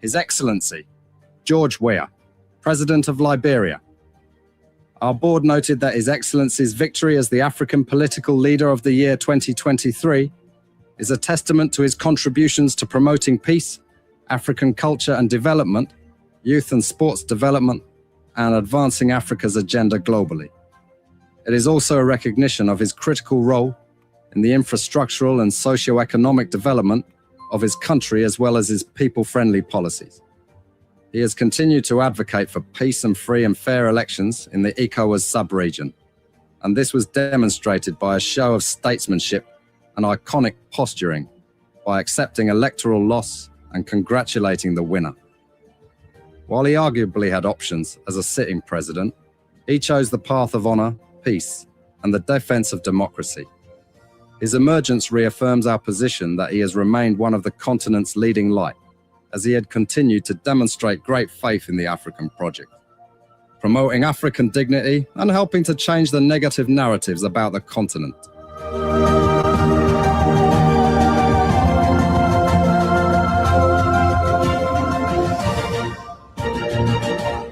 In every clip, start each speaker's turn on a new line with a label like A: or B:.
A: His Excellency, George Weah, President of Liberia. Our board noted that His Excellency's victory as the African Political Leader of the Year 2023 is a testament to his contributions to promoting peace, African culture and development, youth and sports development, and advancing Africa's agenda globally. It is also a recognition of his critical role in the infrastructural and socio-economic development of his country as well as his people-friendly policies. He has continued to advocate for peace and free and fair elections in the ECOWAS sub-region, and this was demonstrated by a show of statesmanship and iconic posturing by accepting electoral loss and congratulating the winner. While he arguably had options as a sitting president, he chose the path of honor, peace, and the defense of democracy. His emergence reaffirms our position that he has remained one of the continent's leading light, as he had continued to demonstrate great faith in the African project, promoting African dignity and helping to change the negative narratives about the continent.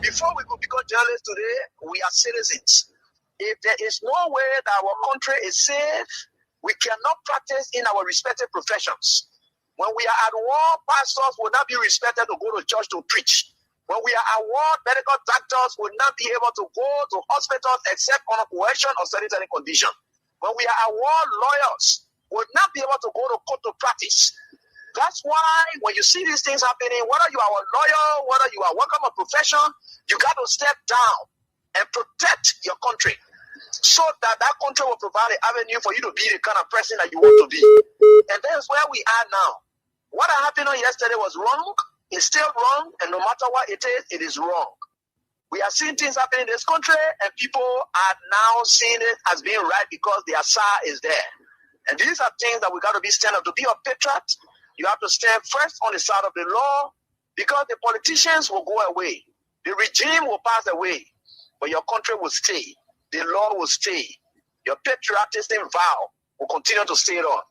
B: Before we could become journalists today, we are citizens. If there is no way that our country is safe, we cannot practice in our respective professions. When we are at war, pastors will not be respected to go to church to preach. When we are at war, medical doctors will not be able to go to hospitals except on a coercion or sanitary condition. When we are at war, lawyers will not be able to go to court to practice. That's why when you see these things happening, whether you are a lawyer, whether you are working a profession, you got to step down and protect your country so that that country will provide an avenue for you to be the kind of person that you want to be. And that's where we are now. What happened on yesterday was wrong. It's still wrong. And no matter what it is wrong. We are seeing things happening in this country, and people are now seeing it as being right because the Asa is there. And these are things that we got to be stand up. To be a patriot, you have to stand first on the side of the law, because the politicians will go away. The regime will pass away, but your country will stay. The law will stay. Your patriotism vow will continue to stay on.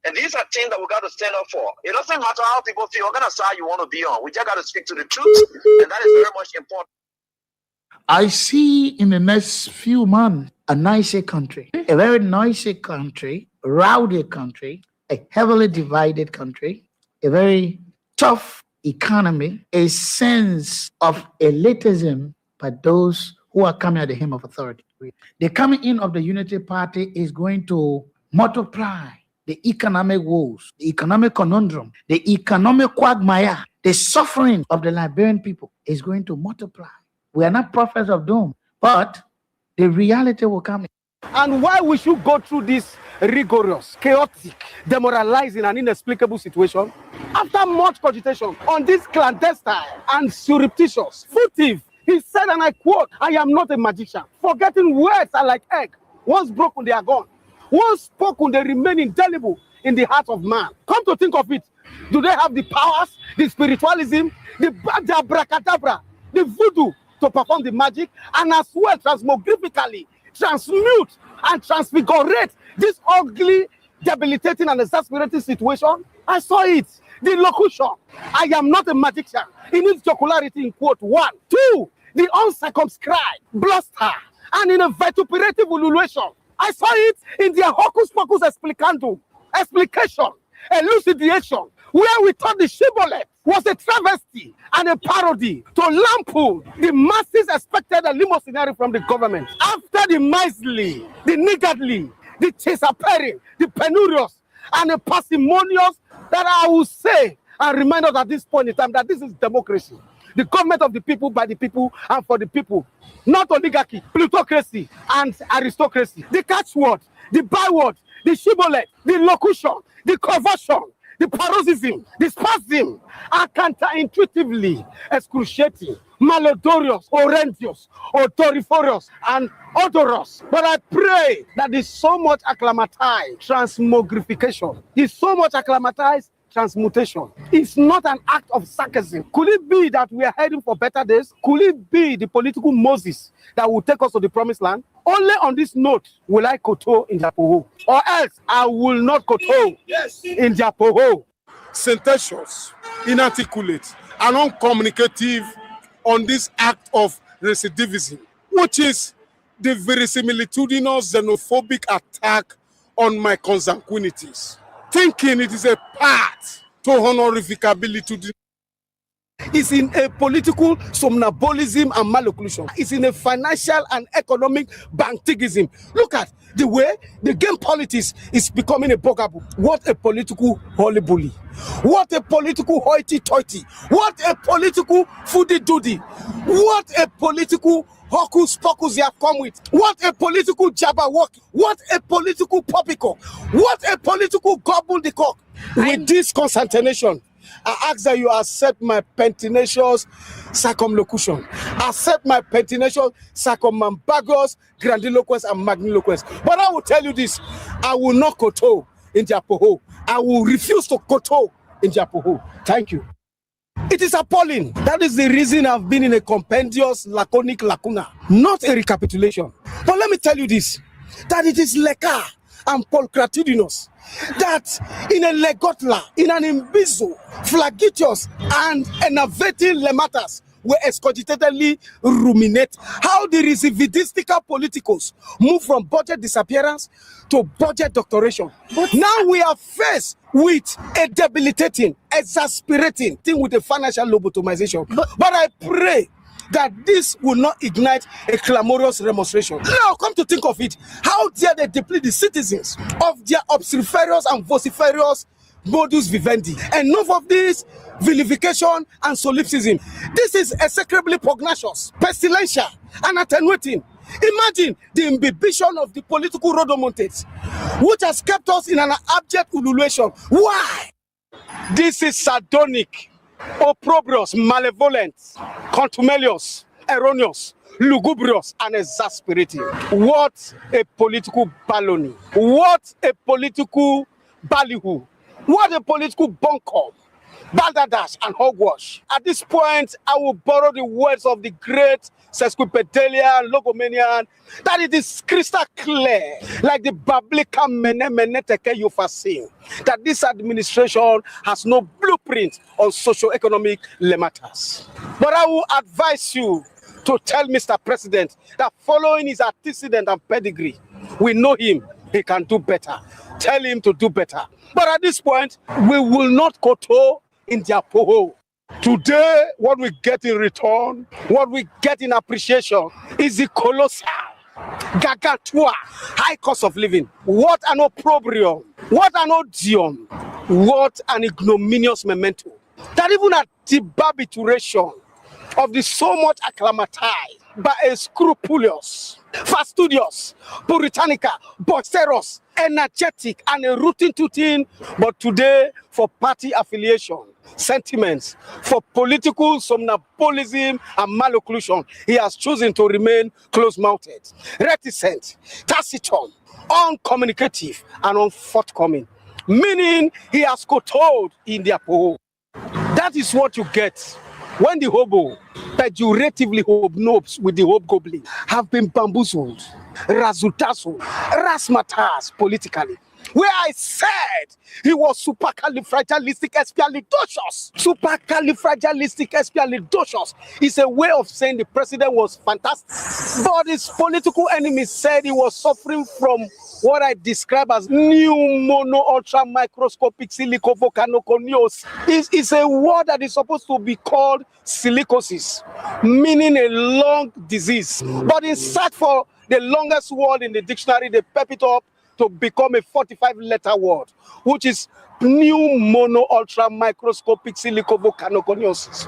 B: And these are things that we got to stand up for. It doesn't matter how people feel, what kind of side you want to be on. We just got to speak to the truth, and that is very much important.
C: I see in the next few months a nicer country, a very noisy country, rowdy country, a heavily divided country, a very tough economy, a sense of elitism by those who are coming at the hem of authority. The coming in of the Unity Party is going to multiply the economic woes, the economic conundrum, the economic quagmire, the suffering of the Liberian people is going to multiply. We are not prophets of doom, but the reality will come.
D: And why we should go through this rigorous, chaotic, demoralizing, and inexplicable situation after much cogitation on this clandestine and surreptitious, furtive. He said, and I quote, "I am not a magician. Forgetting words are like egg. Once broken, they are gone. Once spoken, they remain indelible in the heart of man." Come to think of it, do they have the powers, the spiritualism, the abracadabra, the voodoo to perform the magic, and as well transmogrifically transmute and transfigurate this ugly, debilitating, and exasperating situation? I saw it. The locution, "I am not a magician," in its jocularity in quote 1. 2, the uncircumscribed bluster and in a vituperative ululation. I saw it in their hocus pocus explicandum, explication, elucidation, where we thought the shibboleth was a travesty and a parody to lampoon the masses expected a limousine from the government. After the miserly, the niggardly, the chaser-peering, the penurious, and the parsimonious, that I will say and remind us at this point in time that this is democracy. The government of the people, by the people, and for the people. Not oligarchy, plutocracy, and aristocracy. The catchword, the byword, the shibboleth, the locution, the conversion, the paroxysm, the spasm are counterintuitively excruciating, malodorous, horrendous, odoriferous, and odorous. But I pray that there's so much acclimatized transmogrification, there's so much acclimatized transmutation. It's not an act of sarcasm. Could it be that we are heading for better days? Could it be the political Moses that will take us to the promised land? Only on this note will I koto in Japoho, or else I will not koto in Japoho.
E: Sententious, inarticulate,
D: and uncommunicative on this act of recidivism, which is the verisimilitudinous xenophobic attack on my consanguinities, thinking it is a path to honorificability. It's in a political somnambulism and malocclusion. It's in a financial and economic bantigism. Look at the way the game politics is becoming a bugaboo. What a political holy-bully. What a political hoity-toity. What a political foodie-doody. What a political hocus-pocus you have come with. What a political jabberwock. What a political poppycock. What a political gobbledygook. With this consternation, I ask that you accept my pertinacious circumlocution. Accept my pertinacious circumambagous grandiloquence and magniloquence. But I will tell you this, I will not koto in Japoho. I will refuse to koto in Japoho. Thank you. It is appalling. That is the reason I've been in a compendious laconic lacuna, not a recapitulation. But let me tell you this, that it is leca and pulchritudinous, that in a legotla, in an imbizo, flagitious and enervating lematas, were excogitatedly ruminate how the recidivistical politicals move from budget disappearance to budget doctoration. But now we are faced with a debilitating, exasperating thing with a financial lobotomization. But I pray that this will not ignite a clamorous remonstration. Now, come to think of it, how dare they deplete the citizens of their obstreperous and vociferous modus vivendi? Enough of this vilification and solipsism. This is execrably pugnacious, pestilential, and attenuating. Imagine the imbibition of the political rodomontates, which has kept us in an abject ululation. Why? This is sardonic, opprobrious, malevolent, contumelious, erroneous, lugubrious, and exasperating. What a political baloney. What a political ballyhoo. What a political bunkum, balderdash, and hogwash. At this point, I will borrow the words of the great sesquipedalian, logomanian, that it is crystal clear, like the biblical mene you foreseen, that this administration has no blueprint on socio-economic matters. But I will advise you to tell Mr. President that following his antecedent and pedigree, we know him, he can do better. Tell him to do better. But at this point, we will not koto in their poho. Today, what we get in return, what we get in appreciation is the colossal, gargantua, high cost of living. What an opprobrium, what an odium, what an ignominious memento. That even at the barbituration of the so much acclimatized by a scrupulous, fastidious, puritanica, boisterous, energetic, and a routine, but today for party affiliation, sentiments, for political somnambulism and malocclusion, he has chosen to remain close-mouthed, reticent, taciturn, uncommunicative, and unforthcoming, meaning he has kotoed in their poho. That is what you get when the hobo, pejoratively hobnobs with the hobgoblin, have been bamboozled, razutazzled, razzmatazz politically. Where I said he was supercalifragilisticexpialidocious. Supercalifragilisticexpialidocious is a way of saying the president was fantastic. But his political enemies said he was suffering from what I describe as new mono ultra microscopic silicovolcanoconiosis. It's a word that is supposed to be called silicosis, meaning a lung disease. But in search for the longest word in the dictionary, they pep it up to become a 45-letter word, which is new mono ultra microscopic silicovolcanoconiosis.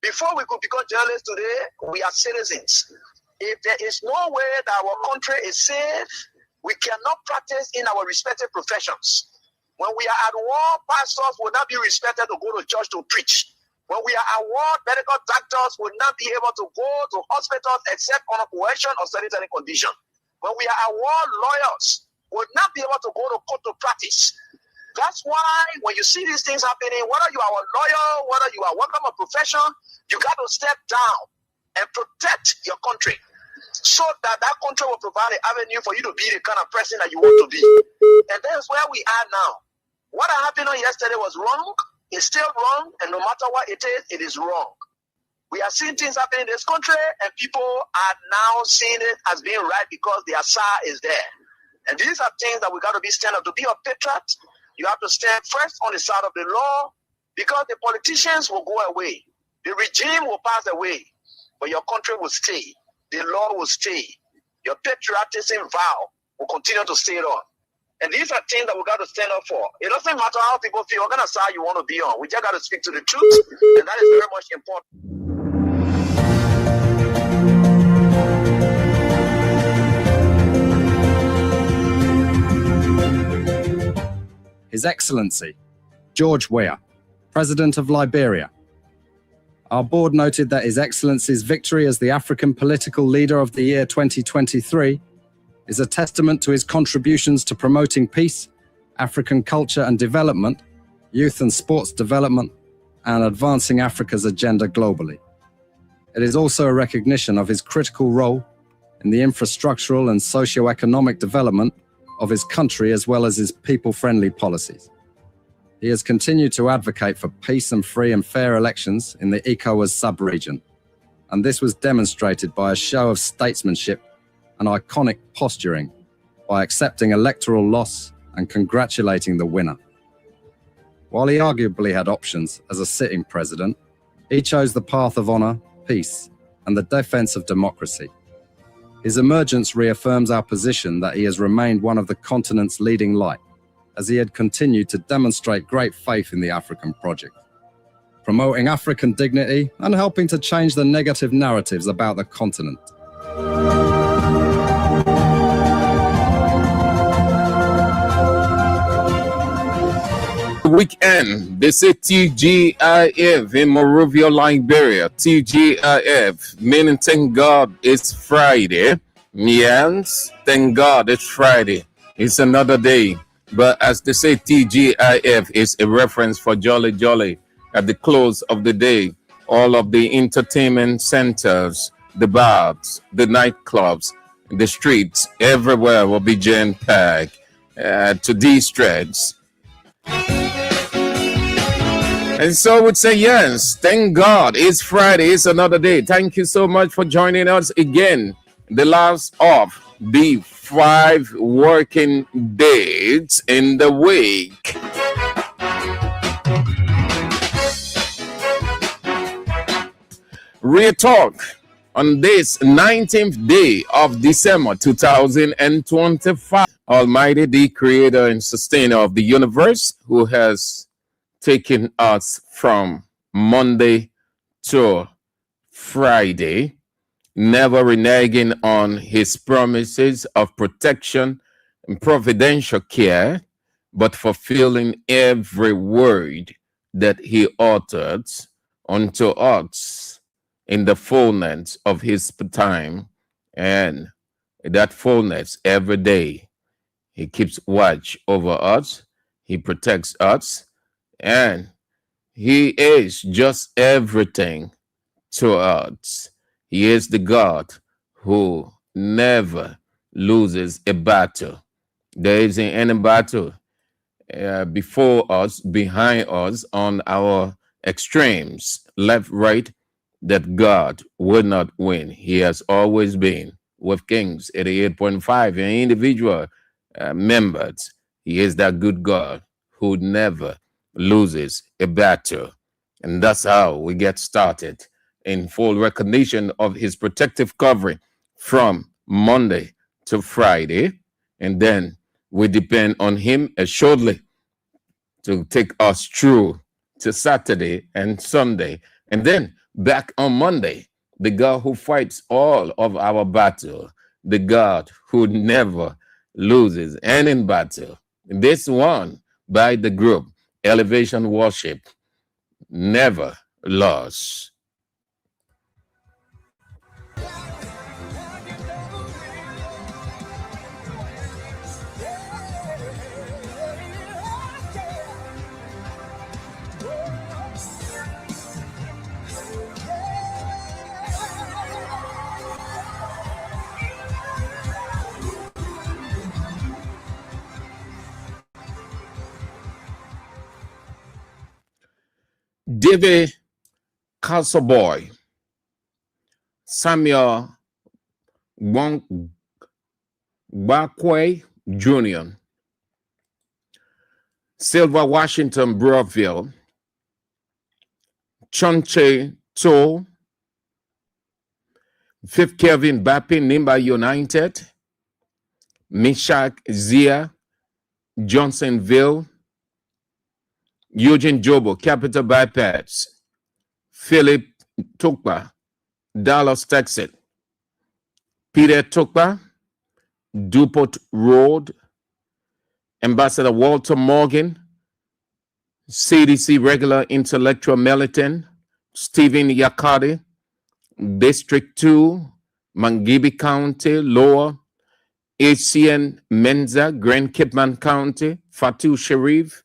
B: Before we could become journalists today, we are citizens. If there is no way that our country is safe, we cannot practice in our respective professions. When we are at war, pastors will not be respected to go to church to preach. When we are at war, medical doctors will not be able to go to hospitals except on a coercion or sanitary condition. When we are at war, lawyers will not be able to go to court to practice. That's why when you see these things happening, whether you are a lawyer, whether you are working a profession, you got to step down and protect your country so that that country will provide an avenue for you to be the kind of person that you want to be. And that's where we are now. What happened on yesterday was wrong. It's still wrong, and no matter what it is wrong. We are seeing things happening in this country, and people are now seeing it as being right because the Asa is there. And these are things that we got to be stand up. To be a patriot, you have to stand first on the side of the law, because the politicians will go away. The regime will pass away, but your country will stay. The law will stay. Your patriotism vow will continue to stay on. And these are things that we got to stand up for. It doesn't matter how people feel, what kind of side you want to be on. We just got to speak to the truth, and that is very much important.
A: His Excellency, George Weah, President of Liberia. Our board noted that His Excellency's victory as the African Political Leader of the Year 2023 is a testament to his contributions to promoting peace, African culture and development, youth and sports development, and advancing Africa's agenda globally. It is also a recognition of his critical role in the infrastructural and socio-economic development of his country, as well as his people-friendly policies. He has continued to advocate for peace and free and fair elections in the ECOWAS sub-region, and this was demonstrated by a show of statesmanship and iconic posturing by accepting electoral loss and congratulating the winner. While he arguably had options as a sitting president, he chose the path of honor, peace, and the defense of democracy. His emergence reaffirms our position that he has remained one of the continent's leading light, as he had continued to demonstrate great faith in the African project, promoting African dignity and helping to change the negative narratives about the continent.
E: Weekend, they say TGIF in Monrovia, Liberia. TGIF, meaning thank God it's Friday. Yes, thank God it's Friday. It's another day. But as they say, TGIF is a reference for Jolly Jolly. At the close of the day, all of the entertainment centers, the bars, the nightclubs, the streets, everywhere will be jam-packed to de-stress. And so I would say, yes, thank God it's Friday. It's another day. Thank you so much for joining us again. The last of the 5 working days in the week. Real talk on this 19th day of December 2025. Almighty, the creator and sustainer of the universe, who has taken us from Monday to Friday, never reneging on his promises of protection and providential care, but fulfilling every word that he uttered unto us in the fullness of his time, and that fullness every day. He keeps watch over us, he protects us, and he is just everything to us. He is the God who never loses a battle. There isn't any battle before us, behind us, on our extremes, left, right, that God will not win. He has always been with Kings 88.5 and individual members. He is that good God who never loses a battle. And that's how we get started, in full recognition of his protective covering from Monday to Friday. And then we depend on him assuredly to take us through to Saturday and Sunday. And then back on Monday, the God who fights all of our battle, the God who never loses any battle. This one by the group Elevation Worship, never lost. David Castleboy, Samuel Bakwe Jr., Silver Washington Broadville, Chonche To, Fifth Kevin Bappin Nimba United, Mishak Zia, Johnsonville, Eugene Jobo, Capital Bypass, Philip Tukpa, Dallas, Texas, Peter Tukpa, Dupont Road, Ambassador Walter Morgan, CDC regular intellectual militant, Stephen Yakati, District 2, Mangibi County, Lower, ACN Menza, Grand Kipman County, Fatu Sharif,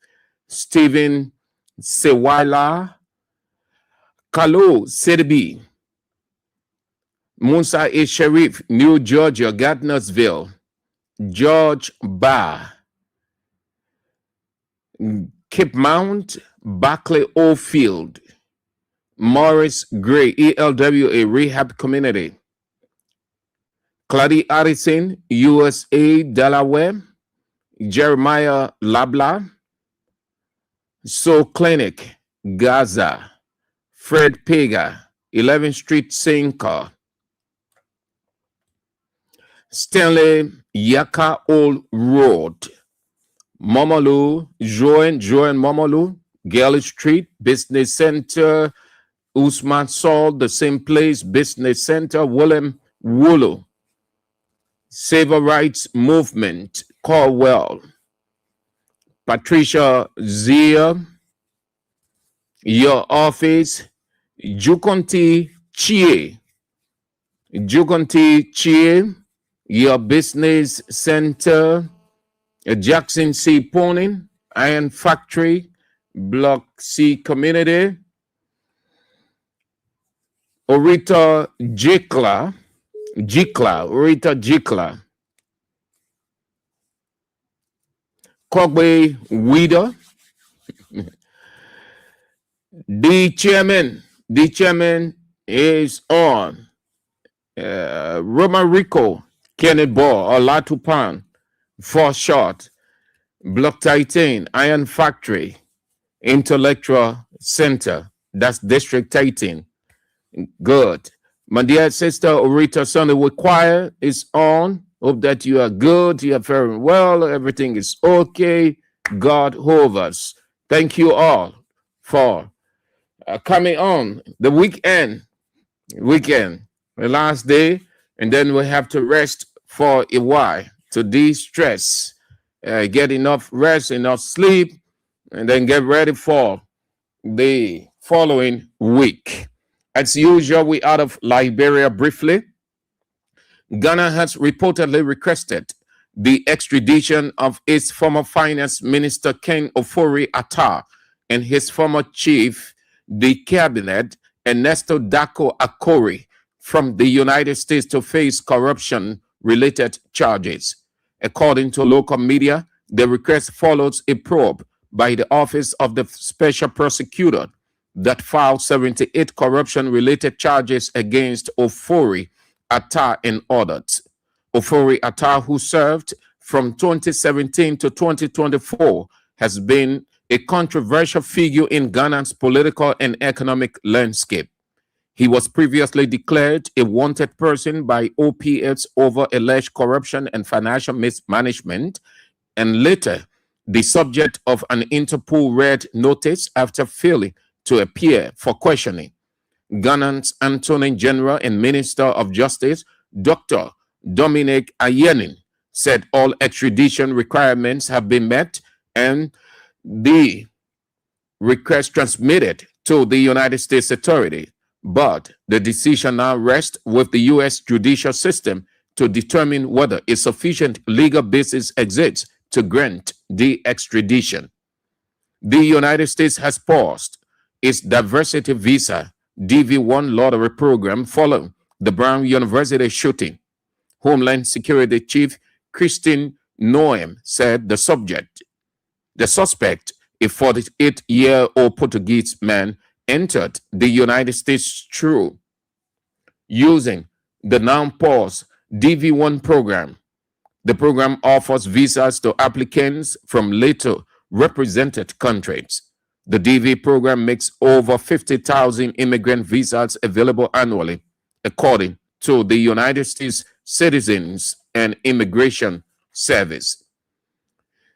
E: Stephen Sewala, Kalu Sidibi, Musa A. Sharif, New Georgia, Gardnersville, George Barr, Cape Mount, Barclay Oldfield, Morris Gray, ELWA Rehab Community, Clady Addison, USA, Delaware, Jeremiah Labla, Soul Clinic, Gaza, Fred Pega, 11th Street, Sinker, Stanley Yaka Old Road, Momolu, Joan Momolu, Galley Street, Business Center, Usman Saul, the same place, Business Center, Willem Wulu, Civil Rights Movement, Caldwell, Patricia Zia, your office, Jukonti Chie, your business center, Jackson C. Poning, Iron Factory, Block C Community, Orita Jikla, Kogbe Weeder, the chairman is on. Roman Rico, Kenneth Ball, Olatupan, For Short, Block Titan, Iron Factory, Intellectual Center, that's District 18. Good. My dear sister Orita Sunday with choir is on. Hope that you are good, you are very well, everything is okay. God hovers. Thank you all for coming on the weekend, the last day, and then we have to rest for a while to de-stress, get enough rest, enough sleep, and then get ready for the following week. As usual, we out of Liberia briefly. Ghana has reportedly requested the extradition of its former finance minister Ken Ofori-Atta and his former chief, the cabinet, Ernesto Dako Akori, from the United States to face corruption-related charges. According to local media, the request follows a probe by the Office of the Special Prosecutor that filed 78 corruption-related charges against Ofori-Atta and others. Ofori-Atta, who served from 2017 to 2024, has been a controversial figure in Ghana's political and economic landscape. He was previously declared a wanted person by OPS over alleged corruption and financial mismanagement, and later the subject of an Interpol red notice after failing to appear for questioning. Ghana's Attorney General and Minister of Justice, Dr. Dominic Ayenin, said all extradition requirements have been met and the request transmitted to the United States authority. But the decision now rests with the U.S. judicial system to determine whether a sufficient legal basis exists to grant the extradition. The United States has paused its diversity visa DV1 lottery program following the Brown University shooting. Homeland Security Chief Christine Noem said the suspect, a 48-year-old Portuguese man, entered the United States through using the now paused DV1 program. The program offers visas to applicants from later represented countries. The DV program makes over 50,000 immigrant visas available annually, according to the United States Citizens and Immigration Service.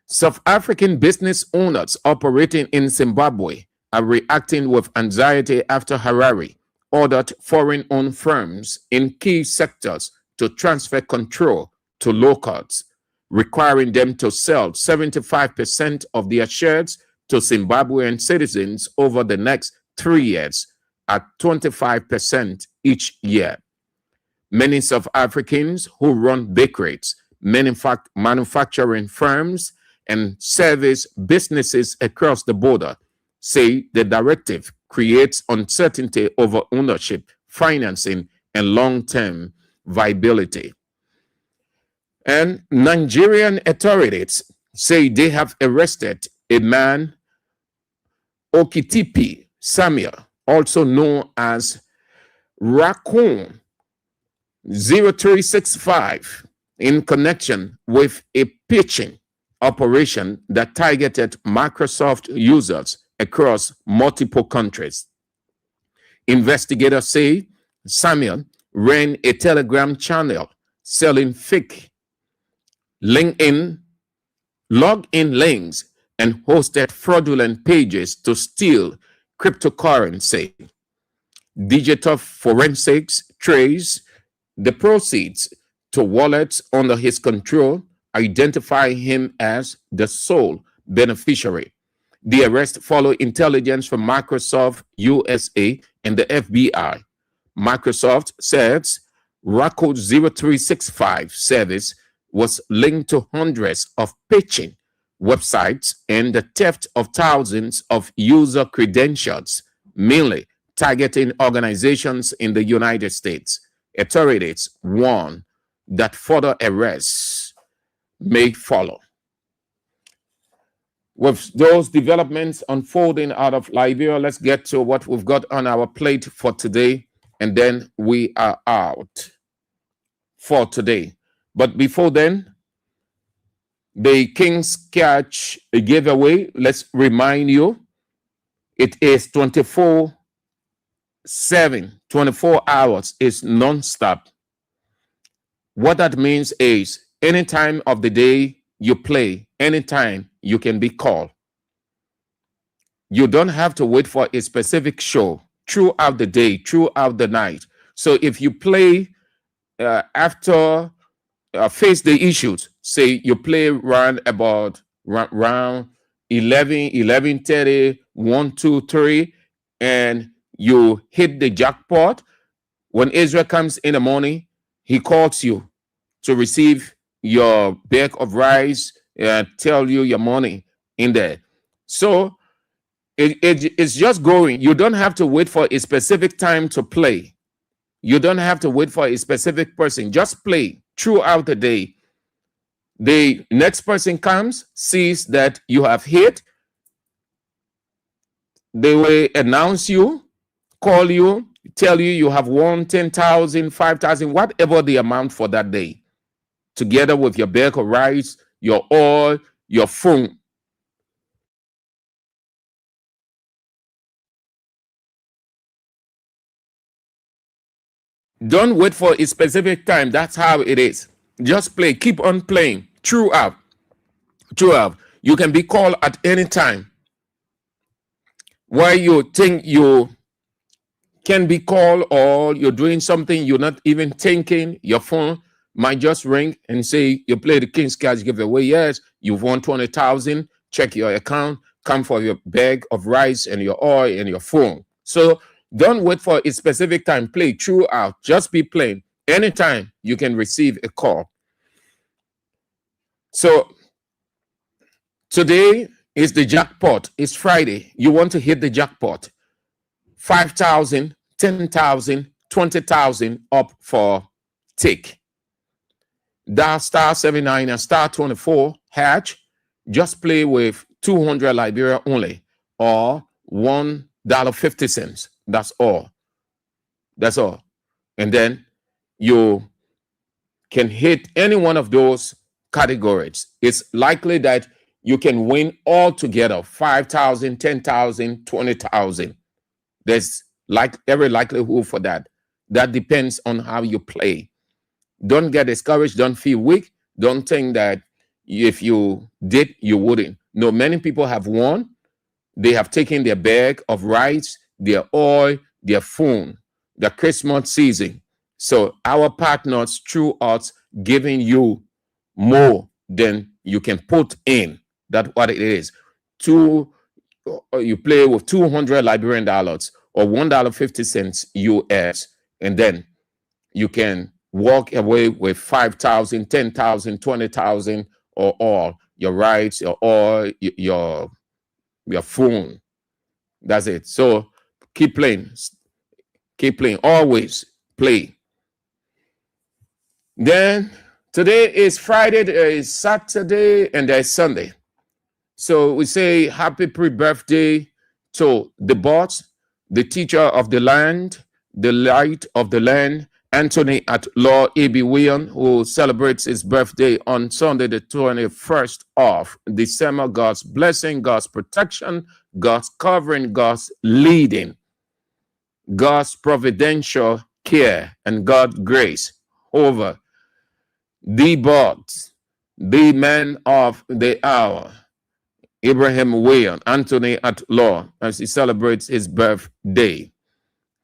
E: South African business owners operating in Zimbabwe are reacting with anxiety after Harare ordered foreign-owned firms in key sectors to transfer control to locals, requiring them to sell 75% of their shares to Zimbabwean citizens over the next 3 years at 25% each year. Many South Africans who run bakeries, manufacturing firms, and service businesses across the border say the directive creates uncertainty over ownership, financing, and long-term viability. And Nigerian authorities say they have arrested a man, Okitipi Samuel, also known as Raccoon 0365, in connection with a pitching operation that targeted Microsoft users across multiple countries. Investigators say Samuel ran a Telegram channel selling fake login links and hosted fraudulent pages to steal cryptocurrency. Digital forensics trace the proceeds to wallets under his control, identifying him as the sole beneficiary. The arrest followed intelligence from Microsoft USA and the FBI. Microsoft says Racco 0365 service was linked to hundreds of pitching websites and the theft of thousands of user credentials, mainly targeting organizations in the United States. Authorities warn that further arrests may follow. With those developments unfolding out of Liberia, let's get to what we've got on our plate for today, and then we are out for today. But before then, the King's Catch giveaway, let's remind you, it is 24/7, 24 hours, is non-stop. What that means is any time of the day you play, anytime you can be called. You don't have to wait for a specific show throughout the day, throughout the night. So if you play after face the issues, say you play around 11, 11:30, 1, 2, 3, and you hit the jackpot, when Israel comes in the morning, he calls you to receive your bag of rice, tell you your money in there. So it's just going. You don't have to wait for a specific time to play. You don't have to wait for a specific person. Just play throughout the day. The next person comes, sees that you have hit. They will announce you, call you, tell you you have won 10,000, 5,000, whatever the amount for that day, together with your bag of rice, your oil, your phone. Don't wait for a specific time. That's how it is. Just play. Keep on playing throughout. You can be called at any time. Why you think you can be called, or you're doing something you're not even thinking, your phone might just ring and say you play the King's Catch giveaway. Yes, you've won 20,000. Check your account. Come for your bag of rice and your oil and your phone. So don't wait for a specific time. Play throughout. Just be playing. Anytime you can receive a call. So today is the jackpot. It's Friday. You want to hit the jackpot. 5,000, 10,000, 20,000 up for take. Dial *79 and *24 hatch. Just play with 200 Liberia only, or 1 $1.50. That's all. That's all. And then you can hit any one of those categories. It's likely that you can win all together 5,000, 10,000, 20,000. There's like every likelihood for that. That depends on how you play. Don't get discouraged. Don't feel weak. Don't think that if you did, you wouldn't. No, many people have won. They have taken their bag of rice, their oil, their phone, the Christmas season. So our partners through us giving you more than you can put in. That's what it is. You play with 200 Liberian dollars or $1.50 US, and then you can walk away with 5,000, 10,000, 20,000, or all your rights, your oil, your phone. That's it. So keep playing. Keep playing. Always play. Then today is Friday, there is Saturday, and there is Sunday. So we say happy pre-birthday to the boss, the teacher of the land, the light of the land, Anthony at Law A.B. William, who celebrates his birthday on Sunday, the 21st of December. God's blessing, God's protection, God's covering, God's leading, God's providential care, and God's grace over the boss, the man of the hour, Abraham William, Anthony at Law, as he celebrates his birthday.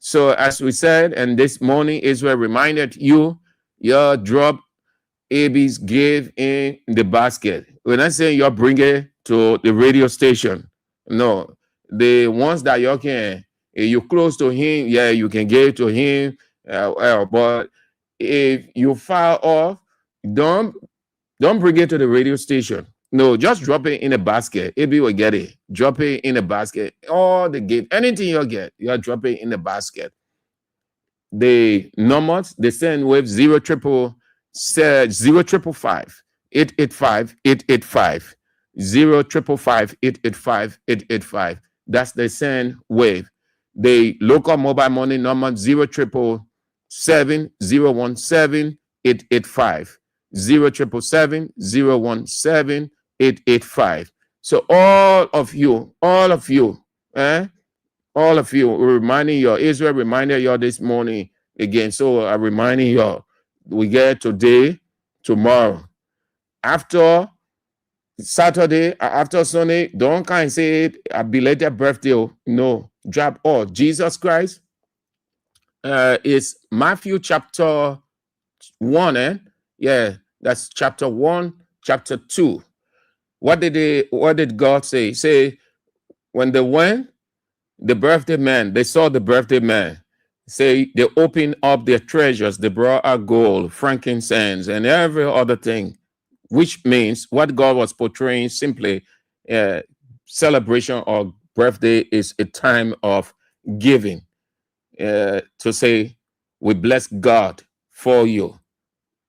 E: So as we said, and this morning Israel reminded you, your drop AB's give in the basket. When I say you're bringing to the radio station, no, the ones that you can, you close to him, yeah, you can give to him, but if you file off, don't bring it to the radio station. No, just drop it in a basket. AB will get it. Drop it in a basket. All the gift, anything you get, you drop it in the basket. The numbers, they send with 0555 885 885 0555 885 885. That's the send wave. The local mobile money number 0777 017 885 0777 017 885. So all of you, reminding you, Israel reminded you this morning again. So I'm reminding you, we get today, tomorrow, after Saturday, after Sunday. Don't kind of say a belated birthday. No, drop all. Jesus Christ is Matthew chapter 1. Yeah, that's chapter 1, chapter 2. What did God say? Say, when they went, the birthday man, they saw the birthday man. Say, they opened up their treasures. They brought out gold, frankincense, and every other thing, which means what God was portraying simply, celebration or birthday is a time of giving. To say, we bless God for you.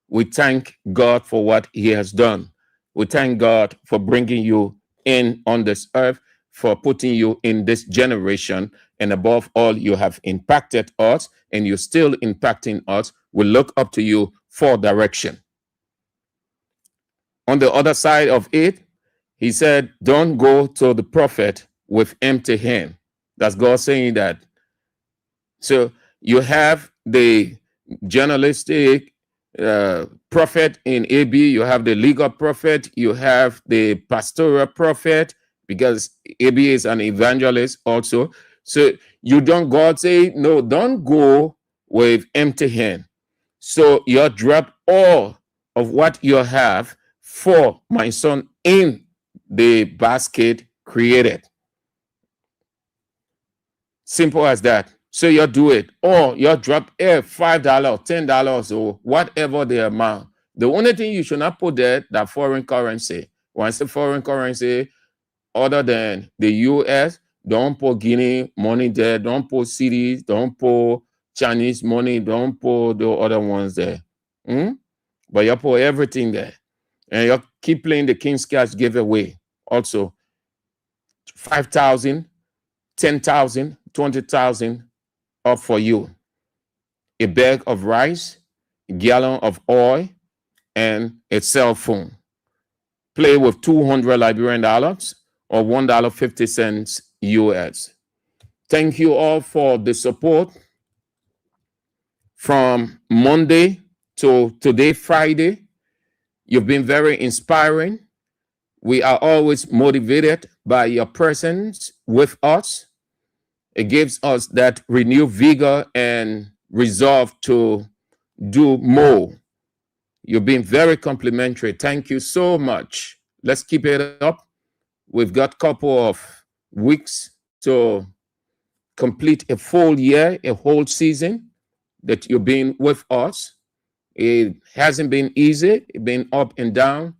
E: We thank God for what he has done. We thank God for bringing you in on this earth, for putting you in this generation. And above all, you have impacted us and you're still impacting us. We look up to you for direction. On the other side of it, he said, don't go to the prophet with empty hand. That's God saying that. So you have the journalistic prophet in AB, you have the legal prophet, you have the pastoral prophet, because AB is an evangelist also. So you don't, God say, no, don't go with empty hand. So you drop all of what you have for my son in the basket created. Simple as that. So you do it, or you drop $5, $10, or whatever the amount. The only thing you should not put there, that foreign currency. Once the foreign currency, other than the US, don't put Guinea money there, don't put CDs, don't put Chinese money, don't put the other ones there. But you put everything there. And you keep playing the King's Cash giveaway. Also, 5,000, 10,000, 20,000 up for you. A bag of rice, a gallon of oil, and a cell phone. Play with 200 Liberian dollars or $1.50 US. Thank you all for the support from Monday to today, Friday. You've been very inspiring. We are always motivated by your presence with us. It gives us that renewed vigor and resolve to do more. You've been very complimentary. Thank you so much. Let's keep it up. We've got a couple of weeks to complete a full year, a whole season that you've been with us. It hasn't been easy. It's been up and down.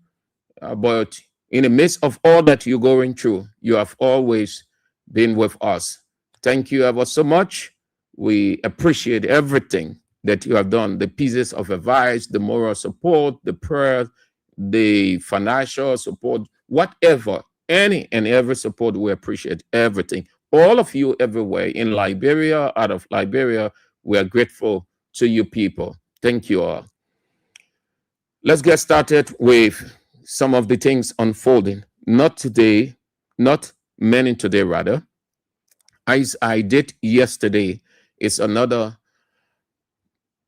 E: But in the midst of all that you're going through, you have always been with us. Thank you ever so much. We appreciate everything that you have done, the pieces of advice, the moral support, the prayer, the financial support, whatever, any and every support. We appreciate everything. All of you everywhere in Liberia, out of Liberia, we are grateful to you people. Thank you all. Let's get started with some of the things unfolding. Not today, not many today, rather. As I did yesterday, it's another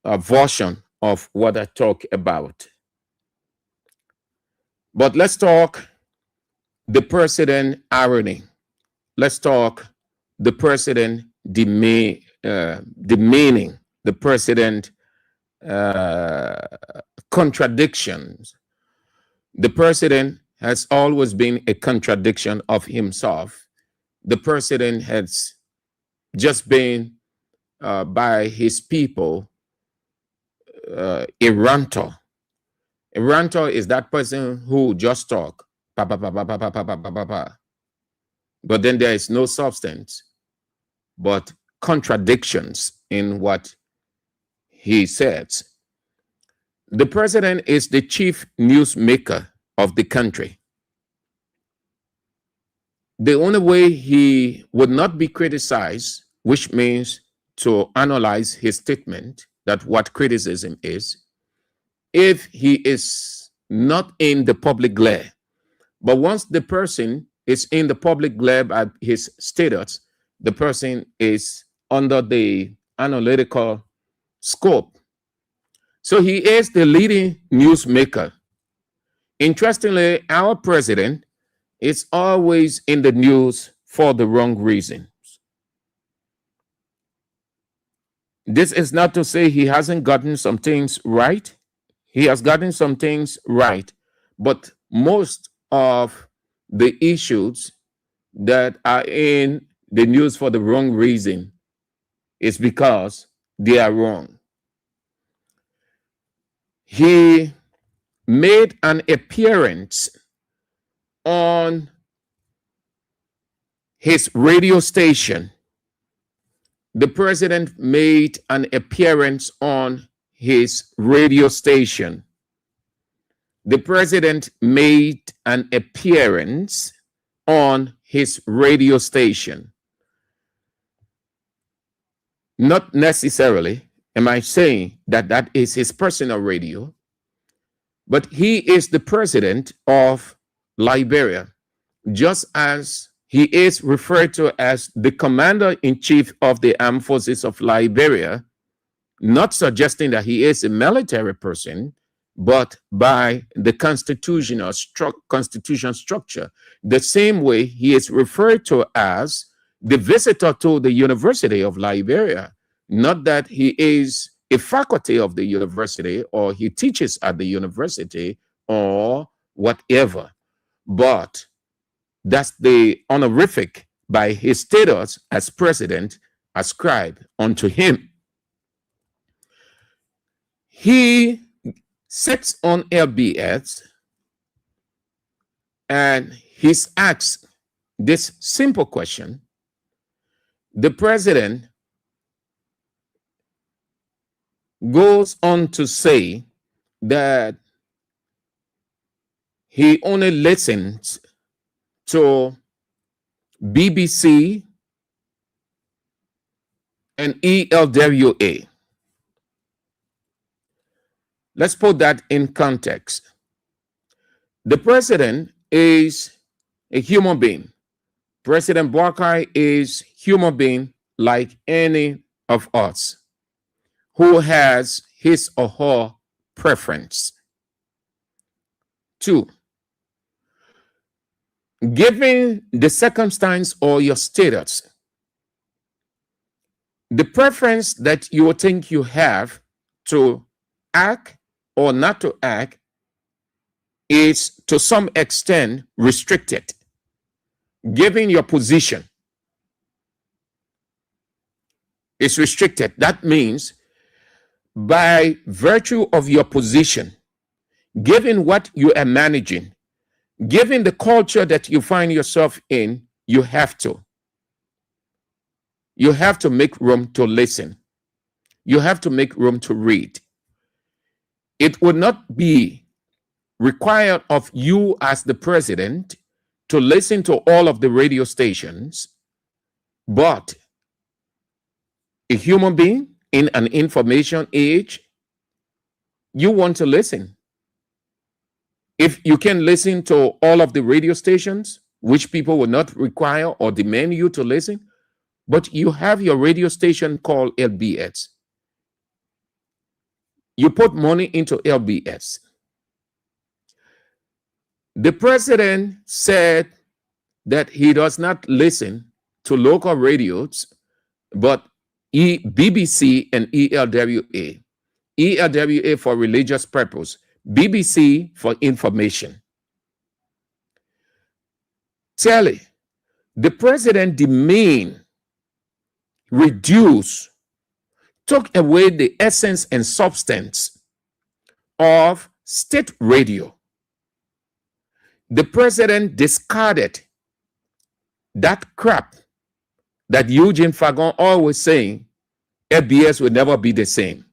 E: version of what I talk about. But let's talk the president irony. Let's talk the president demeaning, the president contradictions. The president has always been a contradiction of himself. The president has just been by his people a ranter. A ranter is that person who just talk, pa, pa, pa, pa, pa, pa, pa, pa, pa, pa. But then there is no substance, but contradictions in what he says. The president is the chief newsmaker of the country. The only way he would not be criticized, which means to analyze his statement, that what criticism is, if he is not in the public glare. But once the person is in the public glare at his status, the person is under the analytical scope. So he is the leading newsmaker. Interestingly, our president is always in the news for the wrong reasons. This is not to say he hasn't gotten some things right. He has gotten some things right, but most of the issues that are in the news for the wrong reason is because they are wrong. He made an appearance on his radio station. The president made an appearance on his radio station. The president made an appearance on his radio station. Not necessarily am I saying that that is his personal radio, but he is the president of Liberia, just as he is referred to as the commander-in-chief of the armed forces of Liberia, not suggesting that he is a military person, but by the constitution structure, the same way he is referred to as the visitor to the University of Liberia, not that he is a faculty of the university or he teaches at the university or whatever, but that's the honorific by his status as president ascribed unto him. He sits on LBS and he's asked this simple question. The president goes on to say that he only listens to BBC and ELWA. Let's put that in context. The president is a human being. President Boakai is human being like any of us who has his or her preference. 2, given the circumstance or your status, the preference that you think you have to act or not to act is to some extent restricted, given your position. It's restricted. That means by virtue of your position, given what you are managing, given the culture that you find yourself in, you have to make room to listen. You have to make room to read. It would not be required of you as the president to listen to all of the radio stations, but a human being in an information age, you want to listen. If you can listen to all of the radio stations, which people will not require or demand you to listen, but you have your radio station called LBS. You put money into LBS. The president said that he does not listen to local radios, but BBC and ELWA. ELWA for religious purpose, BBC for information. Telly, the president demeaned, reduced, took away the essence and substance of state radio. The president discarded that crap that Eugene Fagon always saying, FBS will never be the same.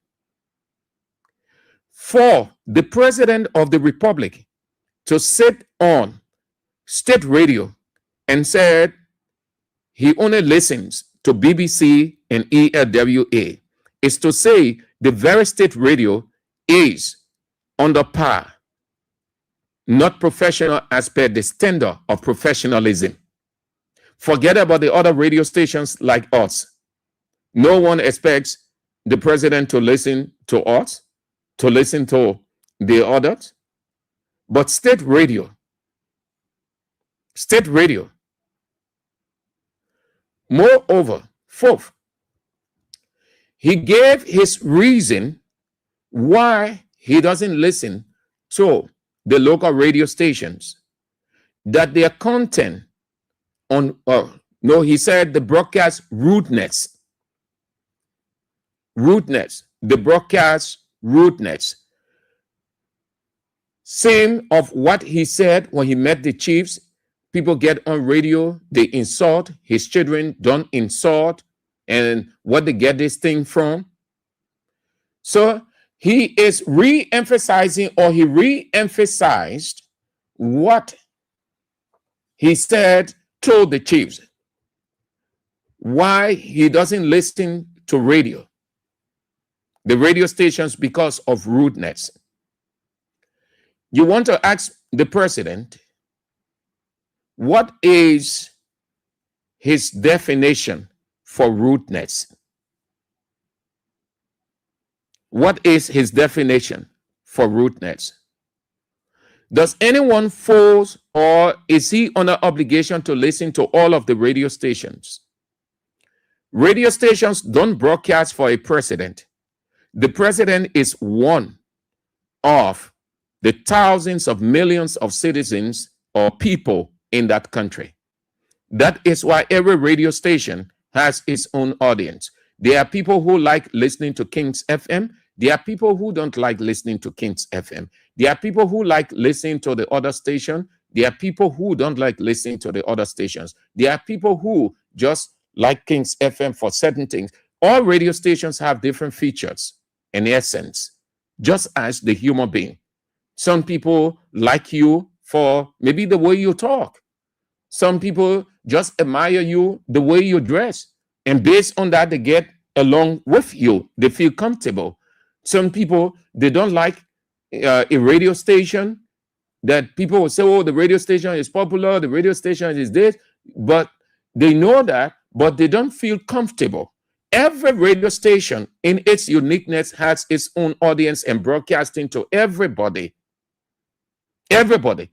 E: For the president of the republic to sit on state radio and said he only listens to BBC and ELWA is to say the very state radio is under par, not professional as per the standard of professionalism. Forget about the other radio stations like us. No one expects the president to listen to us, to listen to the others, but state radio. Moreover, fourth, he gave his reason why he doesn't listen to the local radio stations, that their content he said the broadcast rudeness, the broadcast rudeness. Same of what he said when he met the chiefs. People get on radio, they insult, his children don't insult, and what they get this thing from. So he is re-emphasizing, or he re-emphasized what he said to the chiefs, why he doesn't listen to radio, the radio stations, because of rudeness. You want to ask the president, what is his definition for rudeness? What is his definition for rudeness? Does anyone force, or is he under obligation to listen to all of the radio stations? Radio stations don't broadcast for a president. The president is one of the thousands of millions of citizens or people in that country. That is why every radio station has its own audience. There are people who like listening to Kings FM. There are people who don't like listening to Kings FM. There are people who like listening to the other station. There are people who don't like listening to the other stations. There are people who just like Kings FM for certain things. All radio stations have different features and essence, just as the human being. Some people like you for maybe the way you talk. Some people just admire you the way you dress. And based on that, they get along with you. They feel comfortable. Some people, they don't like a radio station that people will say, oh, the radio station is popular, the radio station is this, but they know that, but they don't feel comfortable. Every radio station in its uniqueness has its own audience and broadcasting to everybody. Everybody.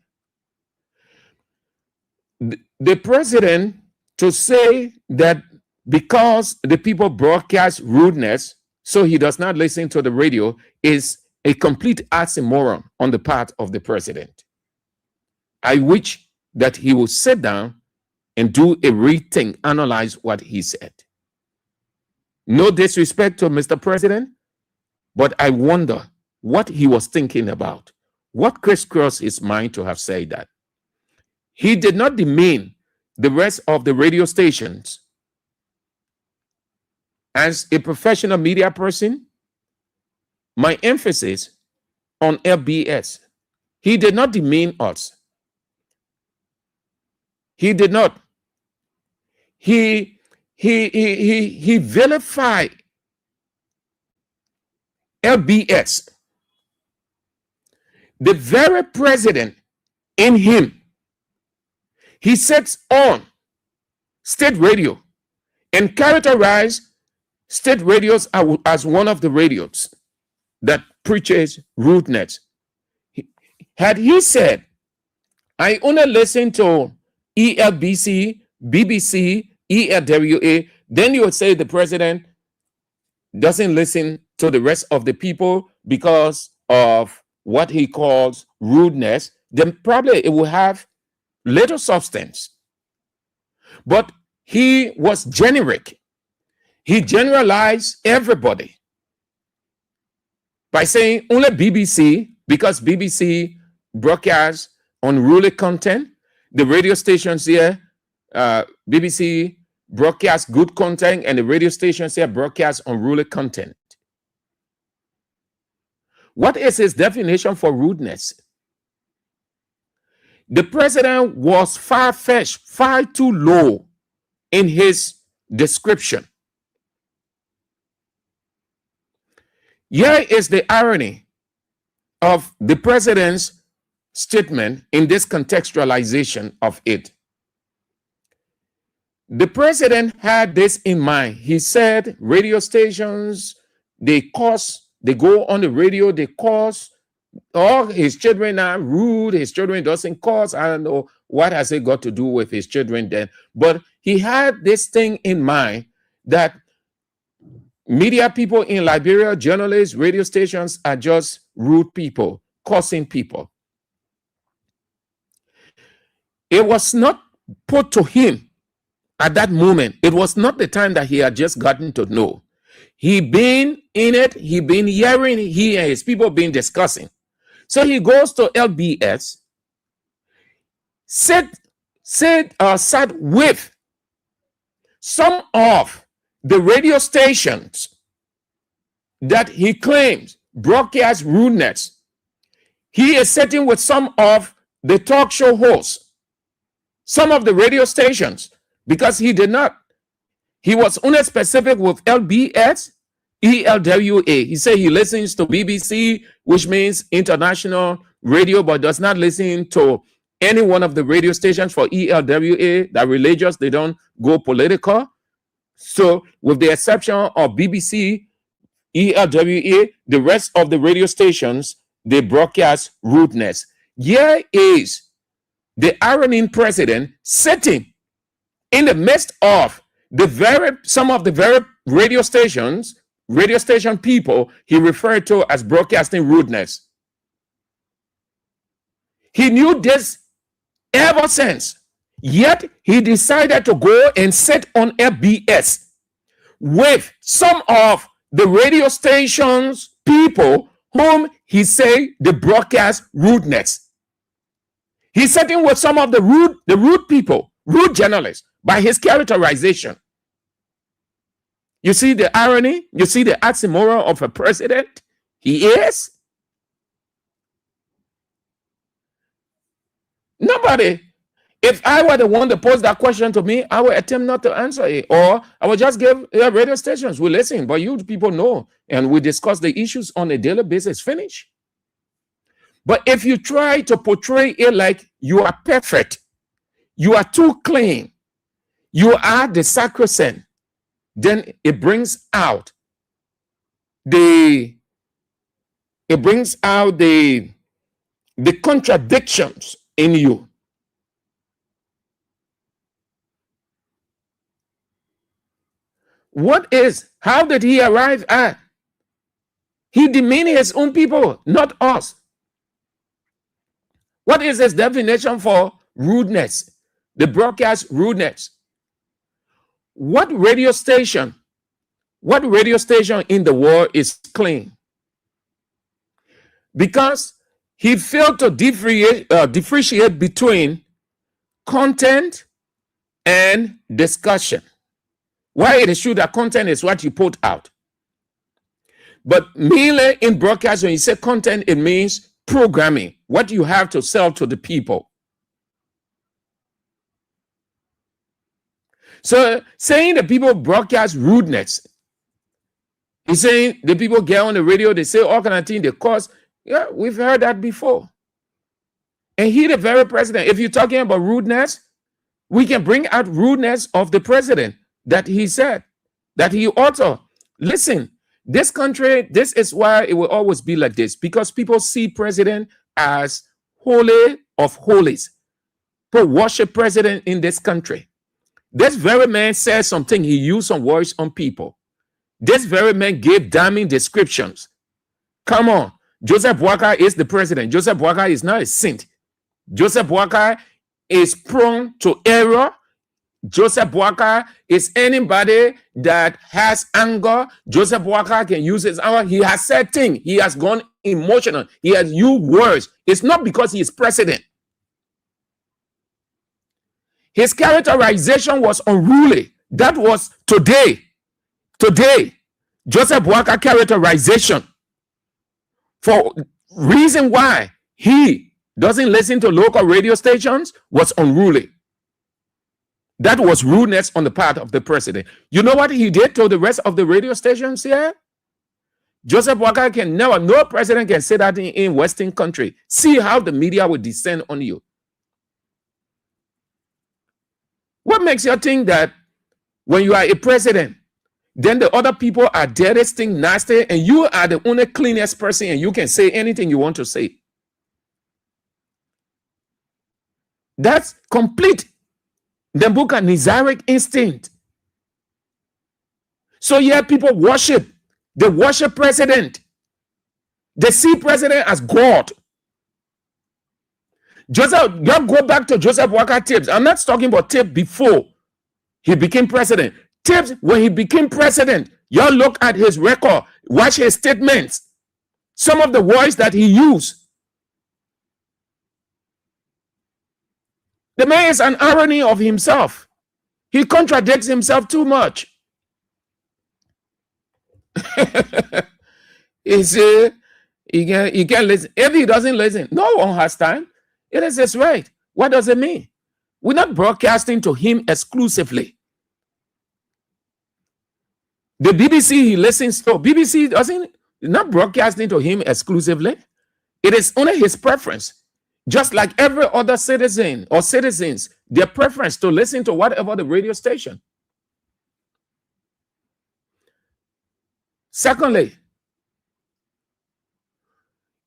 E: The president to say that because the people broadcast rudeness, so he does not listen to the radio, is a complete oxymoron on the part of the president. I wish that he will sit down and do a rethink, analyze what he said. No disrespect to Mr. President, but I wonder what he was thinking about. What crisscrossed his mind to have said that? He did not demean the rest of the radio stations. As a professional media person, my emphasis on LBS, he did not demean us. He did not. He vilified LBS. The very president in him, he sets on state radio and characterized state radios as one of the radios that preaches rudeness. Had he said, I only listen to ELBC, BBC, ELWA, then you would say the president doesn't listen to the rest of the people because of what he calls rudeness. Then probably it will have little substance. But he was generic. He generalized everybody by saying only BBC, because BBC broadcasts unruly content. The radio stations here, BBC broadcast good content, and the radio stations here broadcast unruly content. What is his definition for rudeness? The president was far-fetched, far too low in his description. Here is the irony of the president's statement in this contextualization of it. The president had this in mind. He said radio stations, they go on the radio, they cause, all his children are rude, his children doesn't cause. I don't know what has it got to do with his children then. But he had this thing in mind that media people in Liberia, journalists, radio stations are just rude people, causing people. It was not put to him at that moment. It was not the time that he had just gotten to know. He been in it, he been hearing, he and his people been discussing. So he goes to LBS, sat with some of the radio stations that he claims broadcast rudeness. He is sitting with some of the talk show hosts, some of the radio stations, because he did not. He was only specific with LBS, ELWA. He said he listens to BBC, which means international radio, but does not listen to any one of the radio stations for ELWA that religious, they don't go political. So with the exception of BBC, ELWA, the rest of the radio stations, they broadcast rudeness. Here is the Iranian president sitting in the midst of some of the very radio station people he referred to as broadcasting rudeness. He knew this ever since, yet he decided to go and sit on FBS with some of the radio stations people whom he say they broadcast rudeness. He's sitting with some of the rude people, rude journalists, by his characterization. You see the irony? You see the oxymoron of a president? He is. Nobody If I were the one to pose that question to me, I would attempt not to answer it, or I would just give radio stations. We listen, but you people know, and we discuss the issues on a daily basis. Finish. But if you try to portray it like you are perfect, you are too clean, you are the sacrosanct, then it brings out the contradictions in you. How did he arrive at? He demeaned his own people, not us. What is his definition for rudeness? The broadcast rudeness. What radio station in the world is clean? Because he failed to differentiate between content and discussion. Why it is true that content is what you put out. But merely in broadcast, when you say content, it means programming, what you have to sell to the people. So saying the people broadcast rudeness, he's saying the people get on the radio, they say all kind of things, they cause. Yeah, we've heard that before. And he, the very president, if you're talking about rudeness, we can bring out rudeness of the president that he said, that he ought. Listen, this country, this is why it will always be like this, because people see president as holy of holies. People worship president in this country. This very man said something, he used some words on people. This very man gave damning descriptions. Come on, Joseph Boakai is the president. Joseph Boakai is not a saint. Joseph Boakai is prone to error. Joseph Boakai is anybody that has anger. Joseph Boakai can use his anger. He has said things. He has gone emotional. He has used words. It's not because he is president. His characterization was unruly. That was today. Joseph Boakai characterization for reason why he doesn't listen to local radio stations was unruly. That was rudeness on the part of the president. You know what he did to the rest of the radio stations here? Joseph Boakai can never, no president can say that in Western country. See how the media will descend on you. What makes you think that when you are a president, then the other people are dirtiest thing, nasty, and you are the only cleanest person and you can say anything you want to say? That's complete Nebuchadnezzaric instinct. So yeah, people worship. They worship president. They see president as God. Joseph, you go back to Joseph Boakai tapes. I'm not talking about tape before he became president. Tapes when he became president. You look at his record, watch his statements. Some of the words that he used. The man is an irony of himself. He contradicts himself too much. He can't listen. If he doesn't listen, no one has time. It is his right. What does it mean? We're not broadcasting to him exclusively. The BBC he listens to, BBC doesn't not broadcasting to him exclusively. It is only his preference. Just like every other citizen or citizens, their preference to listen to whatever the radio station. Secondly,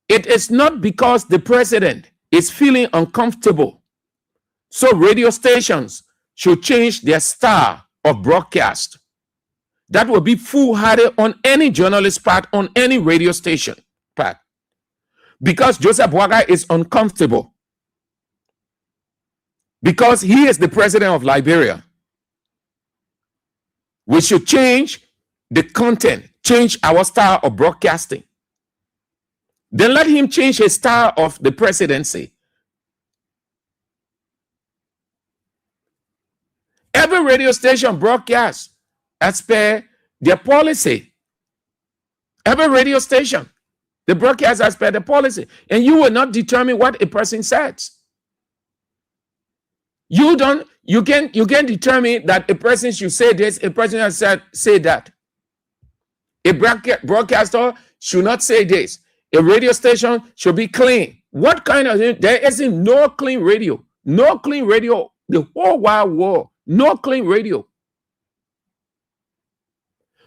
E: it is not because the president is feeling uncomfortable, so radio stations should change their style of broadcast. That will be foolhardy on any journalist's part, on any radio station part. Because Joseph Boakai is uncomfortable. Because he is the president of Liberia. We should change the content, change our style of broadcasting. Then let him change his style of the presidency. Every radio station broadcasts as per their policy. Every radio station. The broadcast as per the policy. And you will not determine what a person says. You can determine that a person should say this, a person has say that. A broadcaster should not say this. A radio station should be clean. What kind of thing? There isn't no clean radio. No clean radio. The whole wide world. No clean radio.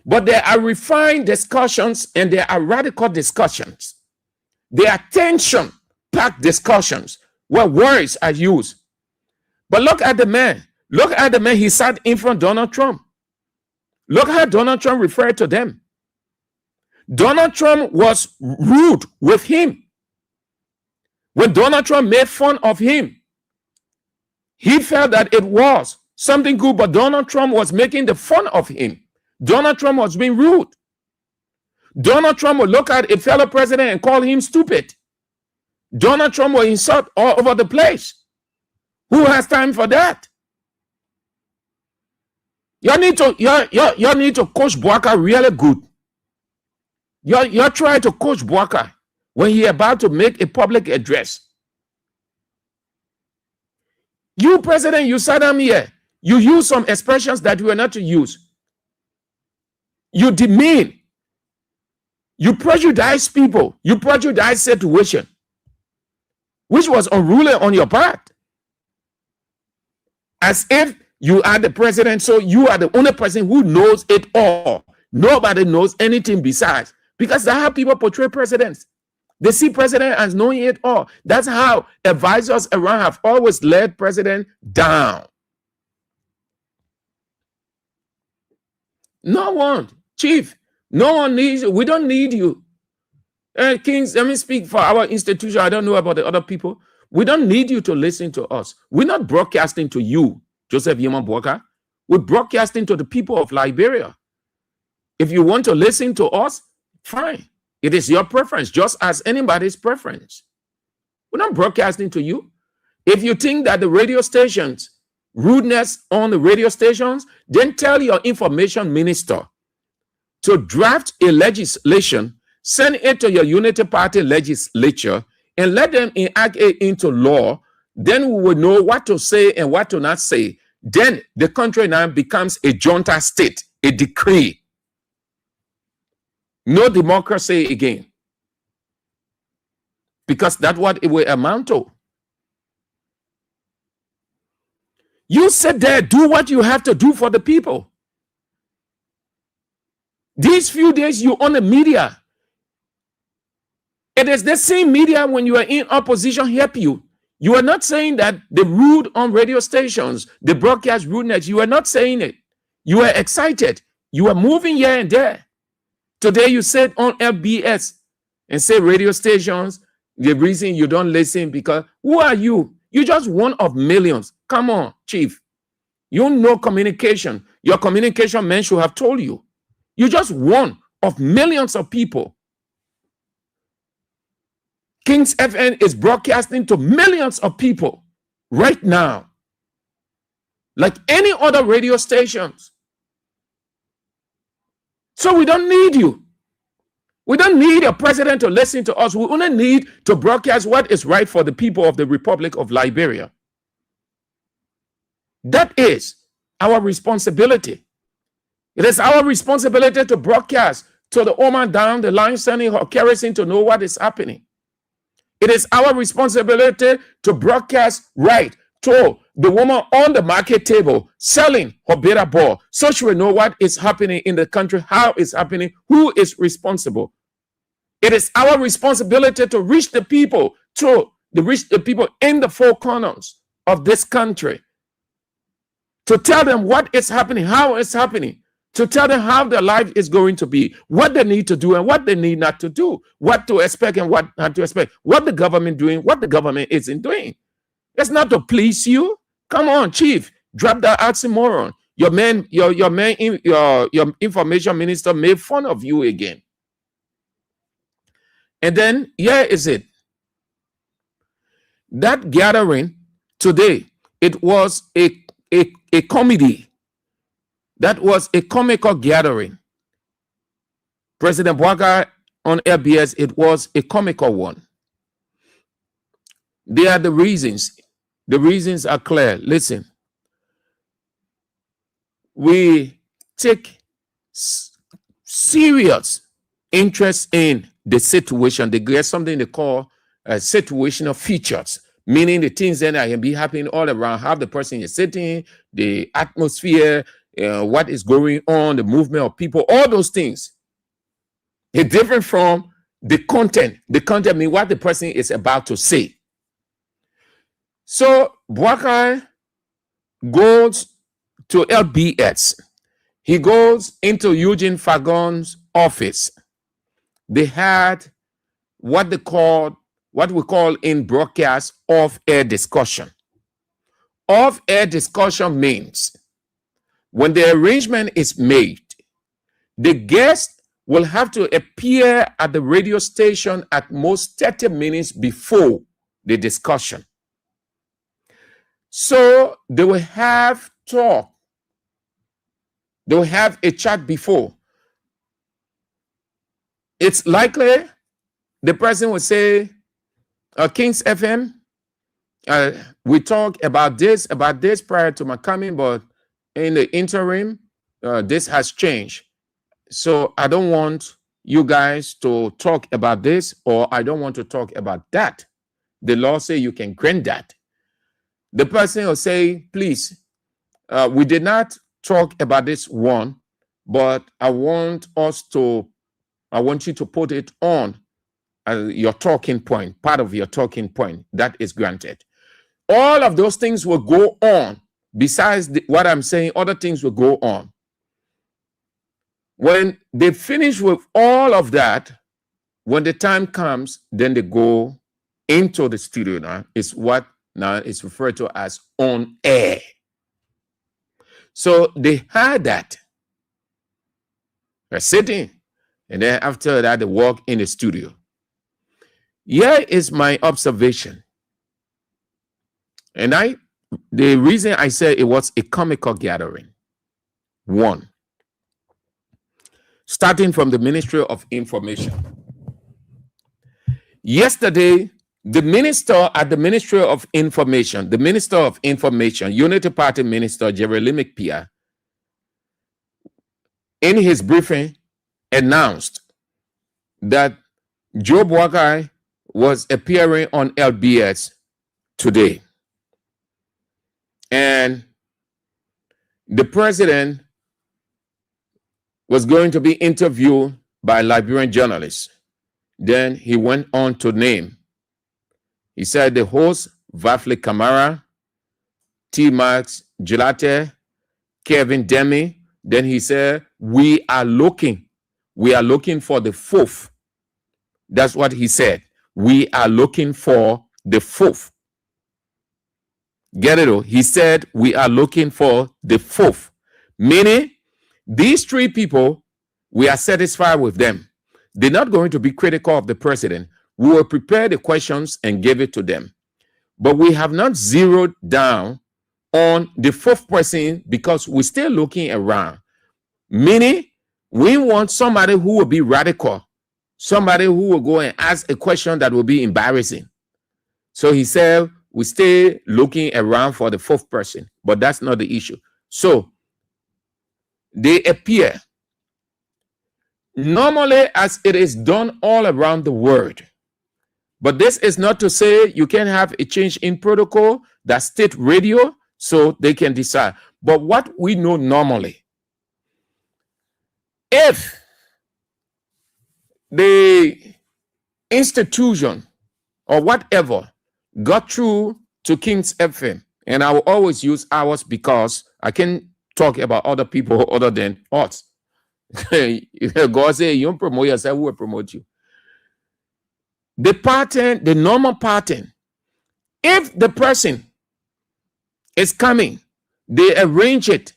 E: But there are refined discussions and there are radical discussions. There are tension-packed discussions where words are used. But look at the man. Look at the man. He sat in front of Donald Trump. Look how Donald Trump referred to them. Donald Trump was rude with him. When Donald Trump made fun of him, he felt that it was something good, but Donald Trump was making the fun of him. Donald Trump was being rude. Donald Trump would look at a fellow president and call him stupid. Donald Trump will insult all over the place. Who has time for that? You need to coach Boaka really good. You're trying to coach Boaka when he's about to make a public address. You, President, you sat down here. You use some expressions that you are not to use. You demean. You prejudice people. You prejudice situation, which was unruly on your part. As if you are the president, so you are the only person who knows it all. Nobody knows anything besides. Because that's how people portray presidents. They see president as knowing it all. That's how advisors around have always led president down. No one, chief, no one needs you. We don't need you. Kings, let me speak for our institution. I don't know about the other people. We don't need you to listen to us. We're not broadcasting to you, Joseph Yeman Boaka. We're broadcasting to the people of Liberia. If you want to listen to us, fine. It is your preference, just as anybody's preference. We're not broadcasting to you. If you think that the radio stations, rudeness on the radio stations, then tell your information minister to draft a legislation, send it to your Unity Party legislature, and let them enact it into law. Then we will know what to say and what to not say. Then the country now becomes a junta state, a decree. No democracy again. Because that's what it will amount to. You sit there, do what you have to do for the people. These few days you on the media. It is the same media when you are in opposition help you. You are not saying that the rude on radio stations, the broadcast rudeness, you are not saying it. You are excited. You are moving here and there. Today you said on LBS and say radio stations, the reason you don't listen because who are you? You're just one of millions. Come on, chief. You know communication. Your communication man should have told you. You're just one of millions of people. Kings FN is broadcasting to millions of people right now, like any other radio stations. So we don't need you. We don't need a president to listen to us. We only need to broadcast what is right for the people of the Republic of Liberia. That is our responsibility. It is our responsibility to broadcast to the woman down the line sending her kerosene to know what is happening. It is our responsibility to broadcast right to the woman on the market table selling her bitter ball so she will know what is happening in the country, how it's happening, who is responsible. It is our responsibility to reach the people, reach the people in the four corners of this country, to tell them what is happening, how it's happening, to tell them how their life is going to be, what they need to do and what they need not to do, what to expect and what not to expect, what the government doing, what the government isn't doing. It's not to please you. Come on, chief, drop that oxymoron. Your information minister made fun of you again. And then here is it. That gathering today, it was a comedy. That was a comical gathering. President Boaka on LBS, it was a comical one. They are the reasons. The reasons are clear. Listen, we take serious interest in the situation. There's something they call situational features, meaning the things that can be happening all around, how the person is sitting, the atmosphere, what is going on, the movement of people, all those things. It's different from the content. The content means what the person is about to say. So Boakai goes to LBS. He goes into Eugene Fagon's office. They had what we call in broadcast off-air discussion. Off-air discussion means when the arrangement is made, the guest will have to appear at the radio station at most 30 minutes before the discussion. So they will have talk. They will have a chat before. It's likely the person will say, Kings FM, we talk about this prior to my coming, but in the interim, this has changed. So I don't want you guys to talk about this, or I don't want to talk about that. The law says you can grant that. The person will say, please, we did not talk about this one, but I want you to put it on your talking point, part of your talking point. That is granted. All of those things will go on. Besides what I'm saying, other things will go on. When they finish with all of that, when the time comes, then they go into the studio. Now it's what now is referred to as on air. So they had that. They're sitting, and then after that, they walk in the studio. Here is my observation. And the reason I said it was a comical gathering. One, starting from the Ministry of Information. Yesterday, the minister at the Ministry of Information, Unity Party Minister Jeremy Pia, in his briefing, announced that Joe Boakai was appearing on LBS today. And the president was going to be interviewed by Liberian journalists. Then he went on to name. He said the host, Vafli Kamara, T. Max Gilate, Kevin Demi. Then he said, we are looking for the fourth. That's what he said. We are looking for the fourth. Get it? He said, we are looking for the fourth. Meaning, these three people, we are satisfied with them. They're not going to be critical of the president. We will prepare the questions and give it to them. But we have not zeroed down on the fourth person because we're still looking around. Meaning, we want somebody who will be radical, somebody who will go and ask a question that will be embarrassing. So he said, we stay looking around for the fourth person, but that's not the issue. So they appear normally as it is done all around the world. But this is not to say you can have a change in protocol that state radio so they can decide. But what we know normally, if the institution or whatever got through to King's FM, and I will always use ours because I can talk about other people other than us. God say, you don't promote yourself, who will promote you? The pattern, the normal pattern, if the person is coming, they arrange it.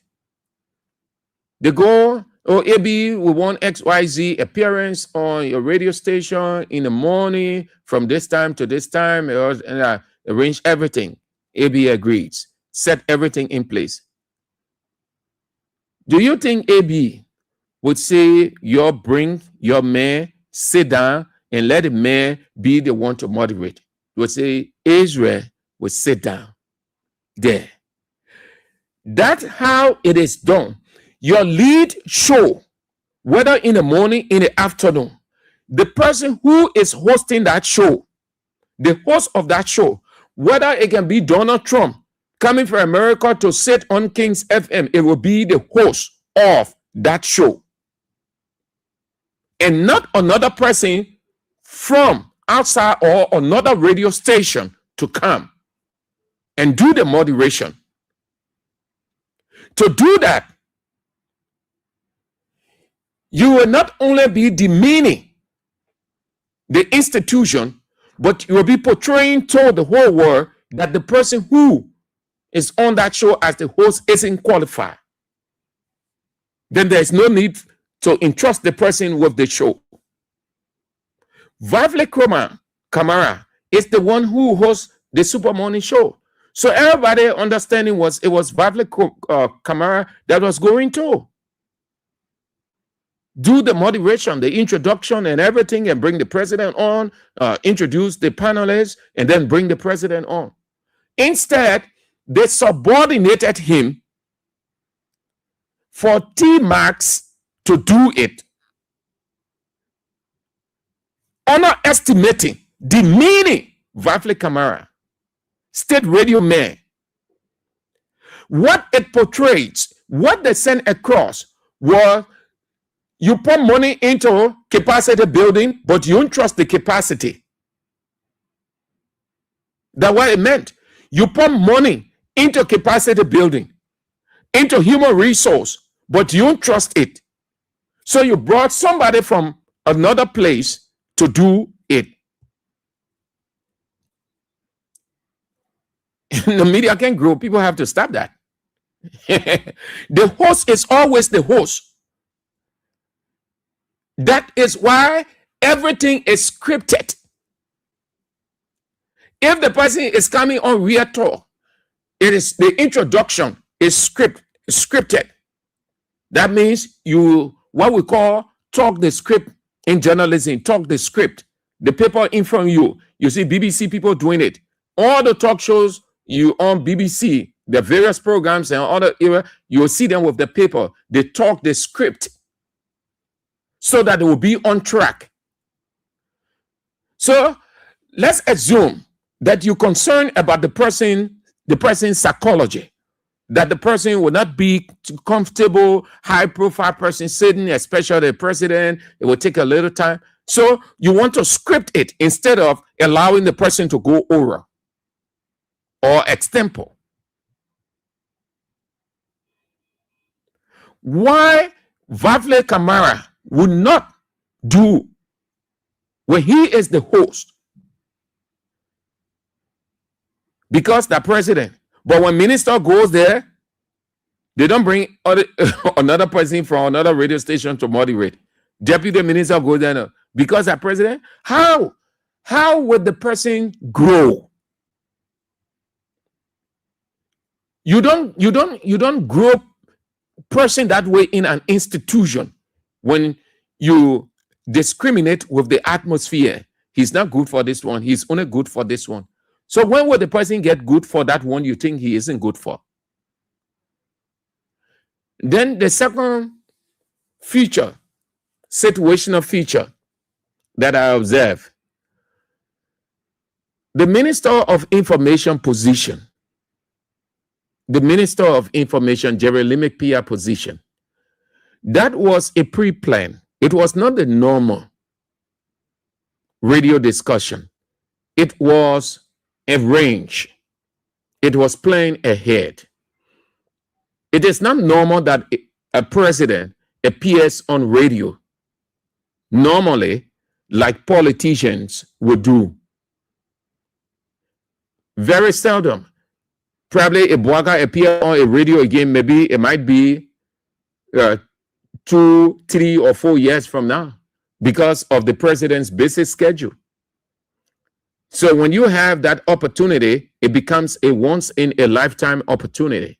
E: They go, oh, AB, we want XYZ appearance on your radio station in the morning from this time to this time, and arrange everything. AB agrees, set everything in place. Do you think AB would say, bring your man, sit down, and let the man be the one to moderate? Would say Israel would sit down. there. That's how it is done. Your lead show, whether in the morning, in the afternoon, the person who is hosting that show, the host of that show, whether it can be Donald Trump coming from America to sit on King's FM, it will be the host of that show. And not another person from outside or another radio station to come and do the moderation. To do that, you will not only be demeaning the institution, but you will be portraying to the whole world that the person who is on that show as the host isn't qualified. Then there's no need to entrust the person with the show. Vavle Kamara is the one who hosts the Super Morning Show. So everybody understanding was it was Vavle Kamara that was going to do the moderation, the introduction and everything, and bring the president on, introduce the panelists, and then bring the president on. Instead, they subordinated him for T-Max to do it, underestimating, demeaning Vavle Kamara, state radio man. What it portrays, what they sent across was you put money into capacity building, but you don't trust the capacity. That's what it meant. You put money into capacity building, into human resource, but you don't trust it. So you brought somebody from another place to do it. The media can grow. People have to stop that. The host is always the host. That is why everything is scripted. If the person is coming on Real Talk, it is the introduction is scripted. That means you what we call talk the script in journalism, talk the script. The paper in front of you. You see BBC people doing it. All the talk shows you on BBC, the various programs and other era, you will see them with the paper. They talk the script so that it will be on track. So let's assume that you're concerned about the person's psychology, that the person will not be too comfortable, high-profile person sitting, especially the president. It will take a little time. So you want to script it instead of allowing the person to go oral or extempo. Why Vavle Kamara would not do when he is the host? Because the president. But when minister goes there, they don't bring another person from another radio station to moderate. Deputy minister goes there. No. Because the president, how would the person grow? You don't grow person that way in an institution when you discriminate with the atmosphere. He's not good for this one. He's only good for this one. So when will the person get good for that one you think he isn't good for? Then the second feature, situational feature that I observe, the Minister of Information position, the Minister of Information, Jeremy Pia position, that was a pre-plan. It was not the normal radio discussion. It was arranged. It was planned ahead. It is not normal that a president appears on radio normally like politicians would do. Very seldom. Probably a Bwaga appear on a radio again, maybe it might be 2, 3, or 4 years from now because of the president's busy schedule. So when you have that opportunity, it becomes a once in a lifetime opportunity.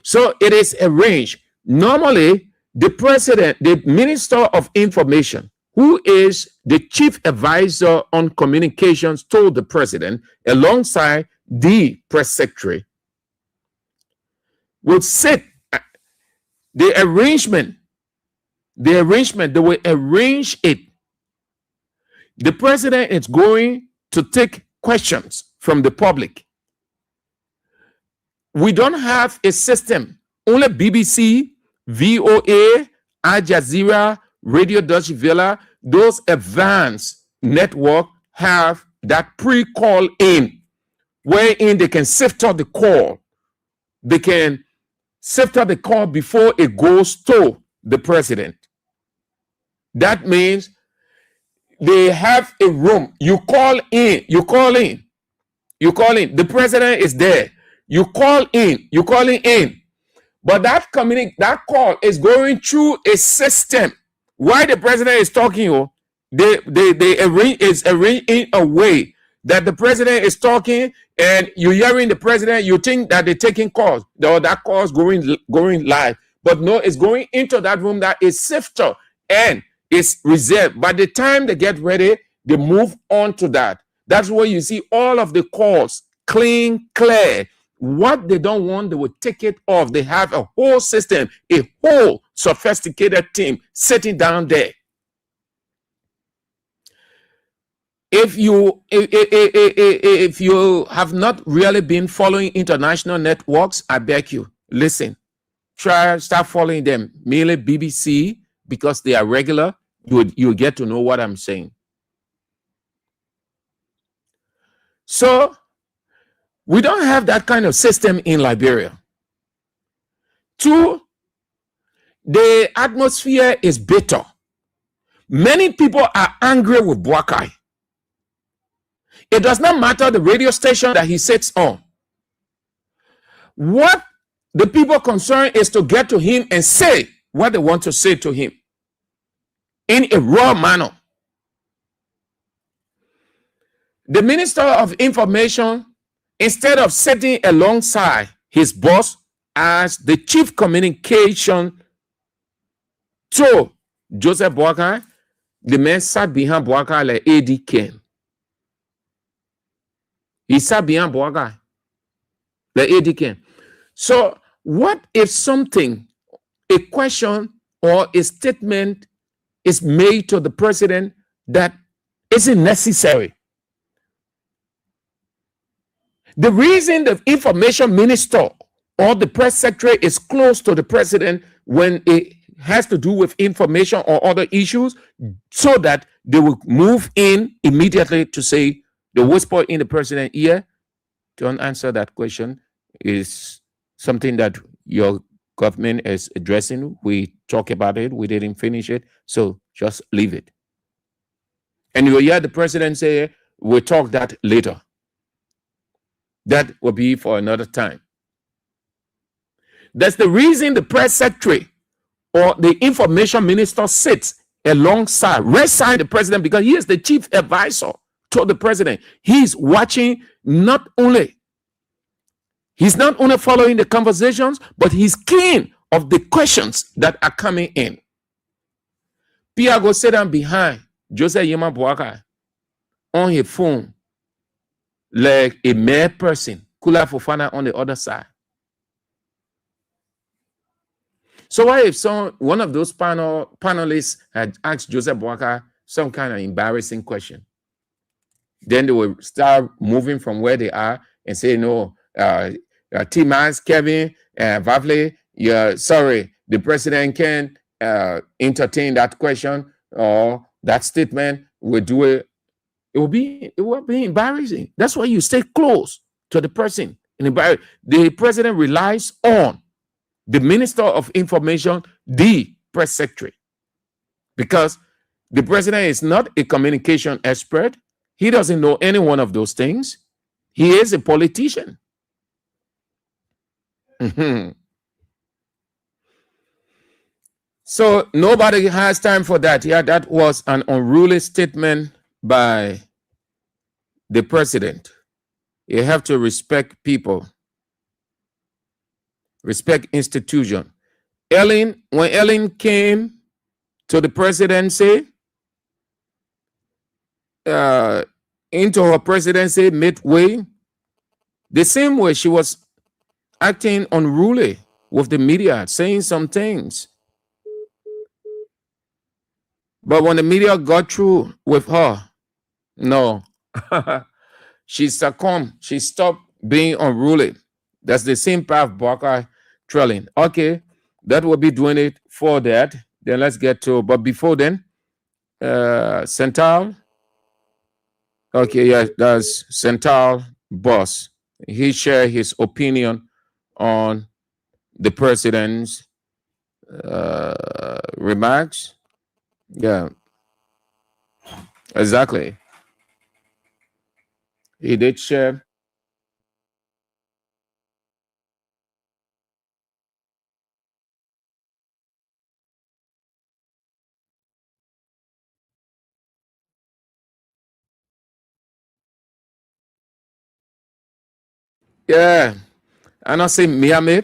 E: So it is arranged. Normally, the president, the Minister of Information, who is the chief advisor on communications to the president, alongside the press secretary, would sit. The arrangement, they will arrange it. The president is going to take questions from the public. We don't have a system. Only BBC, VOA, Al Jazeera, Radio Deutsche Welle, those advanced network have that pre-call in, wherein they can sift out the call. They can sift out the call before it goes to the president. That means they have a room. You call in. The president is there. You call in. But that call is going through a system. While the president is talking, they arrange in a way that the president is talking and you're hearing the president, you think that they're taking calls, or that call is going live. But no, it's going into that room that is sifted and is reserved. By the time they get ready, they move on to that. That's where you see all of the calls clean, clear. What they don't want, they will take it off. They have a whole system, a whole sophisticated team sitting down there. If you have not really been following international networks, I beg you, listen, start following them. Mainly BBC, because they are regular. You get to know what I'm saying. So we don't have that kind of system in Liberia. 2, the atmosphere is bitter. Many people are angry with Boakai. It does not matter the radio station that he sits on. What the people concerned is to get to him and say what they want to say to him in a raw manner. The Minister of Information, instead of sitting alongside his boss as the chief communication to Joseph Boakai, the man sat behind Boakai like AD Ken. He sat behind Boakai like AD Ken. So what if something, a question or a statement is made to the president that isn't necessary? The reason the information minister or the press secretary is close to the president when it has to do with information or other issues, so that they will move in immediately to say, the whisper in the president's ear, don't answer that question, is something that your government is addressing. We talk about it, we didn't finish it, so just leave it. And you hear the president say, we'll talk that later. That will be for another time. That's the reason the press secretary or the information minister sits alongside, right side the president, because he is the chief advisor to the president. He's watching he's not only following the conversations, but he's keen of the questions that are coming in. Pierre go sit down behind Joseph Yema Boakai on his phone like a mere person. Kula Fofana on the other side. So what if one of those panelists had asked Joseph Boakai some kind of embarrassing question? Then they will start moving from where they are and say, no, T-Mans, Kevin, Vavle, sorry, the president can entertain that question or that statement. Will do it. It will be embarrassing. That's why you stay close to the person. The president relies on the Minister of Information, the press secretary, because the president is not a communication expert. He doesn't know any one of those things. He is a politician. So nobody has time for that. Yeah, that was an unruly statement by the president. You have to respect people, respect institution. When Ellen came to the presidency, into her presidency midway, The same way she was acting unruly with the media, saying some things. But when the media got through with her, no, she succumbed. She stopped being unruly. That's the same path Barker trailing. Okay, that will be doing it for that. Then let's get to, but before then, Central. Okay, yeah, that's Central boss. He shared his opinion on the president's remarks. Yeah, exactly. He did share. Yeah, and I say Miami.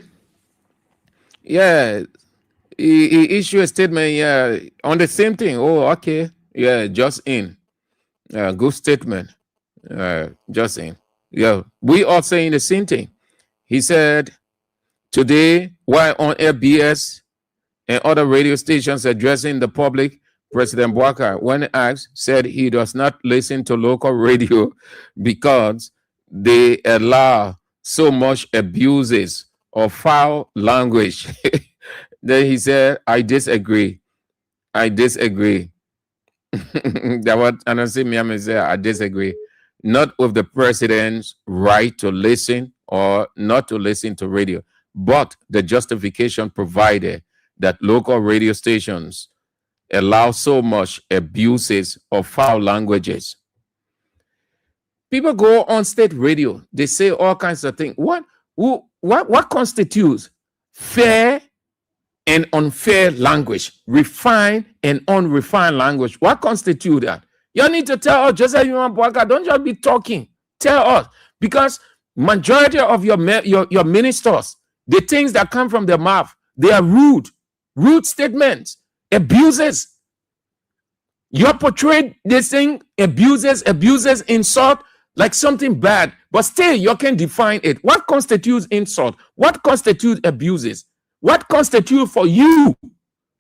E: Yeah, he issued a statement. Yeah, on the same thing. Oh, okay. Yeah, just in. Good statement. Just in. Yeah, we are saying the same thing. He said today, while on FBS and other radio stations addressing the public, President Walker, when asked, said he does not listen to local radio because they allow so much abuses of foul language. Then he said, I disagree. I disagree. That what Anansi Miami said, I disagree. Not with the president's right to listen or not to listen to radio, but the justification provided that local radio stations allow so much abuses of foul languages. People go on state radio, they say all kinds of things. What constitutes fair and unfair language, refined and unrefined language? What constitutes that? You need to tell us, just as you want, don't just be talking. Tell us, because majority of your ministers, the things that come from their mouth, they are rude statements, abuses. You portrayed this thing, abuses, insult, like something bad, but still you can define it. What constitutes insult? What constitutes abuses? What constitutes for you,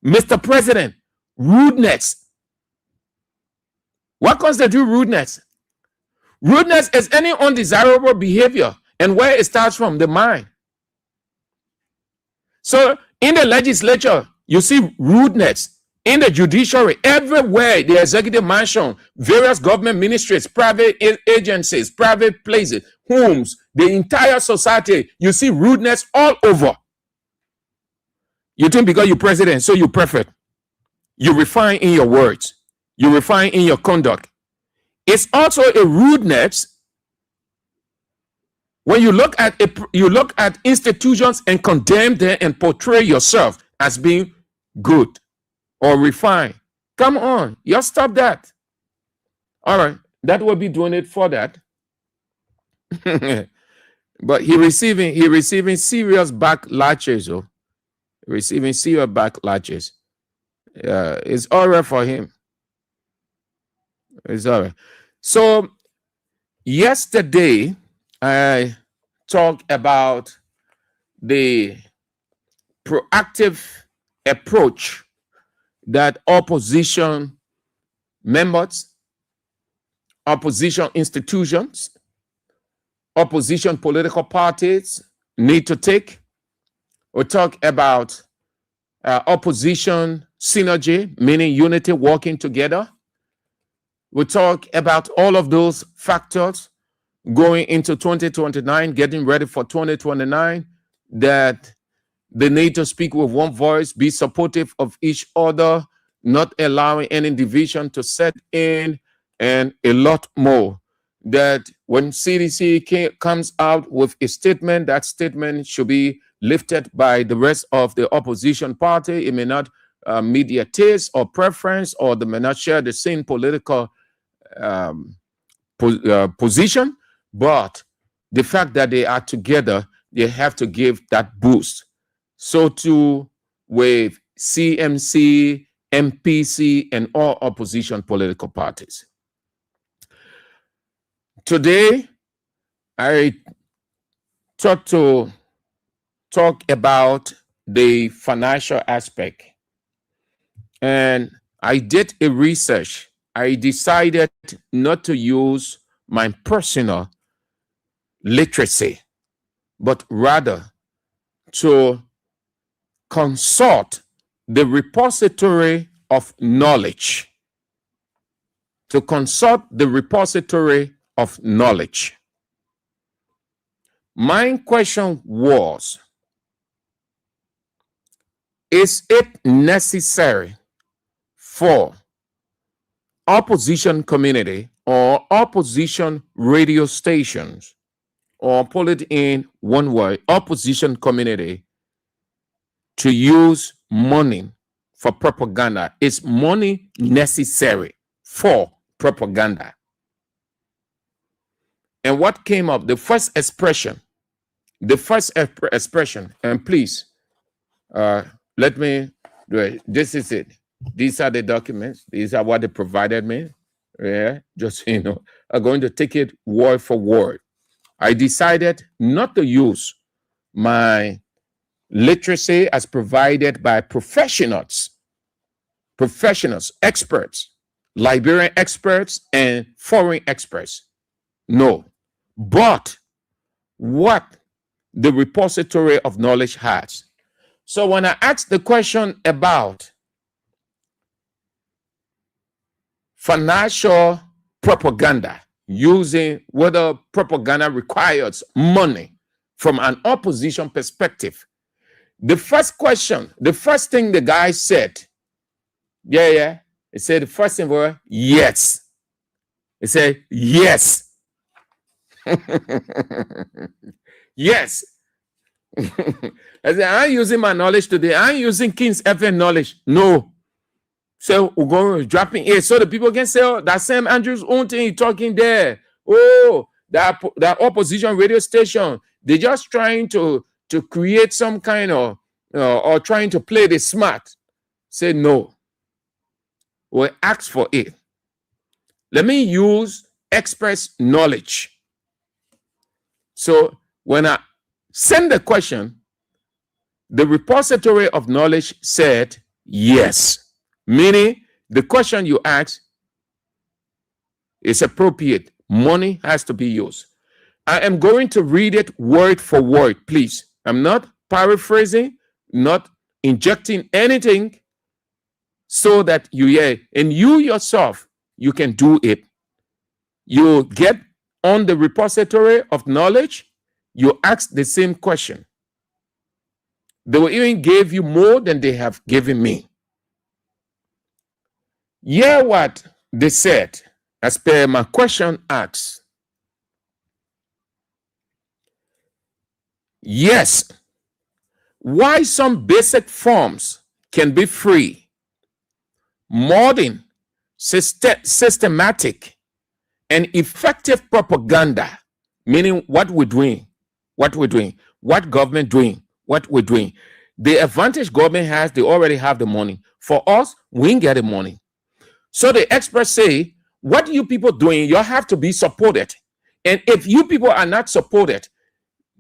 E: Mr. President, rudeness? What constitutes rudeness? Rudeness is any undesirable behavior, and where it starts from the mind. So in the legislature, you see rudeness. In the judiciary, everywhere, the executive mansion, various government ministries, private agencies, private places, homes, the entire society, you see rudeness all over. You think because you're president, so you're perfect. You refine in your words. You refine in your conduct. It's also a rudeness when you look at institutions and condemn them and portray yourself as being good or refined. Come on, you stop that. All right, that will be doing it for that. But he receiving serious backlashes. Oh, receiving serious backlashes. It's all right for him. It's all right. So yesterday I talked about the proactive approach that opposition members, opposition institutions, opposition political parties need to take. We talk about opposition synergy, meaning unity, working together. We talk about all of those factors going into 2029, getting ready for 2029, that they need to speak with one voice, be supportive of each other, not allowing any division to set in, and a lot more. That when CDC comes out with a statement, that statement should be lifted by the rest of the opposition party. It may not meet their taste or preference, or they may not share the same political position, but the fact that they are together, they have to give that boost. So too with CMC, MPC, and all opposition political parties. Today, I talk about the financial aspect. And I did a research. I decided not to use my personal literacy, but rather to consult the repository of knowledge. To consult the repository of knowledge. My question was, is it necessary for opposition community or opposition radio stations, or pull it in one word, opposition community, to use money for propaganda? Is money necessary for propaganda? And what came up, the first expression, and please, let me do it. This is it. These are the documents. These are what they provided me. Yeah, just so you know, I'm going to take it word for word. I decided not to use my literacy as provided by professionals, experts, Liberian experts, and foreign experts. No, but what the repository of knowledge has. So when I asked the question about financial propaganda, using whether propaganda requires money from an opposition perspective, the first thing the guy said, he said, the first thing was, yes. He said, yes. Yes. I said, I'm using my knowledge today. I'm using King's FM knowledge. No. So we're going to drop in here so the people can say, oh, that Sam Andrews own thing talking there. Oh, that opposition radio station, they're just trying to create some kind of, or trying to play the smart. Say no. We ask for it. Let me use express knowledge. So when I send the question, the repository of knowledge said yes, meaning the question you ask is appropriate. Money has to be used. I am going to read it word for word, please. I'm not paraphrasing, not injecting anything, so that you hear, and you yourself, you can do it. You get on the repository of knowledge, you ask the same question. They will even give you more than they have given me. Hear what they said as per my question asks. Yes, why some basic forms can be free. Modern, systematic, and effective propaganda, meaning what we're doing, what government doing, what we're doing. The advantage government has, they already have the money. For us, we ain't get the money. So the experts say, what you people doing, you have to be supported. And if you people are not supported,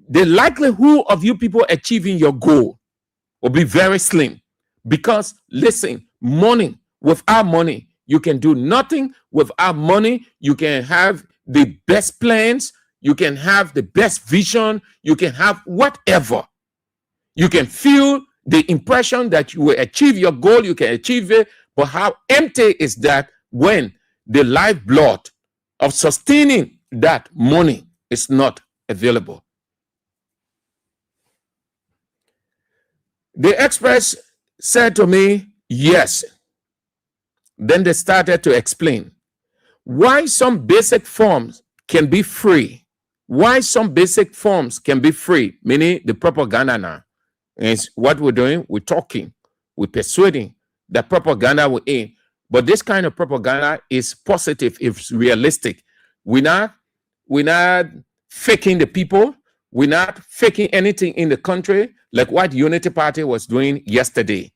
E: the likelihood of you people achieving your goal will be very slim. Because listen, money, without money, you can do nothing. Without money, you can have the best plans, you can have the best vision, you can have whatever. You can feel the impression that you will achieve your goal, you can achieve it, but how empty is that when the lifeblood of sustaining that money is not available? The experts said to me, yes. Then they started to explain why some basic forms can be free. Why some basic forms can be free, meaning the propaganda now. Is what we're doing, we're talking, we're persuading that propaganda will aim. But this kind of propaganda is positive, it's realistic. We're not faking the people, we're not faking anything in the country, like what Unity Party was doing yesterday.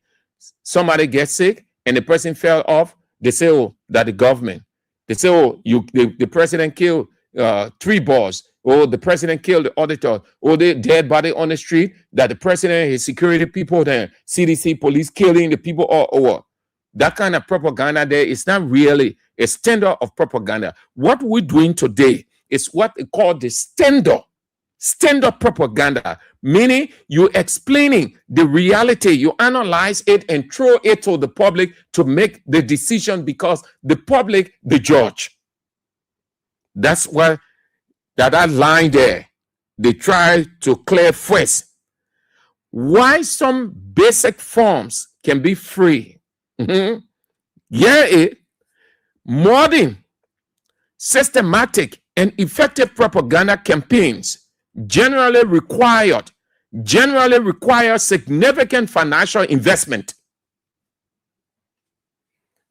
E: Somebody gets sick and the person fell off, they say, oh, that the government. They say, oh, the president killed 3 boys Oh, the president killed the auditor. Oh, the dead body on the street, that the president, his security people, the CDC police killing the people, or that kind of propaganda there is not really a standard of propaganda. What we're doing today is what they call the standard propaganda, meaning you explaining the reality, you analyze it and throw it to the public to make the decision, because the public, the judge. That's why that line there, they try to clear first. Why some basic forms can be free. Modern, systematic, and effective propaganda campaigns generally require significant financial investment.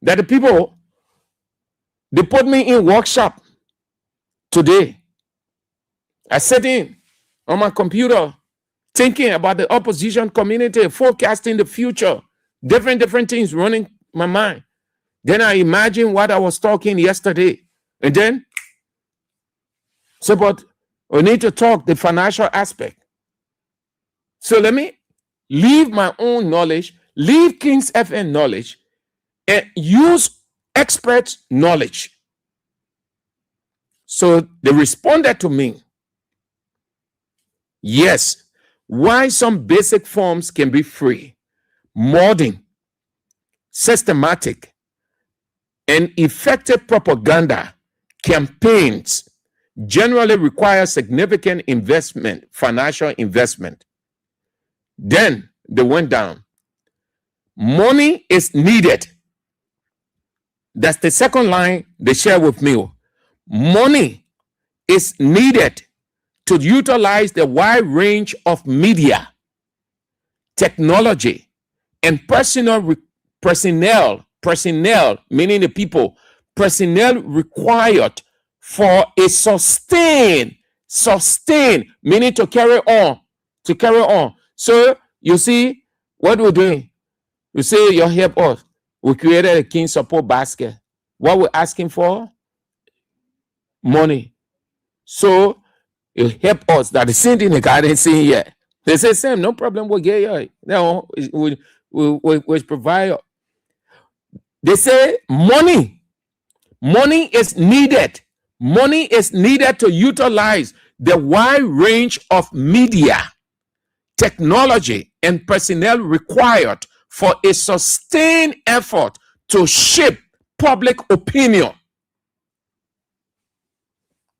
E: That the people, they put me in workshop today. I sat in on my computer thinking about the opposition community, forecasting the future, different things running my mind. Then I imagine what I was talking yesterday. And then, so, but we need to talk the financial aspect. So let me leave my own knowledge, leave King's FN knowledge, and use expert knowledge. So they responded to me. Yes, why some basic forms can be free, modern, systematic, and effective propaganda campaigns generally require significant investment, financial investment. Then they went down. Money is needed. That's the second line they share with me. Money is needed to utilize the wide range of media, technology, and personnel, meaning the people, personnel required for a sustain, meaning to carry on. So you see what we're doing. You say you help us. We created a King Support Basket. What we're asking for? Money. So you help us. That the same thing the guy saying here. They say, Sam, no problem, we'll get you. No, we provide. They say money is needed. Money is needed to utilize the wide range of media, technology, and personnel required for a sustained effort to shape public opinion.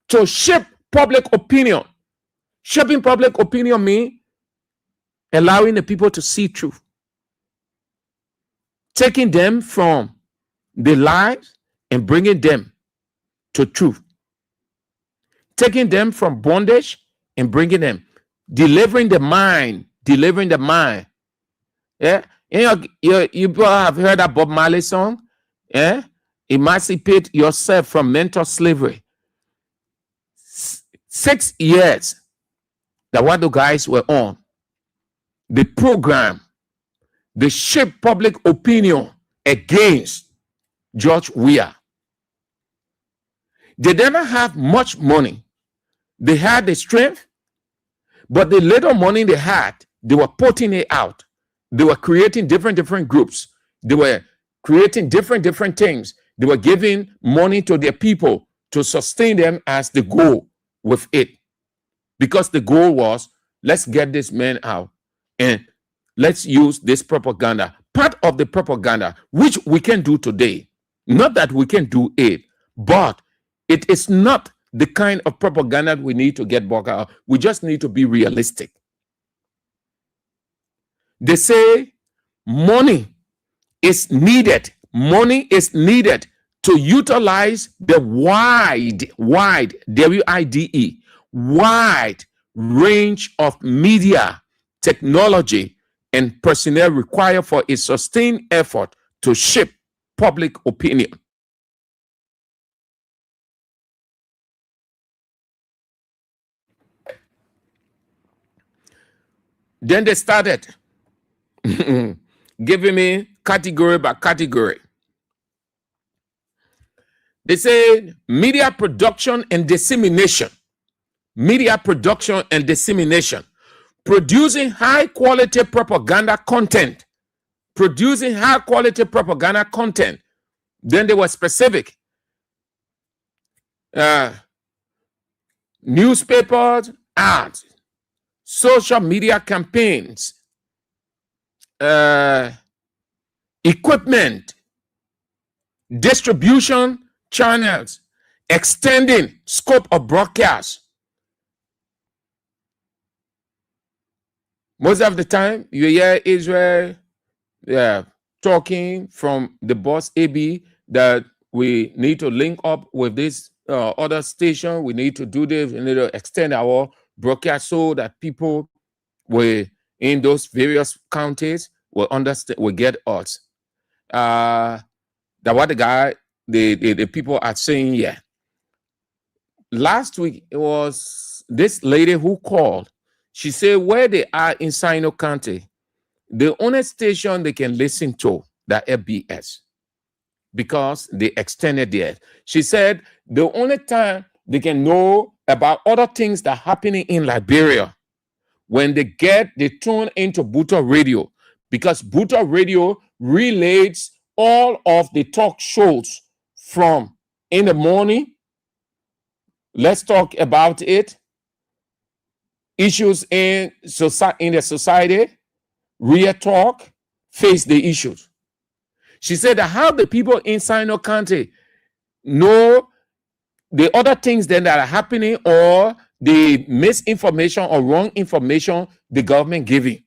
E: To shape public opinion. Shaping public opinion means allowing the people to see truth. Taking them from the lies and bringing them to truth. Taking them from bondage and bringing them. Delivering the mind. Yeah. You have heard that Bob Marley song? Yeah. Emancipate yourself from mental slavery. 6 years that what the guys were on. The program, they shaped public opinion against George Weah. They didn't have much money. They had the strength, but the little money they had, they were putting it out. They were creating different groups. They were creating different things. They were giving money to their people to sustain them as the goal with it. Because the goal was, let's get this man out and let's use this propaganda. Part of the propaganda, which we can do today, not that we can do it, but it is not the kind of propaganda we need to get back out. We just need to be realistic. They say money is needed. Money is needed to utilize the wide, W-I-D-E, wide range of media, technology, and personnel required for a sustained effort to shape public opinion. Then they started giving me category by category. They said media production and dissemination. media production and dissemination, producing high quality propaganda content, producing high quality propaganda content. Then they were specific. Newspapers, ads, social media campaigns, equipment, distribution channels, extending scope of broadcast. Most of the time, you hear Israel talking from the boss AB that we need to link up with this other station. We need to do this. We need to extend our broadcast so that people will in those various counties will understand, will get us. That what the people are saying here. Last week, it was this lady who called. She said where they are in Sino County, the only station they can listen to, the FBS, because they extended there. She said the only time they can know about other things that are happening in Liberia when they tune into Buto Radio, because Buto Radio relays all of the talk shows from in the morning. Let's talk about it. Issues in the society, real talk, face the issues. She said that how the people in Sino County know the other things then that are happening or the misinformation or wrong information the government giving.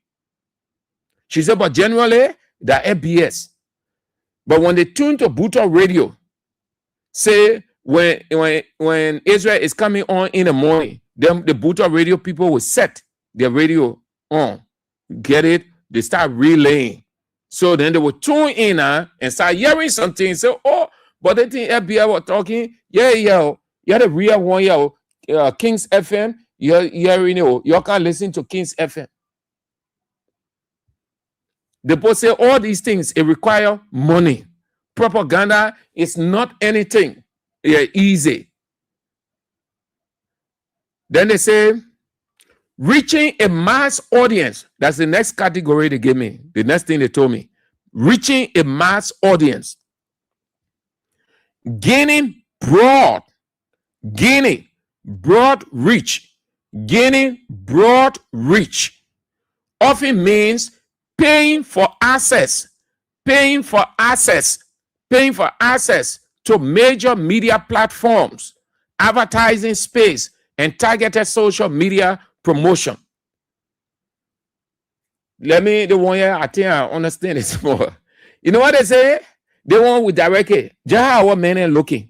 E: She said, but generally, the FBS. But when they tune to Buto Radio, say when Israel is coming on in the morning, then the Buto Radio people will set their radio on. Get it? They start relaying. So then they will tune in and start hearing something and say, oh, but they think FBI was talking. Yeah, the real one, Kings FM. You can't listen to Kings FM. The both say all these things, it require money. Propaganda is not anything easy. Then they say, reaching a mass audience. That's the next category they gave me. The next thing they told me. Reaching a mass audience. Gaining broad reach. Gaining broad reach often means paying for access to major media platforms, advertising space, and targeted social media promotion. The one here, I think I understand it more. You know what they say? They want with direct it. Just how men are looking.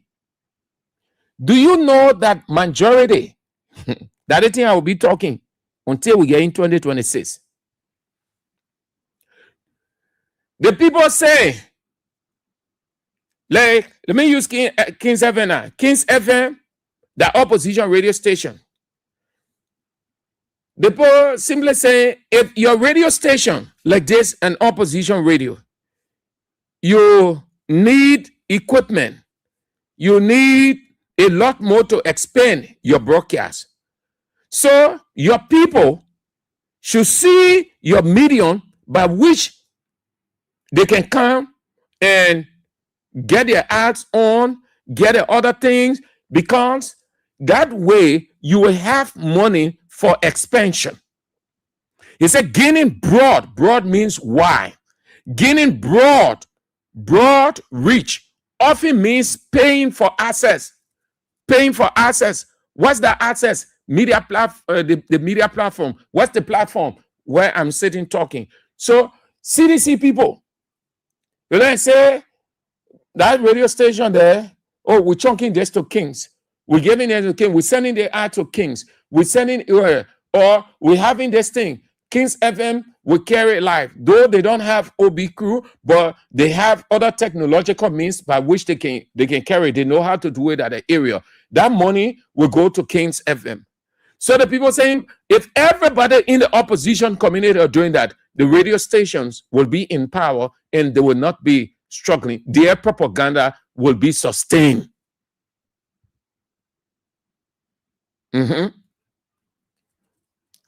E: Do you know that majority, that the thing I will be talking until we get in 2026? The people say, like, let me use Kings FM now. Kings FM, the opposition radio station. The people simply say, if your radio station like this, an opposition radio, you need equipment, you need a lot more to expand your broadcast. So your people should see your medium by which they can come and get their ads on, get the other things, because that way you will have money for expansion. He said gaining broad means wide. Gaining broad reach often means paying for access. What's the access? Media platform, the media platform. What's the platform where I'm sitting talking? So CDC people, you know, say that radio station there, oh, we're chunking this to Kings. We're giving it to Kings. We're sending the ad to Kings. We're sending, or we're having this thing. Kings FM will carry it live. Though they don't have OB crew, but they have other technological means by which they can carry it. They know how to do it at the area. That money will go to Kings FM. So the people saying, if everybody in the opposition community are doing that, the radio stations will be in power and they will not be struggling. Their propaganda will be sustained.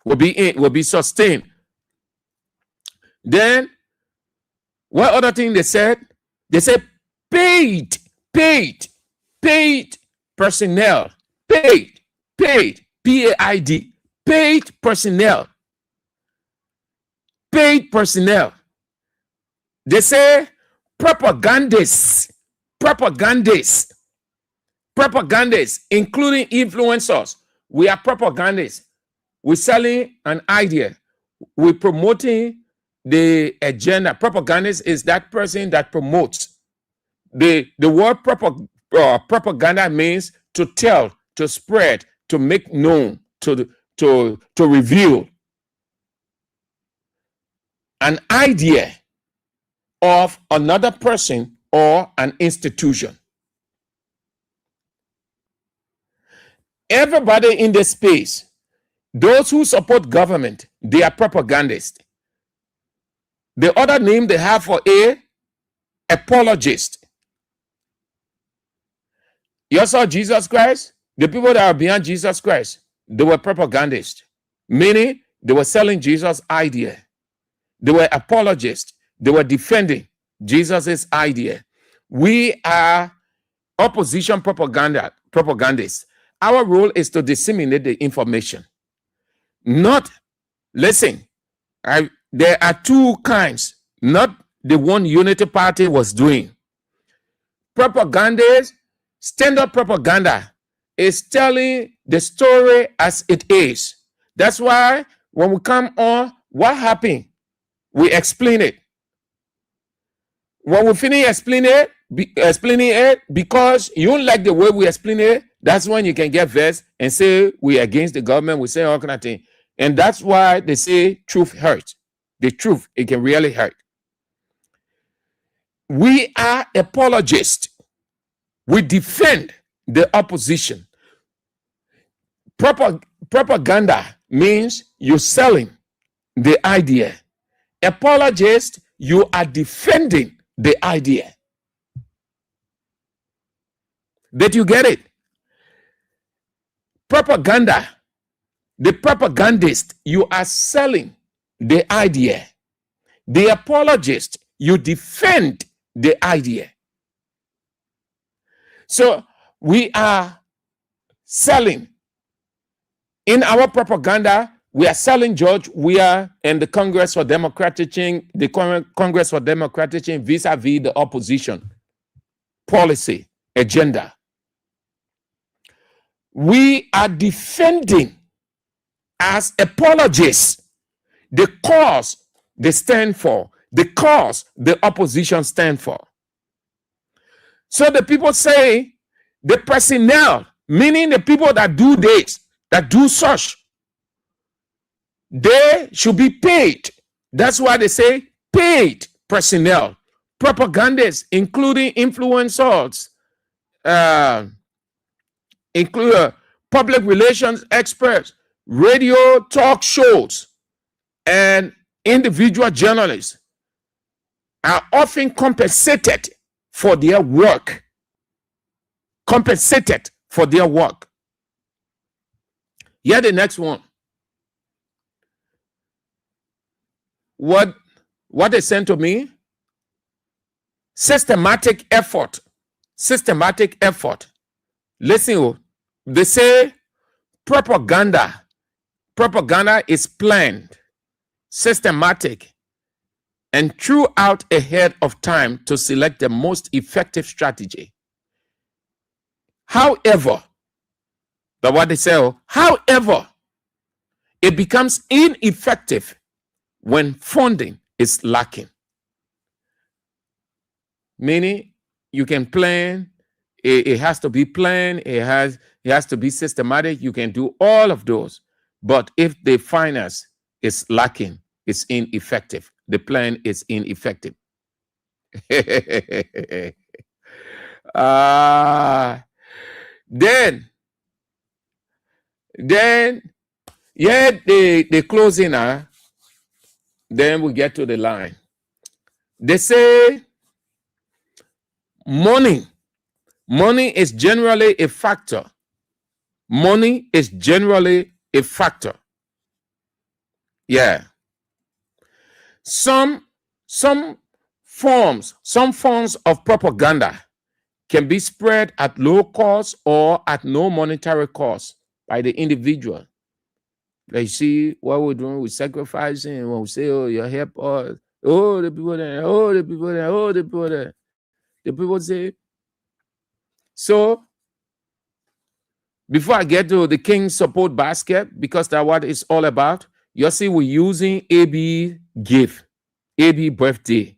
E: will be sustained. Then, what other thing they said? They said paid personnel, paid, P-A-I-D, paid personnel. They say propagandists, including influencers. We are propagandists. We're selling an idea. We're promoting the agenda. Propagandist is that person that promotes. The word propaganda means to tell, to spread, to make known, to reveal an idea of another person or an institution. Everybody in this space, those who support government, they are propagandists. The other name they have for apologist. You saw Jesus Christ? The people that are behind Jesus Christ, they were propagandists, meaning they were selling Jesus' idea. They were apologists. They were defending Jesus' idea. We are opposition propagandists. Our role is to disseminate the information. Not, listen, there are two kinds, not the one Unity Party was doing. Propagandists, stand-up propaganda is telling the story as it is. That's why when we come on, what happened? We explain it. When we finish explaining it, because you don't like the way we explain it, that's when you can get vexed and say we're against the government, we say all kind of thing. And that's why they say truth hurts. The truth, it can really hurt. We are apologists. We defend the opposition. Propaganda means you're selling the idea. Apologist, you are defending the idea. Did you get it? Propaganda, the propagandist, you are selling the idea. The apologist, you defend the idea. So we are selling. In our propaganda, we are selling George. We are in the Congress for Democratic Change, vis-a-vis the opposition policy agenda. We are defending as apologists the cause they stand for, the cause the opposition stand for. So the people say the personnel, meaning the people that do this, that do such, they should be paid. That's why they say paid personnel. Propagandists, including influencers, include public relations experts, radio talk shows, and individual journalists are often compensated for their work. Compensated for their work. Here the next one. What they sent to me? Systematic effort. Systematic effort. Listen, they say propaganda. Propaganda is planned, systematic, and throughout ahead of time to select the most effective strategy. However, that's what they say. However, it becomes ineffective when funding is lacking. Meaning, you can plan. It has to be planned. It has to be systematic. You can do all of those. But if the finance is lacking, it's ineffective. The plan is ineffective. Then, yeah, they closing. Then we get to the line. They say money is generally a factor. Money is generally a factor Yeah. Some forms of propaganda can be spread at low cost or at no monetary cost by the individual. Like, see what we're doing with sacrificing when we say, oh, you help us. Oh, the people there, oh, the people there, oh, the people there. The people say. So before I get to the King's support basket, because that's what it's all about, you see, we're using AB gift, AB birthday.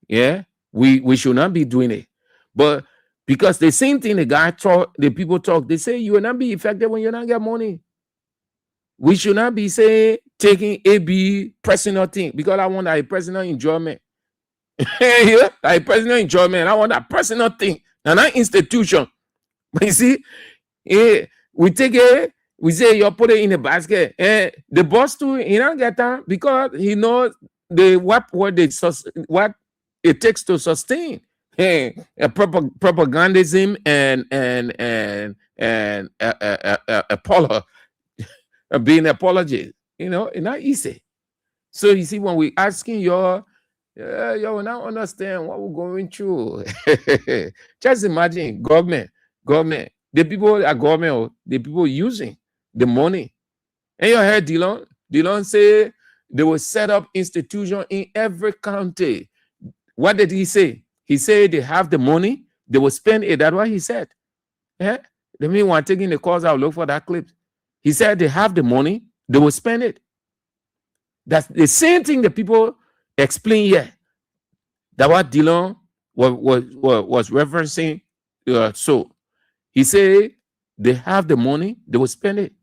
E: Yeah, we should not be doing it. But because the same thing the people talk, they say you will not be effective when you not get money. We should not be saying taking AB personal thing because I want a personal enjoyment. Yeah, a personal enjoyment. I want that personal thing, and not institution. But you see, we take it, we say you put it in a basket. The boss too, he don't get that because he knows what it takes to sustain propagandism and being apology. You know, it's not easy. So you see, when we asking you will not understand what we're going through. Just imagine government, the people at government, the people using the money. And you heard Dillon say they will set up institutions in every county. What did he say? He said they have the money, they will spend it. That's what he said. Yeah? The meanwhile, taking the calls, I'll look for that clip. He said they have the money, they will spend it. That's the same thing that people explain here. That what Dillon was referencing. So he said they have the money, they will spend it.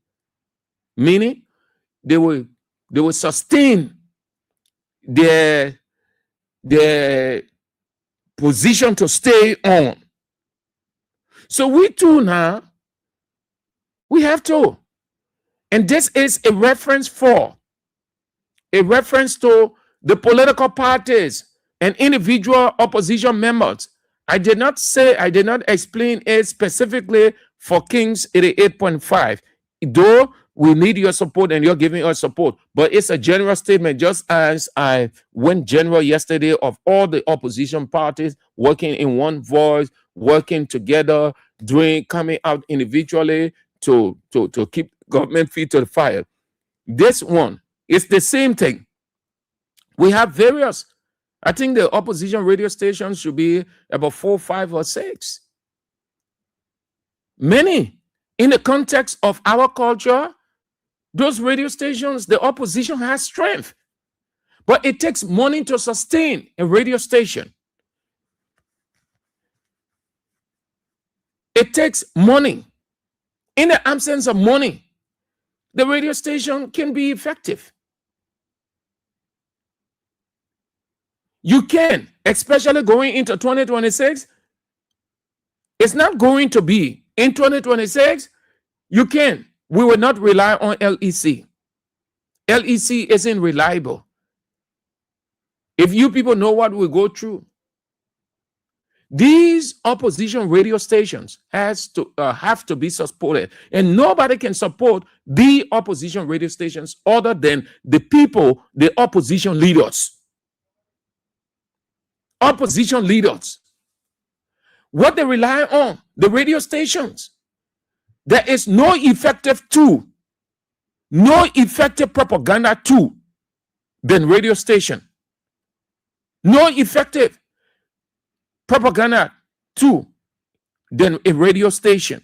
E: Meaning they will sustain their position to stay on. So we too now, we have to. And this is a reference to the political parties and individual opposition members. I did not explain it specifically for Kings 88.5, though we need your support and you're giving us support. But it's a general statement, just as I went general yesterday of all the opposition parties working in one voice, working together, coming out individually to keep government feet to the fire. This one is the same thing. We have various. I think the opposition radio stations should be about 4, 5, or 6. Many. In the context of our culture, those radio stations, the opposition has strength. But it takes money to sustain a radio station. It takes money. In the absence of money, the radio station can be effective. You can, especially going into 2026. It's not going to be in 2026. You can. We will not rely on LEC. LEC isn't reliable. If you people know what we go through, these opposition radio stations have to be supported, and nobody can support the opposition radio stations other than the people, the opposition leaders. Opposition leaders. What they rely on, the radio stations. There is no effective tool, no effective propaganda tool than radio station. No effective propaganda tool than a radio station.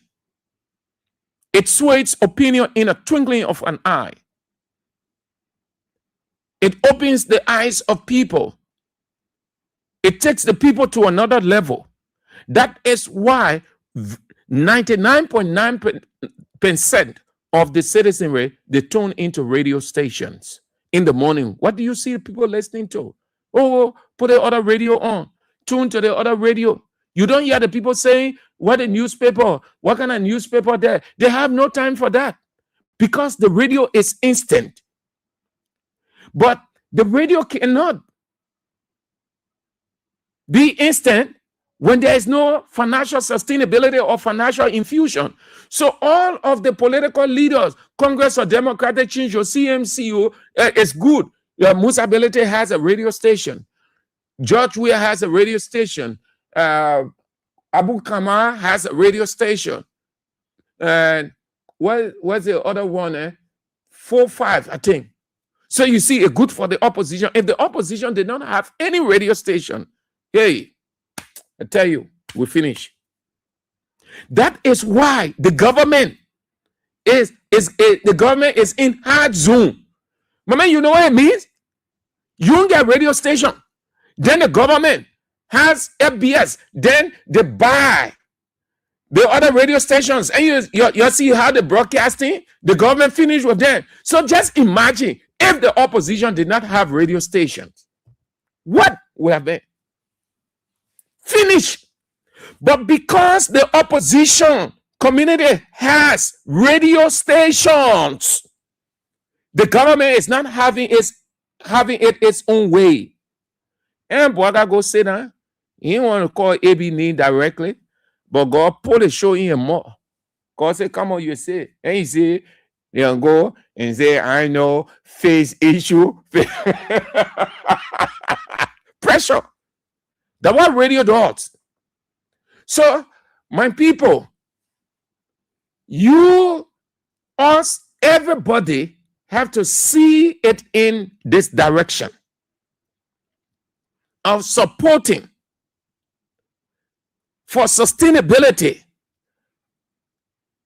E: It sways opinion in a twinkling of an eye. It opens the eyes of people. It takes the people to another level. That is why 99.9% of the citizenry, they tune into radio stations in the morning. What do you see people listening to? Oh, put the other radio on. Tune to the other radio. You don't hear the people saying, what a newspaper, what kind of newspaper there? They have no time for that because the radio is instant. But the radio cannot be instant when there is no financial sustainability or financial infusion. So all of the political leaders, Congress or Democratic Change or CMCO, is good. Musa Belete has a radio station. George Weah has a radio station. Abu Kamar has a radio station. And what's the other one? 4-5, I think. So you see, it's good for the opposition. If the opposition did not have any radio station, hey, I tell you, we finish. That is why the government is in hard zone. Mama, you know what it means? You don't get radio station. Then the government has FBS. Then they buy the other radio stations. And you see how the broadcasting, the government finished with them. So just imagine if the opposition did not have radio stations. What would have been? Finished. But because the opposition community has radio stations, the government is not having it its own way. And brother go sit down. He didn't want to call AB name directly, but God put the show in him more. God said, come on, you say. And he said, they'll go and say, I know, face issue. Pressure. That what radio does. So, my people, you, us, everybody have to see it in this direction of supporting for sustainability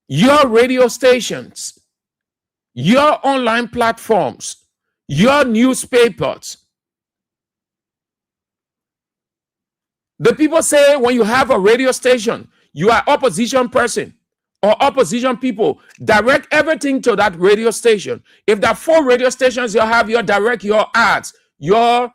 E: your radio stations, your online platforms, your newspapers. The people say when you have a radio station, you are opposition person or opposition people, direct everything to that radio station. If there are 4 radio stations, you have your direct your ads, your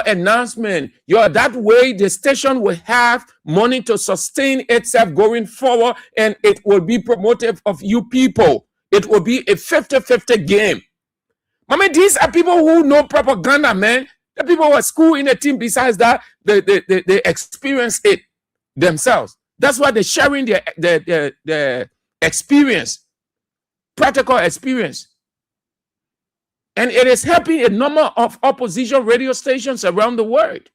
E: announcement, that way the station will have money to sustain itself going forward, and it will be promotive of you people. It will be a 50-50 game. I mean, these are people who know propaganda, man. The people who are school in a team, besides that, they experience it themselves. That's why they're sharing their experience, practical experience. And it is helping a number of opposition radio stations around the world.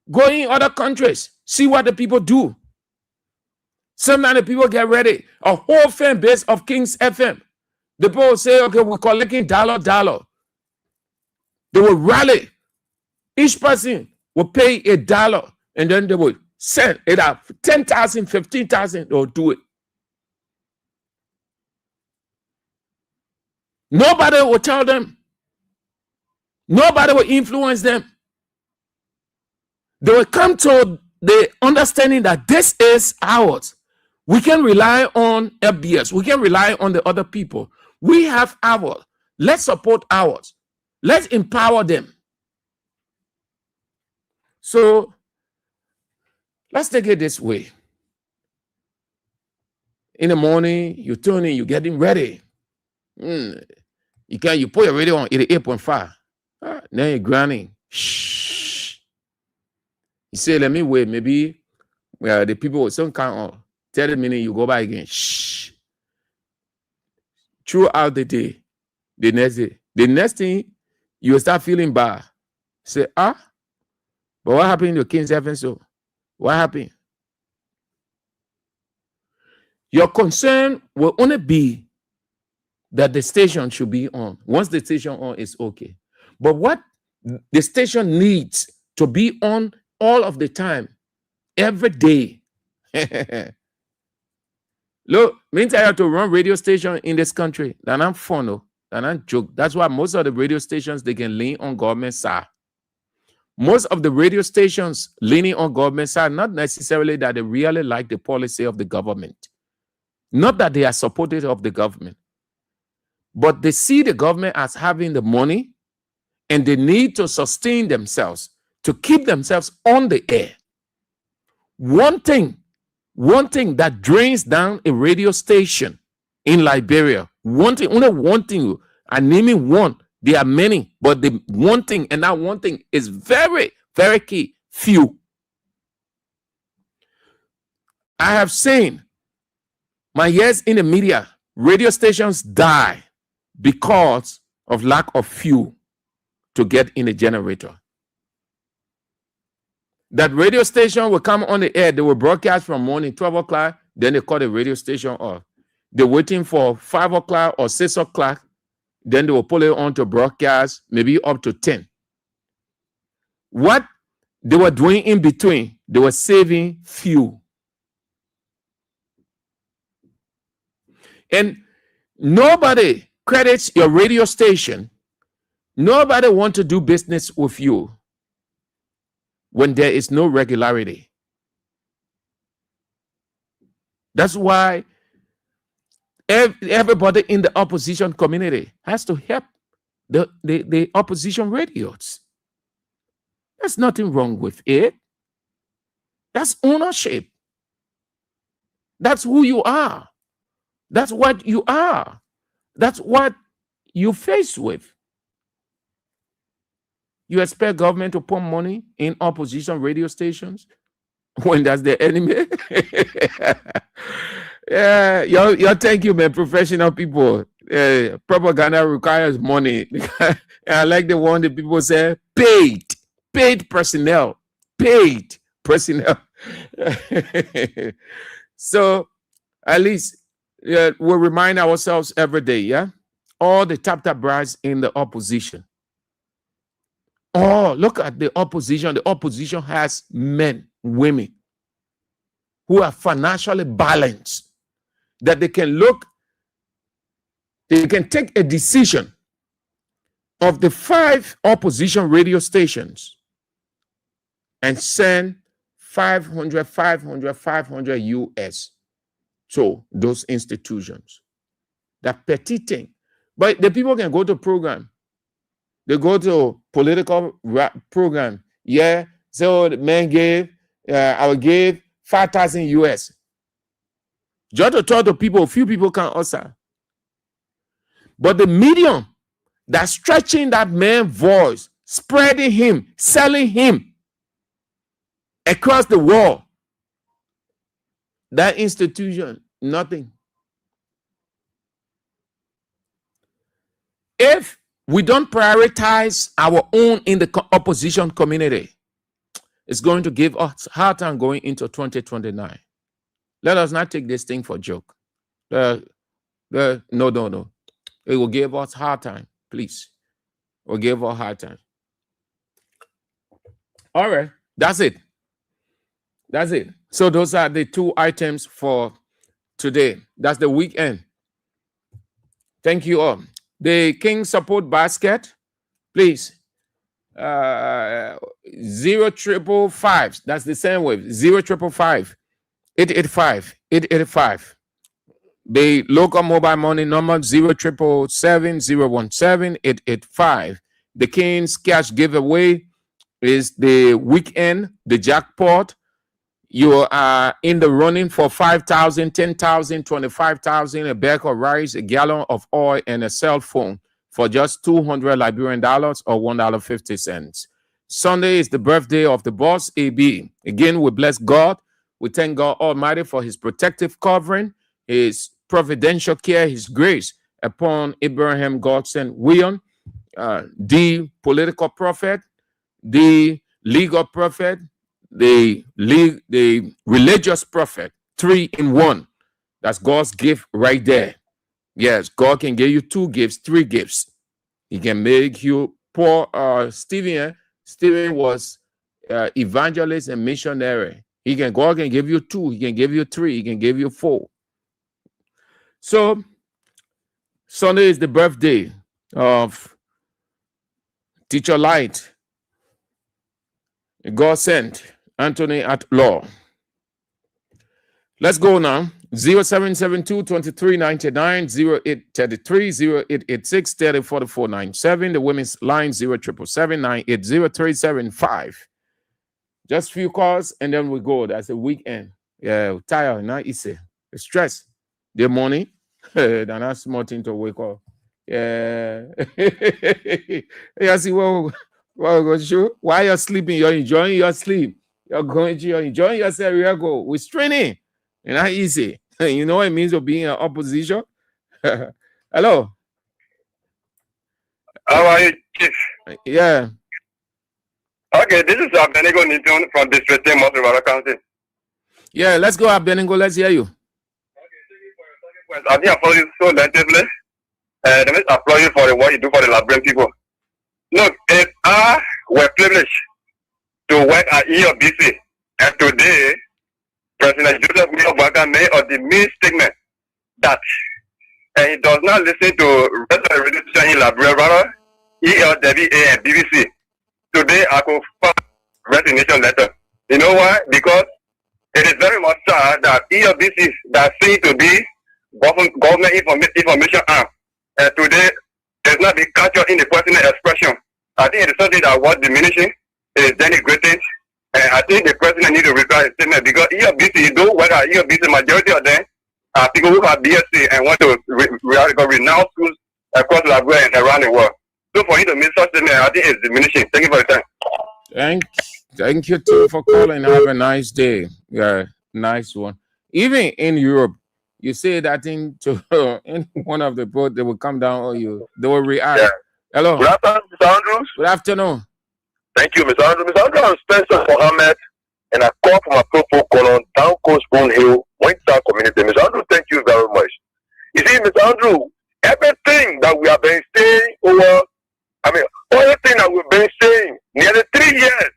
E: Go in other countries, see what the people do. Sometimes the people get ready. A whole fan base of Kings FM. The people say, okay, we're collecting dollar. They will rally. Each person will pay $1, and then they will send it out. 10,000, 15,000, they'll do it. Nobody will tell them. Nobody will influence them. They will come to the understanding that this is ours. We can rely on FBS. We can rely on the other people. We have ours. Let's support ours. Let's empower them. So let's take it this way. In the morning, you turn in, you're getting ready. You put your radio on 88.5. Then you're grinding. Shh. You say, let me wait. Maybe the people with some kind of 30 minutes, you go by again. Shh. Throughout the day, the next thing, you start feeling bad. Say, but what happened to King's FM? So what happened? Your concern will only be that the station should be on. Once the station on, is okay. But what the station needs to be on all of the time, every day. Look, means I have to run radio station in this country. That I'm fun, and I'm joke. That's why most of the radio stations, they can lean on government side. Most of the radio stations leaning on government side, not necessarily that they really like the policy of the government. Not that they are supportive of the government. But they see the government as having the money, and they need to sustain themselves, to keep themselves on the air. One thing that drains down a radio station in Liberia, only one thing, I'm naming one, there are many, but the one thing, and that one thing is very, very key, fuel. I have seen my years in the media, radio stations die because of lack of fuel to get in a generator. That radio station will come on the air. They will broadcast from morning 12 o'clock. Then they call the radio station off. They're waiting for 5 o'clock or 6 o'clock. Then they will pull it on to broadcast, maybe up to 10. What they were doing in between, they were saving fuel. And nobody credits your radio station. Nobody wants to do business with you when there is no regularity. That's why everybody in the opposition community has to help the opposition radios. There's nothing wrong with it. That's ownership. That's who you are. That's what you are. That's what you face with. You expect government to put money in opposition radio stations when that's the enemy? Yeah, y'all thank you, man. Professional people. Propaganda requires money. I like the one that people say, paid personnel. So at least we'll remind ourselves every day, yeah? All the tap brides in the opposition. Oh, look at the opposition. The opposition has men, women who are financially balanced, that they can take a decision of the 5 opposition radio stations and send 500 US to those institutions. That petty thing. But the people can go to program. They go to political program. Yeah, so the man gave, I will give 5,000 US. Just to talk to people, a few people can answer. But the medium that's stretching that man's voice, spreading him, selling him across the world, that institution, nothing. If we don't prioritize our own in the opposition community, it's going to give us hard time going into 2029. Let us not take this thing for a joke. No. It will give us hard time, please. It will give us hard time. All right, that's it. So those are the 2 items for today. That's the weekend. Thank you all. The King Support Basket, please. 0555. That's the same way. 0555 885. The local mobile money number 0777 885. The King's cash giveaway is the weekend, the jackpot. You are in the running for 5,000, 10,000, 25,000, a bag of rice, a gallon of oil, and a cell phone for just $200 Liberian dollars or $1.50. Sunday is the birthday of the boss, AB. Again, we bless God. We thank God Almighty for his protective covering, his providential care, his grace upon Abraham Godson William, the political prophet, the legal prophet, the religious prophet, 3 in 1. That's God's gift right there. Yes, God can give you 2 gifts, 3 gifts. He can make you poor. Stephen was evangelist and missionary. God can give you 2. He can give you 3. He can give you 4. So Sunday is the birthday of Teacher Light. God sent Anthony at law. Let's go now. 0772 2399 0833 0886 304497. The women's line 0777 980 Just few calls and then we go. That's a weekend. Yeah, tired. Now it's a stress. The morning. Then that's small thing to wake up. Yeah. Yeah, see what why you're sleeping? You're enjoying your sleep. You're enjoying yourself. You go. We're straining. It's not easy. You know what it means of being an opposition? Hello.
F: How are you, Chief?
E: Yeah.
F: Okay, this is Abednego Nitun from District 10, Montreal County.
E: Yeah, let's go, Abednego. Let's hear you.
F: I think I follow you so attentively. Let me applaud you for the work you do for the Liberian people. Look, if I were privileged to work at EOBC, and today, President Joseph William made a demeaning statement that he does not listen to radio station in Liberia, rather ELWA and BBC. Today, I could file a resignation letter. You know why? Because it is very much sad that ELBC that seems to be government information arm, and today there's not the culture in the personal expression. I think it is something that was diminishing, it is denigrating, and I think the president needs to reply a statement because ELBC, though whether ELBC, majority of them are people who have BSc and want to renowned schools across Liberia and around the world. So for you to make such statement, I think it's diminishing. Thank you for the time.
E: Thank you too for calling. Have a nice day. Yeah, nice one. Even in Europe, you say that thing to any one of the boat, they will come down on you. They will react. Yeah. Hello.
F: Good afternoon, Mr. Andrews.
E: Good afternoon.
F: Thank you, Mr. Andrews. Mr. Andrews, I'm Spencer Mohammed, and I call from a purple colon, Town Coast Spoon Hill, Winter Community. Mr. Andrews, thank you very much. You see, Mr. Andrews, everything that we have been saying everything that we've been saying nearly 3 years,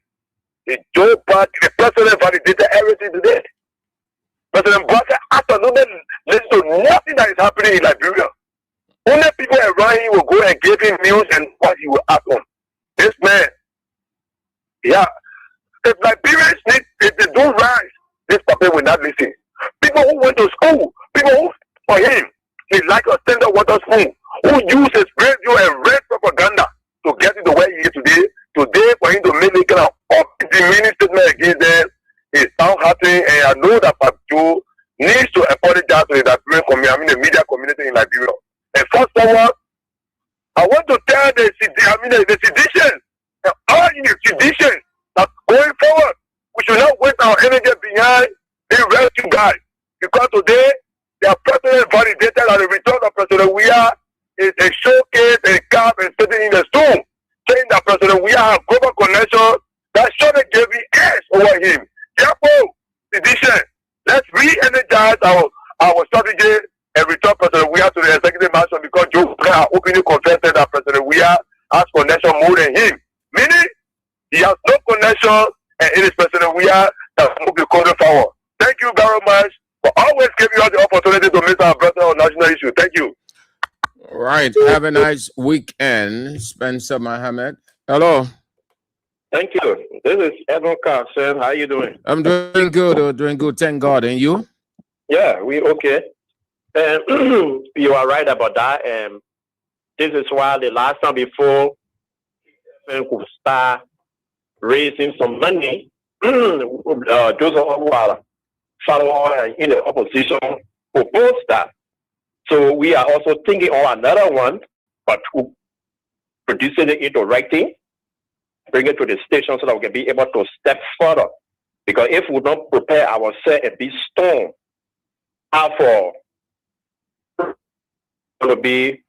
F: the Joe Biden, the president validated everything today. President Biden absolutely listen to nothing that is happening in Liberia. Only people around him will go and give him news and what he will act on. This man, yeah. If Liberians need, if they don't rise, this person will not listen. People who went to school, people who, for him, he like a standard water spoon, who uses radio and red propaganda to get it to where he is today. Today, for him to make a kind of demeaning statement against them, it sounds hurting, and I know that Pastor Joe needs to apologize to the Liberian community, the media community in Liberia. And first of all, I want to tell the sedition, all in the sedition, that going forward, we should not waste our energy behind the rescue guy. Because today, their president validated that the return of President Weah is a showcase, a cap, and sitting in the stone, saying that President Weah has global connection that surely gave me edge over him. Therefore, sedition, let's re-energize our strategy and return President Weah to the executive mansion because Joe Biden openly confessed that President Weah has connection more than him. Meaning, he has no connection, and it is President Weah that move the country forward. Thank you very much for always giving us the opportunity to meet our brother on national issue. Thank you.
E: All right. Have a nice weekend, Spencer Mohammed. Hello.
F: Thank you. This is Edwin Carson. How you doing?
E: I'm doing good. Doing good. Thank God. And you?
F: Yeah, we okay. You are right about that. And this is why the last time before we could start raising some money, those who are following in the opposition proposed that. So we are also thinking of another one, but producing it into writing, bring it to the station so that we can be able to step further. Because if we don't prepare ourselves and be strong, for going to be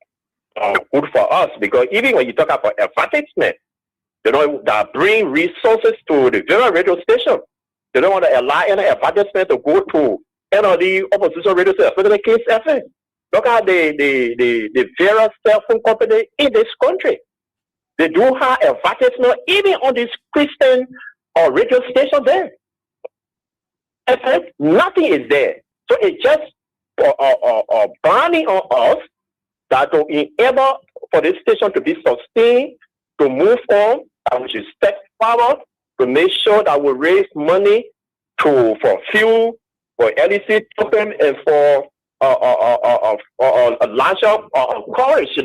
F: good for us. Because even when you talk about advertisement, they don't bring resources to the various radio station. They don't want to allow any advertisement to go to any of the opposition radio stations, especially Case FM. Look at the various cell phone companies in this country. They do have advertisement even on this Christian or radio station there. FM, nothing is there. So it's just burning on us that to enable for this station to be sustained, to move on, and we should step forward to make sure that we raise money for fuel, for LEC token, and for a larger courage.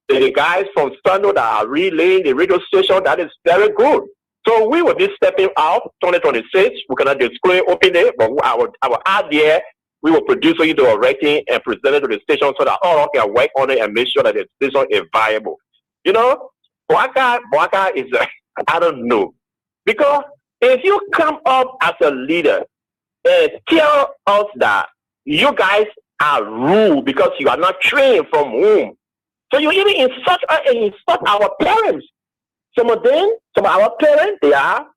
F: The guys from Stando that are relaying the radio station, that is very good. So we will be stepping out 2026. We cannot disclose openly, but our idea, we will produce it to a rating and present it to the station so that all can work on it and make sure that the station is viable. You know, Boaka is, I don't know. Because if you come up as a leader
G: tell us that you guys are rude because you are not trained from home. So you even insult our parents. Some of our parents, they are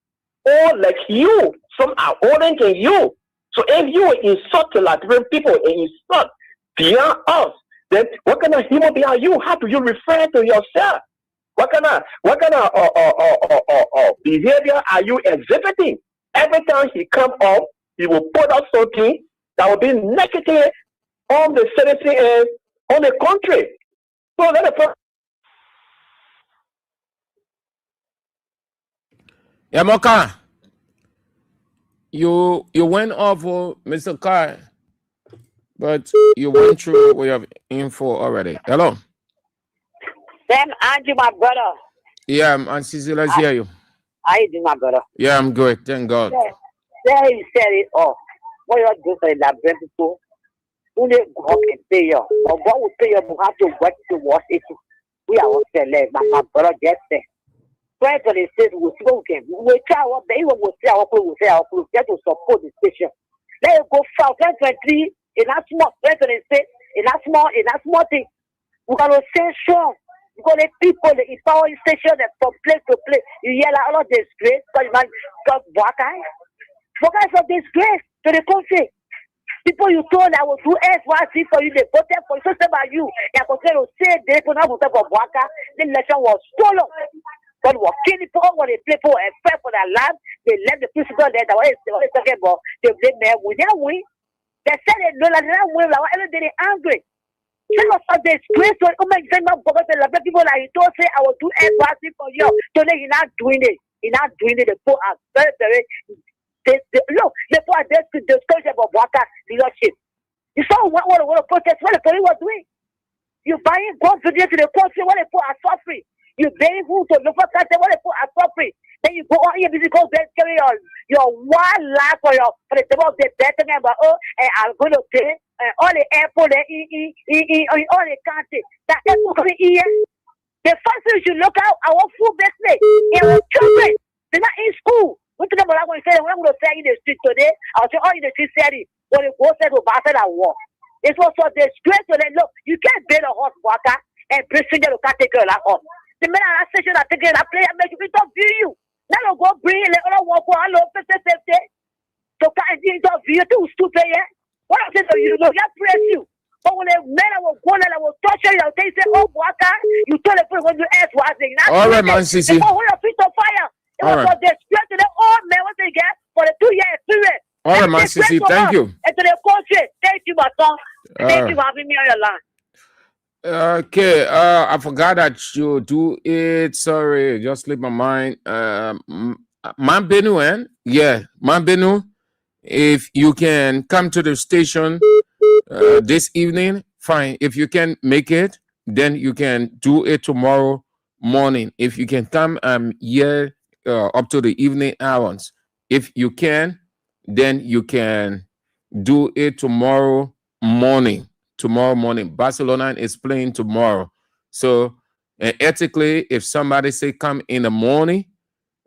G: old like you. Some are older than you. So if you insult a lot of people and insult beyond us, then what kind of human being are you? How do you refer to yourself? What kind of behavior are you exhibiting? Every time he come up, he will put up something that will be negative on the citizen and on the country. So let the
E: Yamoka, you went off, Mr. Kai, but you went through what you have info already. Hello.
H: Sam, Andrew, my brother.
E: Yeah, and Cecil, let's hear you.
H: How you doing, my brother?
E: Yeah, I'm good. Thank God.
H: There you said it all. What you do for that people? Who they go up and pay you? But what will pay you? You have to work to watch it. We are all select, but my brother gets there. Try to the state will spoken. We try what they will say our crew, just to support the station. Let you go south 2023 in that small, in that small thing. We're gonna say strong. Because the people, the empowering station, from place to place, you hear like all of disgrace, because man got Waka. Waka is a disgrace to the country. People you told I will do SYC for you, they voted for you, so say about you. And I continue to say they could not vote for Waka. The election was stolen. God was killing people when they play for and fight for their land. They left the principle there. That what they talking about. They blame them. We didn't win. They said they know that they didn't win. Like every day they angry. They was a disgrace. So come and say no. Because the people like he told say I will do everything for you. Today he's not doing it. He's not doing it. The poor are very very. Look, the poor are discouraged about Waka leadership. You saw what protest. What the police was doing. You buying guns to the country. What the poor are suffering. You paying food to look for country. What the poor are suffering. Then you go on here because they carry your one life for the table of the better about and I'm going to pay all the airport all the country. That airport coming here. The first thing you should look out our food business and our children. They're not in school. What I'm going to say? What I'm going to say in the street today, I'll say all in the street city. When you go say to Bastard and war. It's also disgrace to them. Look, you can't build a hot water and bring singer to take care of that hot. The men at that station that take care of that play and make you interview you. Now go bring the other one for hello 50. So can't interview you too stupid, yeah? What I'm saying to you, look, I press you. But when the men I will go and I will touch you, I'll tell you say, oh water, you told the people when you ask what they not.
E: All right, man, Sisi.
H: They go hold your feet on fire. It was for disgrace to the old man what they get for the 2-year experience.
E: All right, man, Sisi, thank you.
H: And to the country, thank you, my son. Thank you for having me on your line.
E: Okay, I forgot that you do it. Sorry, just slipped my mind. Mambenu, yeah, Mambenu. If you can come to the station this evening, fine. If you can make it, then you can do it tomorrow morning. If you can come here up to the evening hours. If you can, then you can do it tomorrow morning. Tomorrow morning. Barcelona is playing tomorrow. So ethically, if somebody say come in the morning,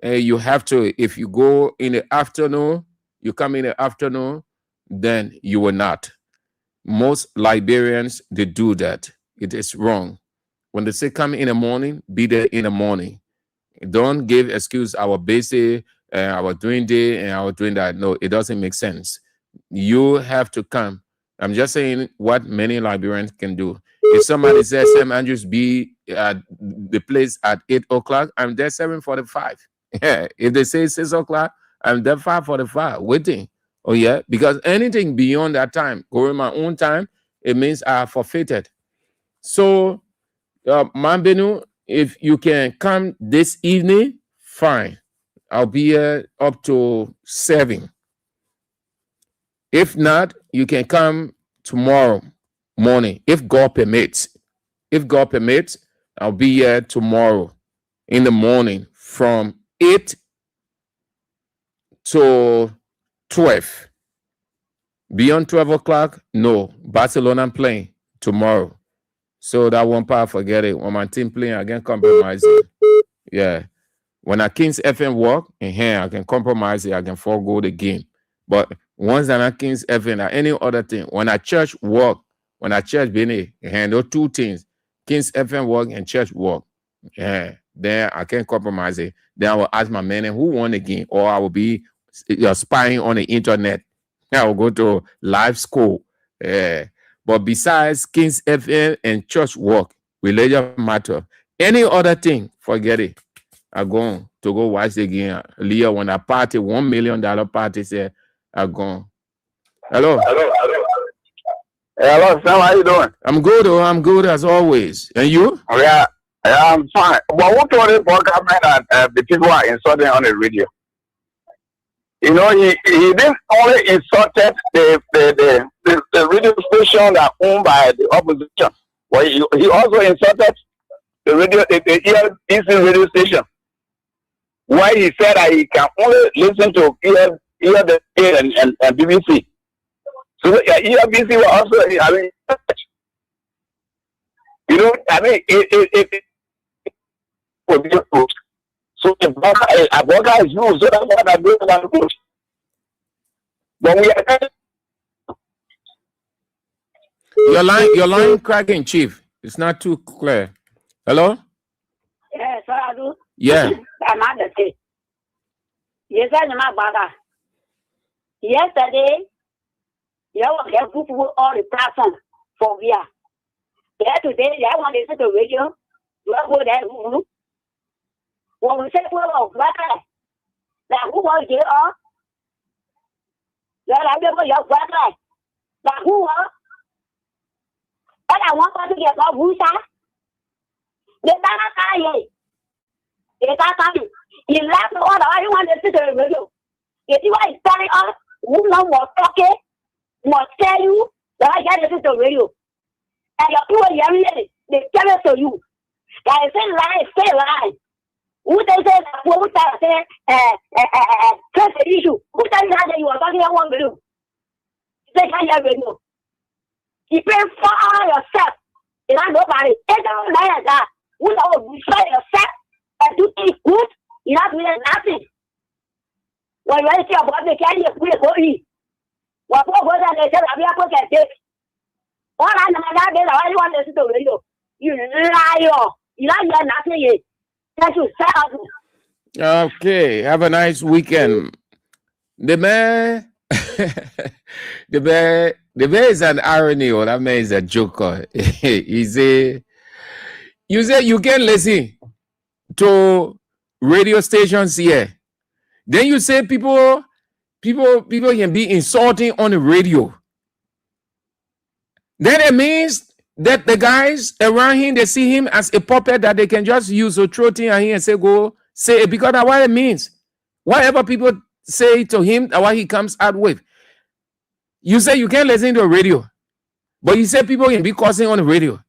E: you have to. If you go in the afternoon, you come in the afternoon, then you will not. Most Liberians, they do that. It is wrong. When they say come in the morning, be there in the morning. Don't give excuse, I was busy, I was doing this, and I was doing that. No, it doesn't make sense. You have to come. I'm just saying what many Liberians can do. If somebody says, Sam Andrews, be at the place at 8 o'clock, I'm there 7:45. Yeah. If they say 6 o'clock, I'm there 5:45, waiting. Oh, yeah. Because anything beyond that time, going my own time, it means I have forfeited. So, Mambenu, if you can come this evening, fine. I'll be here up to 7. If not, you can come tomorrow morning, if God permits. If God permits, I'll be here tomorrow in the morning from 8 to 12. Beyond 12 o'clock, no. Barcelona playing tomorrow. So that one part, forget it. When my team playing, I can compromise it. Yeah. When I Kings FM work, in here, I can compromise it. I can forego the game. But Once than Kings FM or any other thing. When a church work, when a church be handle two things, Kings FM work and church work. Yeah, then I can't compromise it. Then I will ask my man who won again, or I will be spying on the internet. I will go to live school. Yeah. But besides Kings FM and church work, religion matter. Any other thing, forget it. I go to go watch the game. Leah, when a party, $1 million party, say, I go. Hello.
F: Hello, Sam. How you doing?
E: I'm good. Oh, I'm good as always. And you?
F: Yeah, I'm fine. But what told the program that the people are insulting on the radio? You know, he didn't only insulted the radio station that owned by the opposition, but he also insulted the ELBC radio station, why he said that he can only listen to ELBC and BBC. So ELBC was also, I mean, you know, I mean, it would be approved. So a broker is used, so that's what I'm doing on the approach. But we are
E: your line cracking, Chief. It's not too clear. Hello?
H: Yes, I do.
E: Yeah.
H: I'm at the day. Yes, I'm my brother. Yesterday, you have put all the platform for VR. Yeah, today, I want to listen to radio. You have go there. When we say we are black, like who was here? I remember your black, like who are? But I want to get off who's that? The Banakaye. The Kakami. He left all the I want to sit on the radio. If you are starting off, who know what talking, must tell you that I get to the radio. And your people hearing it, they tell it to you. That is say lie. Who they say that who say the issue? Who tell you that you are talking about one video? They can't hear radio. You pay for all yourself. And I nobody. It don't matter that. Who know you say yourself and do things good, you're not doing nothing. When you see about the candy, you put it for you. What they say, I will put it. All I know that is I want to listen to radio. You liar. You don't hear nothing yet.
E: Okay, have a nice weekend. The man, the man is an irony, or that man is a joker. You say you can listen to radio stations here. Then you say people can be insulting on the radio. Then it means that the guys around him, they see him as a puppet that they can just use to throw things at him and say, go say it, because that's what it means. Whatever people say to him, that's what he comes out with. You say you can't listen to the radio, but you say people can be cursing on the radio.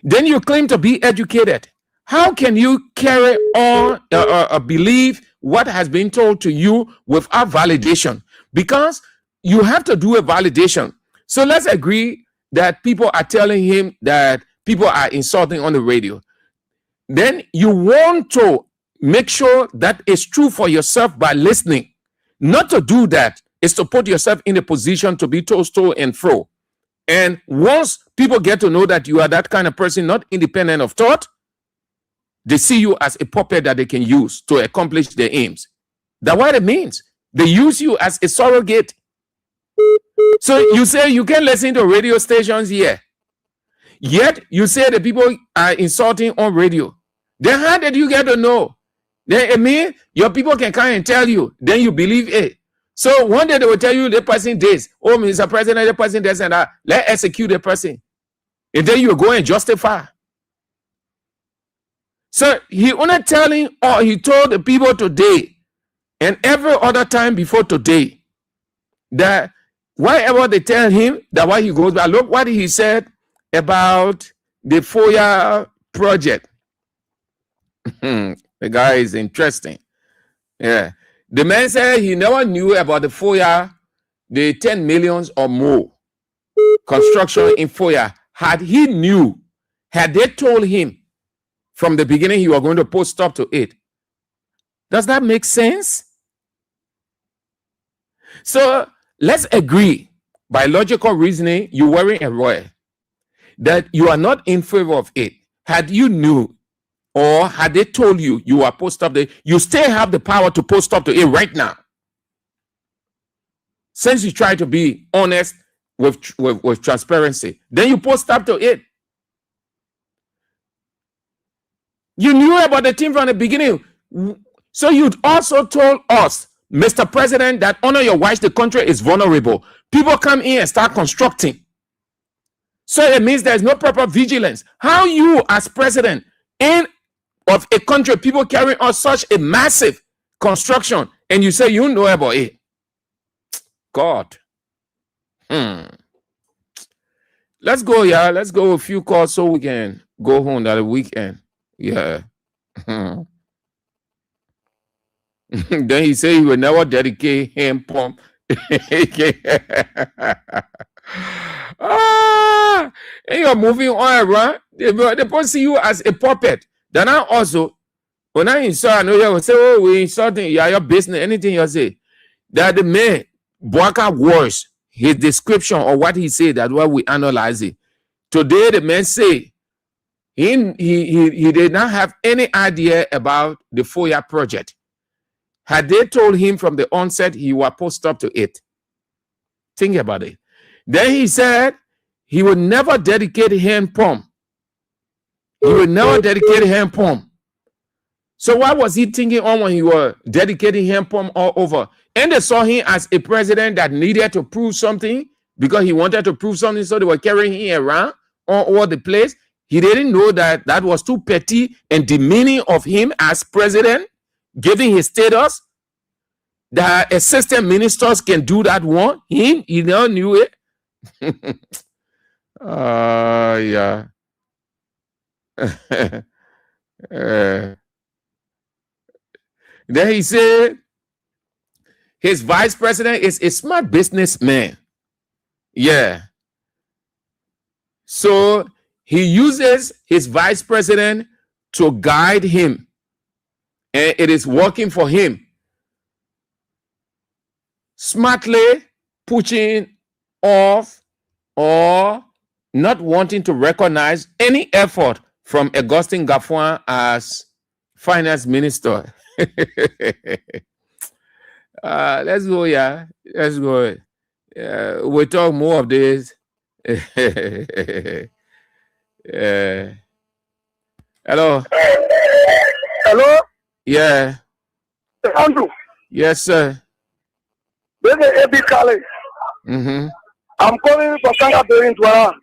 E: Then you claim to be educated. How can you carry on believe what has been told to you without validation? Because you have to do a validation. So let's agree that people are telling him that people are insulting on the radio. Then you want to make sure that it's true for yourself by listening. Not to do that is to put yourself in a position to be told to and fro. And once people get to know that you are that kind of person, not independent of thought, they see you as a puppet that they can use to accomplish their aims. That's what it means. They use you as a surrogate. So you say you can listen to radio stations here. Yet you say the people are insulting on radio. Then how did you get to know? Then it means your people can come and tell you. Then you believe it. So one day they will tell you the person this. Oh, Mr. President, the person this and that. Let's execute the person. And then you go and justify. So he only telling, or he told the people today and every other time before today that whatever they tell him, that why he goes back. Look what he said about the FOIA project. The guy is interesting. Yeah. The man said he never knew about the FOIA, the 10 millions or more construction in FOIA. Had he knew, had they told him from the beginning he was going to put stop to it. Does that make sense? So let's agree, by logical reasoning, you weren't aware that you are not in favor of it. Had you knew, or had they told you you are post up, you still have the power to post up to it right now. Since you try to be honest with transparency, then you post up to it. You knew about the team from the beginning. So you also told us, Mr. President, that honor your wives, the country is vulnerable. People come in and start constructing. So it means there's no proper vigilance. How you, as president of a country, people carrying on such a massive construction, and you say you know about it? God. Let's go, yeah. Let's go a few calls so we can go home that weekend. Yeah. Then he said he will never dedicate hand pump. And you're moving on, right? They see you as a puppet. Then I also, when I insult, I know you will say, oh, we insulting, yeah, your business, anything you say. That the man, Boaka words, his description of what he said, that's why we analyze it. Today, the man say, he did not have any idea about the FOIA project. Had they told him from the onset, he was post up to it. Think about it. Then he said he would never dedicate hand pump. He would never dedicate hand pump. So what was he thinking on when he was dedicating hand pump all over? And they saw him as a president that needed to prove something because he wanted to prove something, so they were carrying him around all over the place. He didn't know that that was too petty and demeaning of him as president, giving his status, that assistant ministers can do that one. He never knew it. Yeah. Then he said his vice president is a smart businessman. Yeah. So he uses his vice president to guide him, and it is working for him. Smartly pushing off or not wanting to recognize any effort from Augustine Gaffouin as finance minister. Let's go, yeah. Let's go. We'll talk more of this. Hello.
F: Hello?
E: Yeah.
F: Andrew.
E: Yes, sir.
F: This is AB College. I'm calling for Sanga Berin Twara.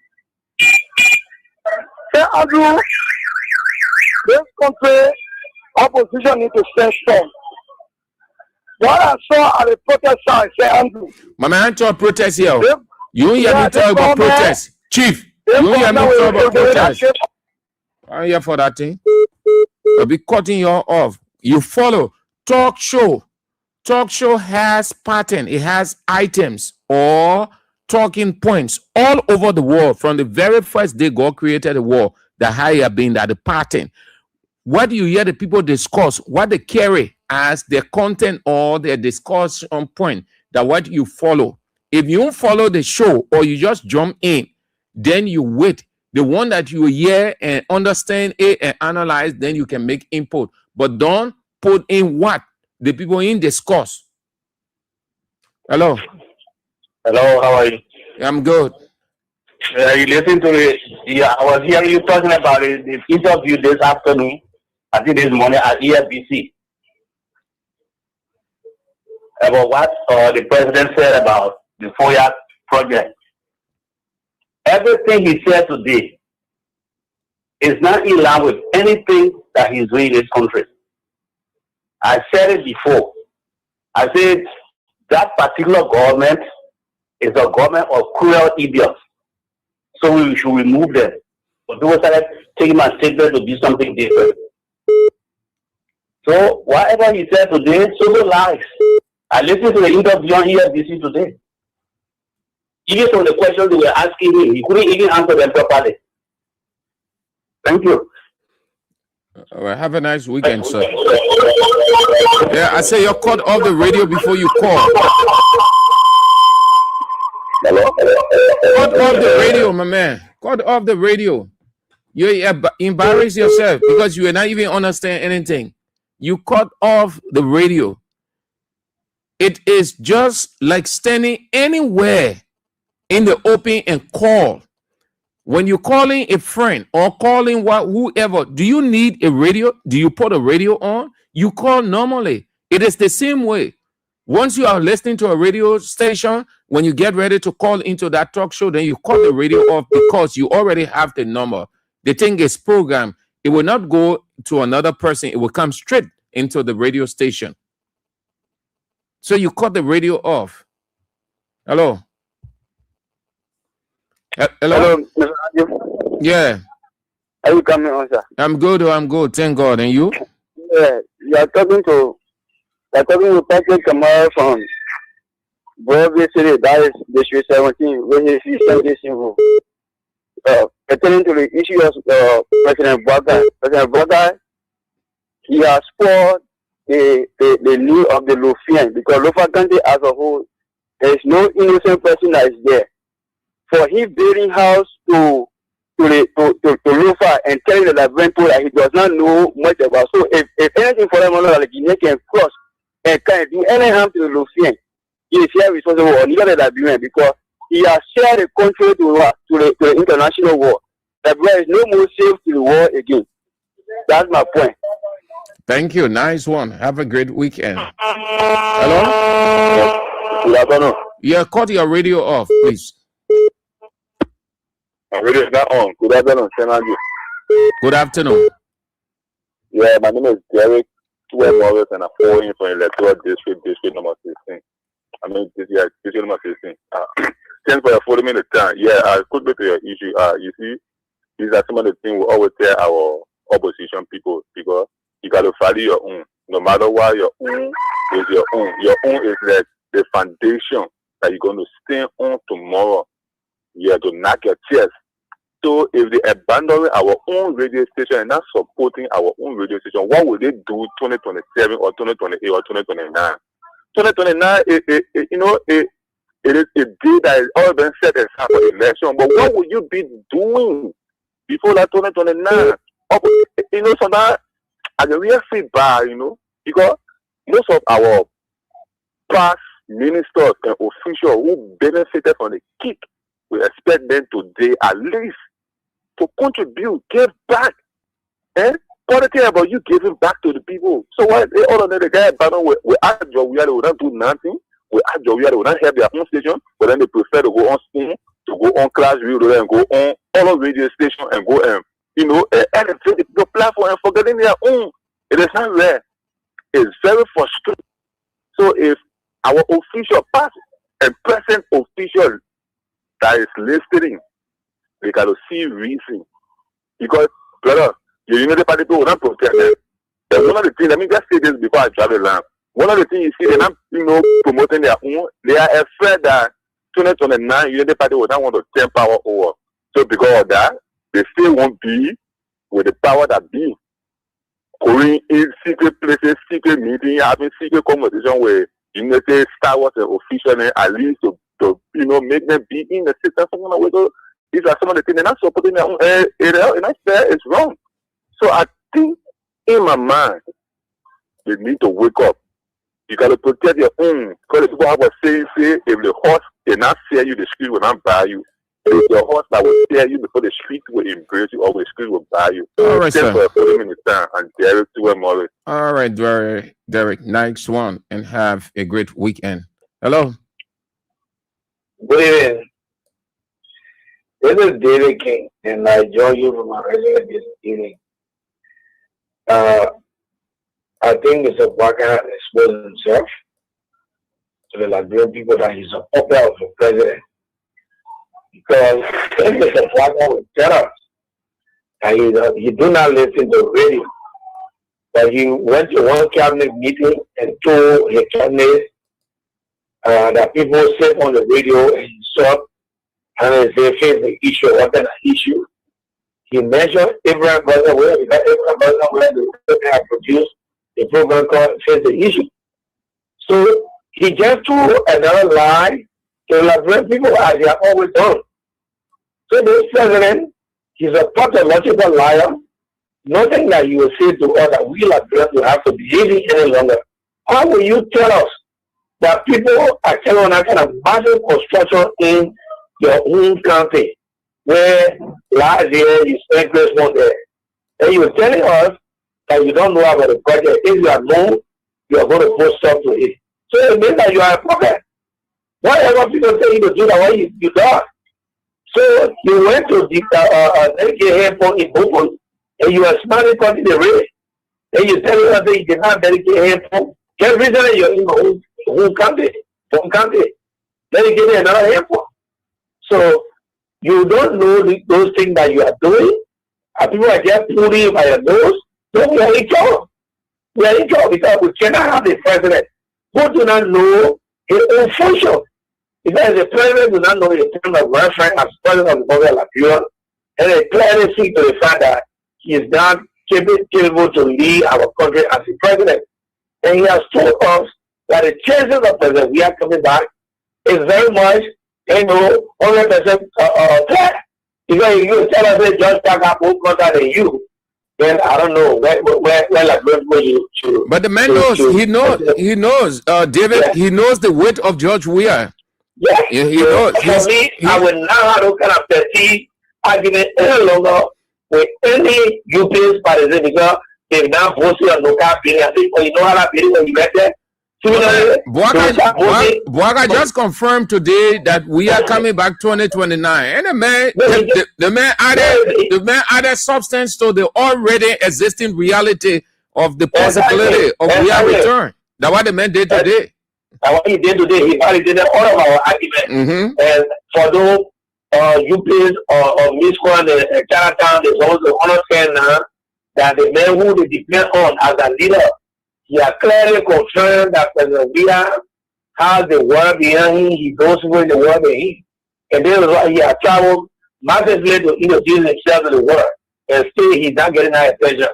F: Say, Andrew, this country opposition need to stand strong. What I saw at the protest side, say, Andrew.
E: My man, talk protest here. You hear me talk about protest. Chief, you hear me talk about protest. I'm here for that thing. I'll be cutting you off. You follow. Talk show. Talk show has pattern. It has items or talking points all over the world. From the very first day God created the world, the higher being that the pattern. What do you hear the people discuss? What they carry as their content or their discussion point, that what you follow. If you don't follow the show or you just jump in, then you wait. The one that you hear and understand it and analyze, then you can make input. But don't put in what the people in discuss. Hello.
G: Hello, how are you?
E: I'm good.
G: You listen to it. Yeah, I was hearing you talking about it, the interview this afternoon, I think this morning at EFBC. About what the president said about the FOIA project. Everything he said today is not in line with anything that he's doing in this country. I said it before. I said that particular government is a government of cruel idiots. So we should remove them. But people started taking my statement to do something different. So whatever he said today, so lies. I listened to the interview on EFBC today. Even from the questions they were asking him, he couldn't even answer them properly. Thank you.
E: All right, have a nice weekend, sir. Yeah, I say you're cut off the radio before you call. Cut off the radio, my man. Cut off the radio. You embarrass yourself because you are not even understand anything. You cut off the radio. It is just like standing anywhere in the open and call. When you're calling a friend or calling whoever, do you need a radio? Do you put a radio on? You call normally. It is the same way. Once you are listening to a radio station, when you get ready to call into that talk show, then you cut the radio off because you already have the number. The thing is programmed. It will not go to another person. It will come straight into the radio station. So you cut the radio off. Hello? Hello?
F: Hello,
E: Yeah.
F: are you coming on, sir?
E: I'm good. I'm good. Thank God. And you?
F: Yeah, you are talking to Patrick Kamara from Broadway City, that is District 17, which is Eastern Civil. Pertaining to the issue of President Boakai. President Boakai, he has spoiled the lead of the Lufian because Lofa County as a whole, there is no innocent person that is there. For him building house to Lufa and telling the Liberian people that he does not know much about. So if anything for them, like Guinea can cross and can do any harm to the Lufian, he is here responsible or neither the Liberian because he has shared the country to the international war. Liberia is no more safe to the war again. That's my point.
E: Thank you. Nice one. Have a great weekend. Hello?
F: Good afternoon.
E: Yeah, cut your radio off, please.
F: My radio is not on. Good afternoon, Senator.
E: Good afternoon.
F: Yeah, my name is Derek Morris, and I'm following from Electoral District number 16. I mean, district number 16. Thanks for following me the time. Yeah, I could go to your issue. You see, these are some of the things we always tell our opposition people because you got to value your own. No matter what, your own is your own. Your own is like the foundation that you're going to stand on tomorrow. You have to knock your chest. So if they abandon our own radio station and not supporting our own radio station, what will they do 2027 or 2028 or 2029? 2029, it is a day that has already been set aside for election. But what will you be doing before that 2029? Sometimes I can really feel bad, because most of our past ministers and officials who benefited from the kick, we expect them today at least to contribute, give back. Politics about you giving back to the people. So why they all of them, the guy battle with Ajo, we will not do nothing. With Ajo, we will not have their own station, but then they prefer to go on Spin, to go on Class Radio and go on all of radio station and go and elevate the platform and forgetting their own. It is not rare. It's very frustrating. So if our official past and present official that is listening, they got to see reason. Because, brother, the Unity Party people will not protect them. And one of the things, let me just say this before I travel around. One of the things you see, they're not, promoting their own. They are afraid that 2029 Unity Party will not want to turn power over. So because of that, they still won't be with the power that be. Going in secret places, secret meetings, having secret conversation with Unity, Star Wars, and officials, at least to make them be in the system. So these are some of the things they're not supporting their own area, and I say it's wrong. So I think in my mind, they need to wake up. You got to protect your own. Because people have a saying, if the horse cannot sell you, the street will not buy you. If the horse that will sell you before the street will embrace you, or the street will buy you.
E: All right, sir.
F: For 40 minutes time, and Derek Morris.
E: All right, Derek, nice one, and have a great weekend. Hello.
I: Good evening. This is David King, and I join you from our regular this evening. I think Mr. Boakai exposed himself to the Liberian people that he's a puppet of the president. Because if Mr. Boakai would tell us that he do not listen to radio, but he went to one cabinet meeting and told his cabinet that people sit on the radio and he saw and they face the issue, what kind of issue. He mentioned Abraham Brother where they have produced a program called Face the Issue. So he just told another lie to liberate people as they have always done. So this president, he's a pathological liar. Nothing that you will say to us that we Liberians will have to believe in any longer. How will you tell us that people are carrying on that kind of massive construction in your own country, where last year you spent Christmas there, and you're telling us that you don't know about the project? If you are known, you are going to post stuff to it. So it means that you are a prophet. Whatever people tell you to do, that way you don't. So you went to the dedicate airport in Bopol, and you are smiling on the race. And you tell us that you did not dedicate airport. Just recently you're in your home country, dedicating another airport. So you don't know those things that you are doing, and people are just pulling you by your nose. So we are in trouble. We are in trouble because we cannot have the president who do not know his own function. Because the president does not know his term of reference as president of the Republic of Liberia, and they clearly see to the fact that he is not capable to lead our country as the president. And he has told us that the chances of President we are coming back is very much, 100% clear. Because if you tell us that Judge Parker won't contact you, then I don't know where you should.
E: But the man knows, he knows, David,
I: Yeah.
E: he knows the weight of George Weah.
I: Yeah,
E: he knows.
I: For me, I will not have those kind of petty argument any longer with any UPS party because they've now posted on local bidding. I think, you know how that bidding when you get there? Similarly,
E: Boaga just confirmed today that we are coming back 2029. And the man added substance to the already existing reality of the possibility of Weah return. That's what the man did today.
I: And what he did today, he validated all of our arguments. And for those UPs or Miss Kwan and Chinatown, they also understand now that the man who they depend on as a leader, he has clearly confirmed that President Weah has the world behind him. He goes with the world behind him. And this is why he has traveled massively to introduce himself to the world. And still, he's not getting that attention.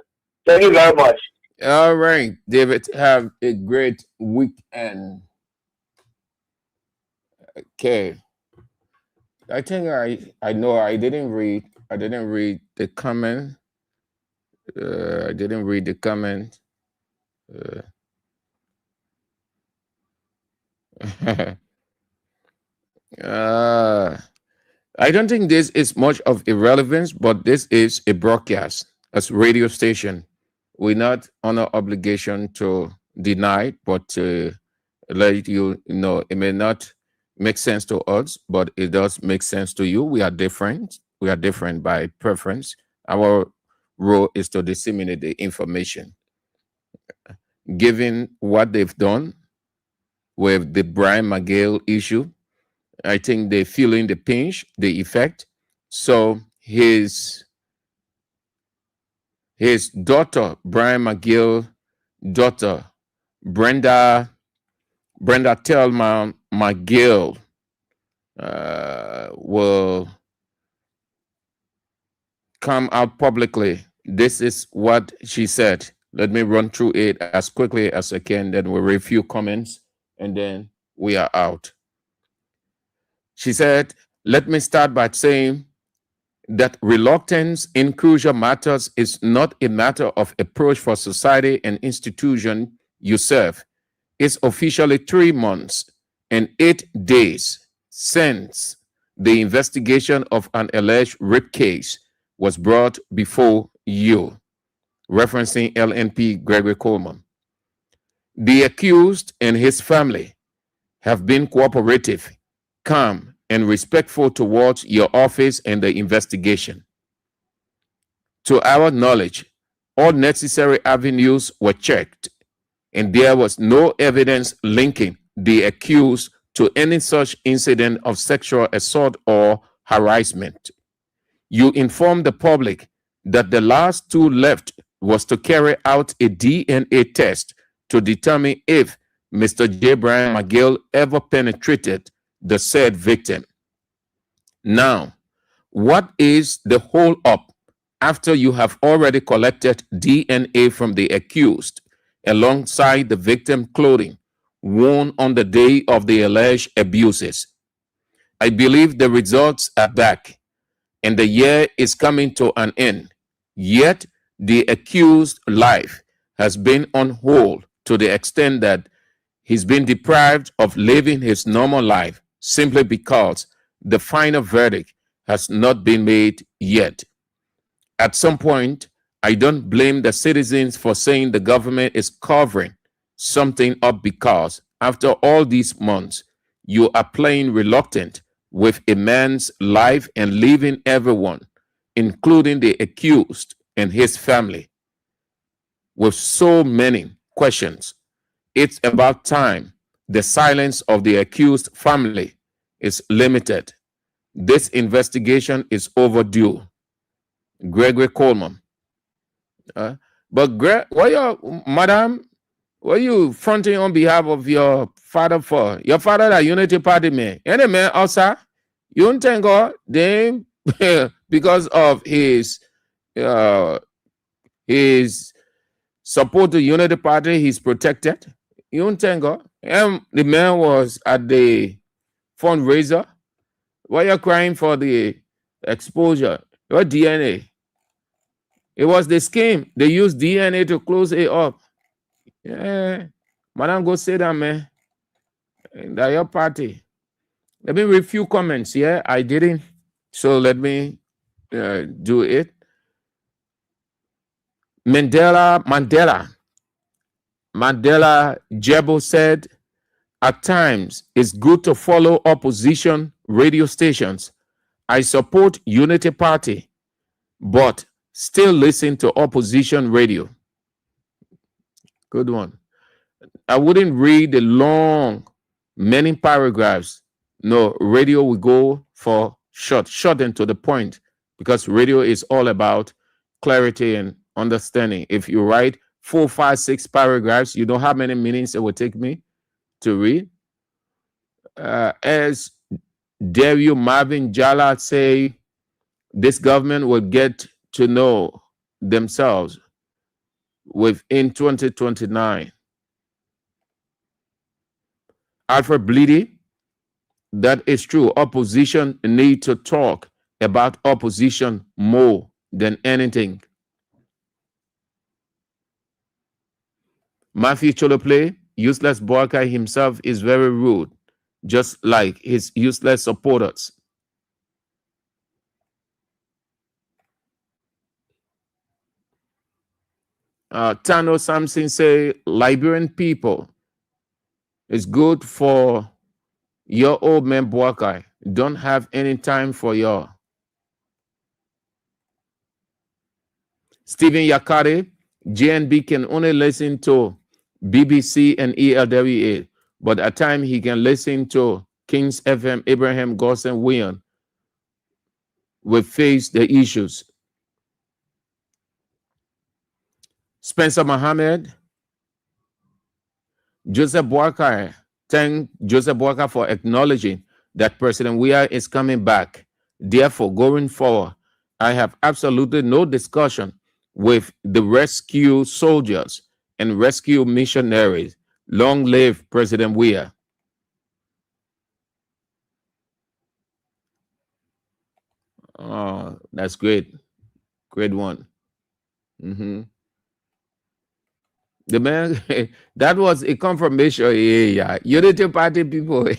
I: Thank you very much.
E: All right, David, have a great weekend. Okay. I think I know I didn't read the comment. I didn't read the comment. I don't think this is much of irrelevance, but this is a broadcast as radio station. We're not on an obligation to deny, but to let you know it may not make sense to us, but it does make sense to you. We are different. We are different by preference. Our role is to disseminate the information. Given what they've done with the Brian McGill issue, I think they're feeling the pinch, the effect. So his daughter, Brian McGill, daughter, Brenda Thelma McGill, will come out publicly. This is what she said. Let me run through it as quickly as I can, then we'll review comments, and then we are out. She said, let me start by saying that reluctance in crucial matters is not a matter of approach for society and institution you serve. It's officially 3 months and 8 days since the investigation of an alleged rape case was brought before you, referencing LNP Gregory Coleman. The accused and his family have been cooperative, calm, and respectful towards your office and the investigation. To our knowledge, all necessary avenues were checked, and there was no evidence linking the accused to any such incident of sexual assault or harassment. You informed the public that the last tool left was to carry out a DNA test to determine if Mr. J. Brian McGill ever penetrated the said victim. Now, what is the hold up after you have already collected DNA from the accused alongside the victim clothing worn on the day of the alleged abuses? I believe the results are back and the year is coming to an end. Yet the accused's life has been on hold to the extent that he's been deprived of living his normal life simply because the final verdict has not been made yet. At some point, I don't blame the citizens for saying the government is covering something up because after all these months, you are playing reluctant with a man's life and leaving everyone, including the accused and his family, with so many questions. It's about time the silence of the accused family is limited. This investigation is overdue. Gregory Coleman. But what you, madam, what you fronting on behalf of your father for? Your father, the Unity Party man. Any man outside, you don't think God, then because of his support to Unity Party, he's protected. You don't think God. And the man was at the fundraiser. Why you crying for the exposure? Your DNA. It was the scheme. They used DNA to close it up. Yeah. Madam, go say that, man. That your party. Let me read a few comments. Yeah, I didn't. So let me do it. Mandela Jebo said, at times it's good to follow opposition radio stations. I support Unity Party, but still listen to opposition radio. Good one. I wouldn't read the long, many paragraphs. No, radio will go for short and to the point, because radio is all about clarity and understanding. If you write 4, 5, 6 paragraphs, you know how many minutes it will take me to read. As Dario Marvin Jala say, this government will get to know themselves within 2029. Alfred Bleedy, that is true. Opposition need to talk about opposition more than anything. Matthew Choloplay, useless Boakai himself is very rude, just like his useless supporters. Tano Samson say, Liberian people, it's good for your old man Boakai. Don't have any time for y'all. Stephen Yakari, JNB can only listen to BBC and ELWA, but at times he can listen to Kings FM, Abraham Gosson William will face the issues. Spencer Mohammed, Joseph Boakai, thank Joseph Boakai for acknowledging that President Weah is coming back. Therefore, going forward, I have absolutely no discussion with the rescue soldiers and rescue missionaries. Long live President Weah. Oh, that's great. Great one. The man, that was a confirmation. Yeah. Unity Party people.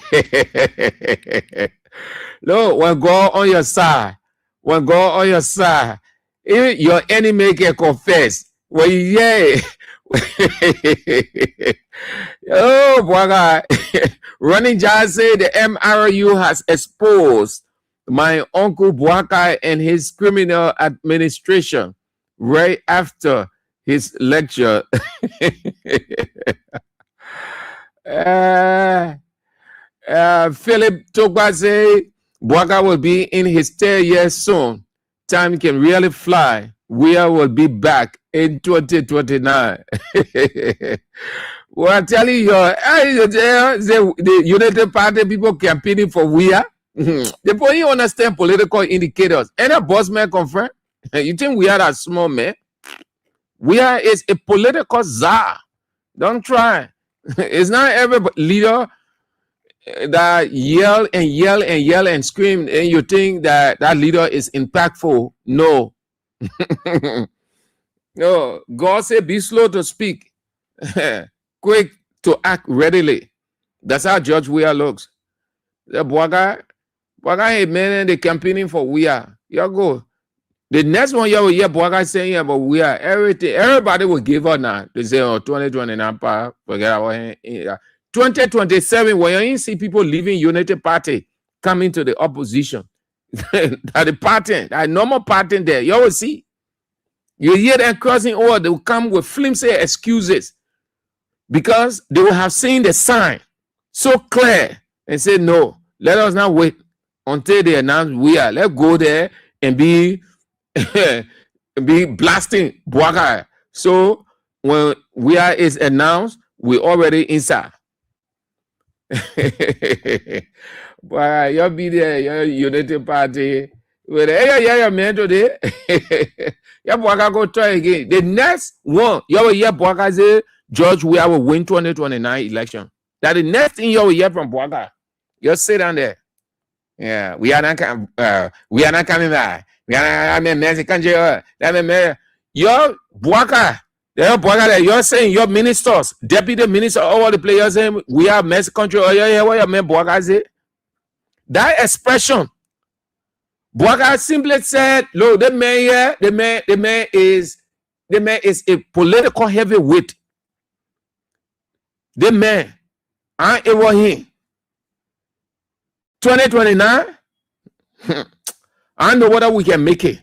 E: No, when God on your side, if your enemy can confess. Well, yeah. Oh, boy, God. Running John said the MRU has exposed my uncle Boakai and his criminal administration right after his lecture. Philip Togba say Boakai will be in his 3rd year soon. Time can really fly. We will be back in 2029. Well, I'm telling you, the United Party people campaigning for Weah. They don't even understand political indicators. Any boss man confirm? You think we are that small man? Weah is a political czar. Don't try. It's not every leader that yell and yell and yell and scream, and you think that that leader is impactful. No. No. God said, be slow to speak, quick to act readily. That's how George Weah looks. The Bwaga, hey man, they campaigning for Weah. You go. The next one you will hear Bwaga saying about Weah, everything, everybody will give up now. They say, oh, 2029, forget about it. 2027, when you see people leaving United Party, coming to the opposition, that the party, that normal party there, you will see. You hear them crossing over, they will come with flimsy excuses because they will have seen the sign so clear and say, no, let us not wait until they announce Weah. Let's go there and be blasting Bwaga. So when Weah is announced, we already inside. But you'll be there, your United Party. With yeah, man today. Yeah, Bwaga go try again. The next one, you will hear Bwaga say George Weah will win 2029 election. That the next thing you will hear from Bwaga. You sit down there. Yeah, we are not coming back. We are not Mexican jail. Your Bwaga. You're saying your ministers, deputy minister, all the players saying we are Mexican country. Oh yeah, what you mean, Bwaga say? That expression, Bwaga simply said, "Look, the man here, the man is a political heavyweight. The man, it was him. 2029, I don't know whether we can make it."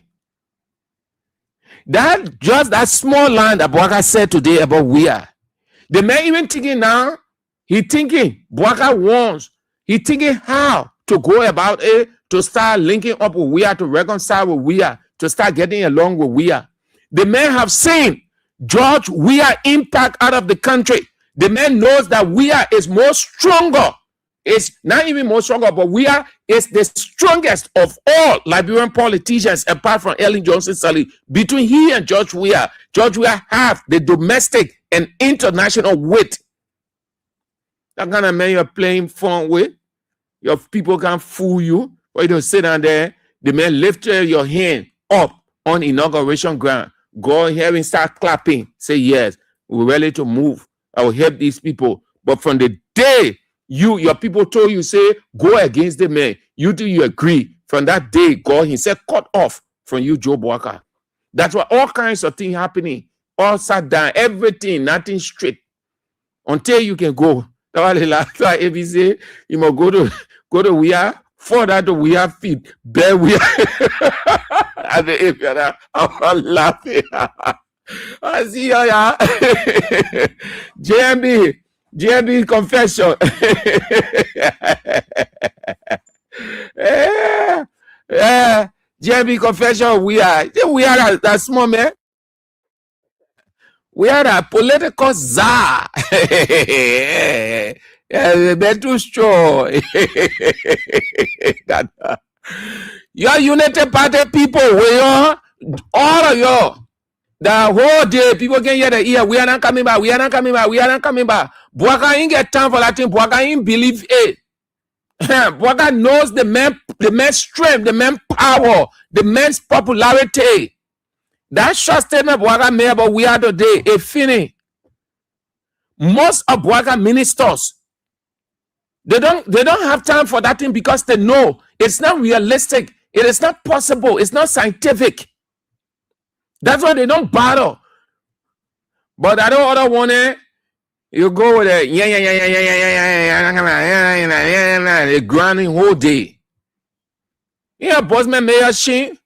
E: That just that small line that Bwaga said today about Weah. The man even thinking now, he thinking Bwaga wants, he thinking how to go about it, to start linking up with Weah, to reconcile with Weah, to start getting along with Weah. The man have seen George Weah impact out of the country. The man knows that Weah is more stronger. It's not even more stronger, but Weah is the strongest of all Liberian politicians apart from Ellen Johnson Sirleaf. Between he and George Weah have the domestic and international weight. That kind of man you're playing fun with. Your people can't fool you. Or you don't sit down there. The man lift your hand up on inauguration ground. Go here and start clapping. Say, yes, we're ready to move. I will help these people. But from the day your people told you, say, go against the man, you agree. From that day, God himself cut off from you, Joe Bwaga. That's why all kinds of things happening. All sat down, everything, nothing straight. Until you can go. That's why the last time if you say, you must go to Weah, for that to Weah feet, bear Weah. And if you're not, I'm laughing. I see you, yeah. JMB confession. Yeah. JMB confession. We are that small man. We are a political czar. They're too strong. Your United Party people, all of you. The whole day, people can hear the ear. We are not coming back. We are not coming back. We are not coming back. Bwaga ain't get time for that thing. Bwaga ain't believe it. Bwaga knows the man's strength, the man's power, the man's popularity. That short statement Bwaga made about we are today, a fini. Most of Bwaga ministers, they don't have time for that thing because they know it's not realistic. It is not possible. It's not scientific. That's why they don't bother. But I don't other one it. You go with it, the grinding whole day. Yeah, bossman Mayor Shin.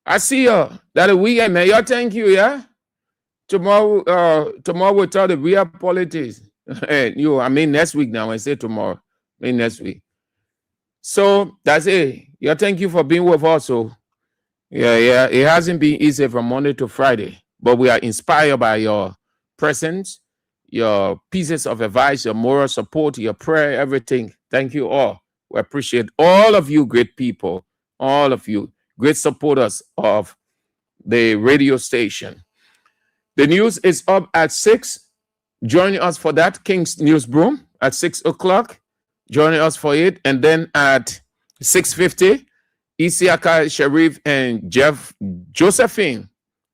E: I see you that the weekend, Mayor. Thank you, yeah. Tomorrow we'll tell the real politics. I mean next week now. I say tomorrow. I mean next week. So that's it. Yeah, thank you for being with us. So yeah. It hasn't been easy from Monday to Friday, but we are inspired by your presence, your pieces of advice, your moral support, your prayer, everything. Thank you all. We appreciate all of you great people, all of you great supporters of the radio station. The news is up at 6. Join us for that, King's Newsroom. at 6 o'clock, joining us for it. And then at 6:50, Isiaka Sharif and Josephine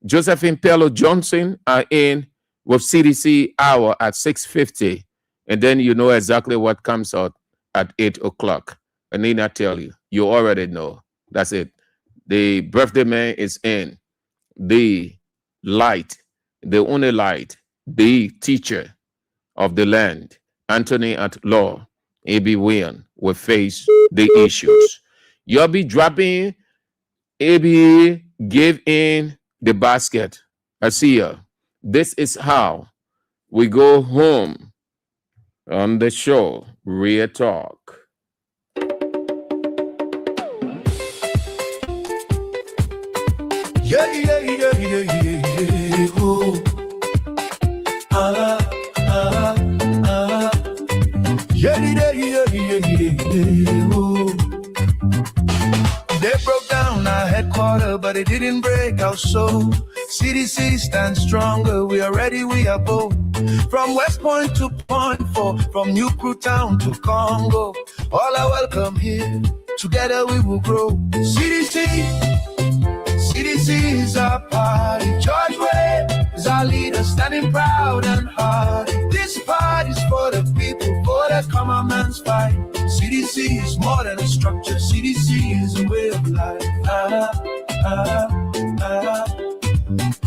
E: Pello Johnson are in with CDC Hour at 6:50. And then you know exactly what comes out at 8 o'clock. I need not tell you. You already know. That's it. The birthday man is in. The light, the only light, the teacher of the land, Anthony at Law, A.B. Wynn, will face the issues. You'll be dropping. A.B. give in the basket. I see you. This is how we go home on the show, Real Talk.
J: Yeah, yeah, yeah, yeah, yeah. Oh. Yeah, yeah, yeah, yeah, yeah. Oh. They broke down our headquarters, but it didn't break our soul. CDC stands stronger. We are ready, we are bold. From West Point to Point 4, from New Crew Town to Congo, all are welcome here. Together we will grow. CDC is our party. George Way is our leader, standing proud and hard. This party's for the people, for the common man's fight. CDC is more than a structure. CDC is a way of life.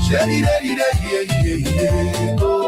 J: Yeah, yeah, yeah, yeah, yeah. Oh.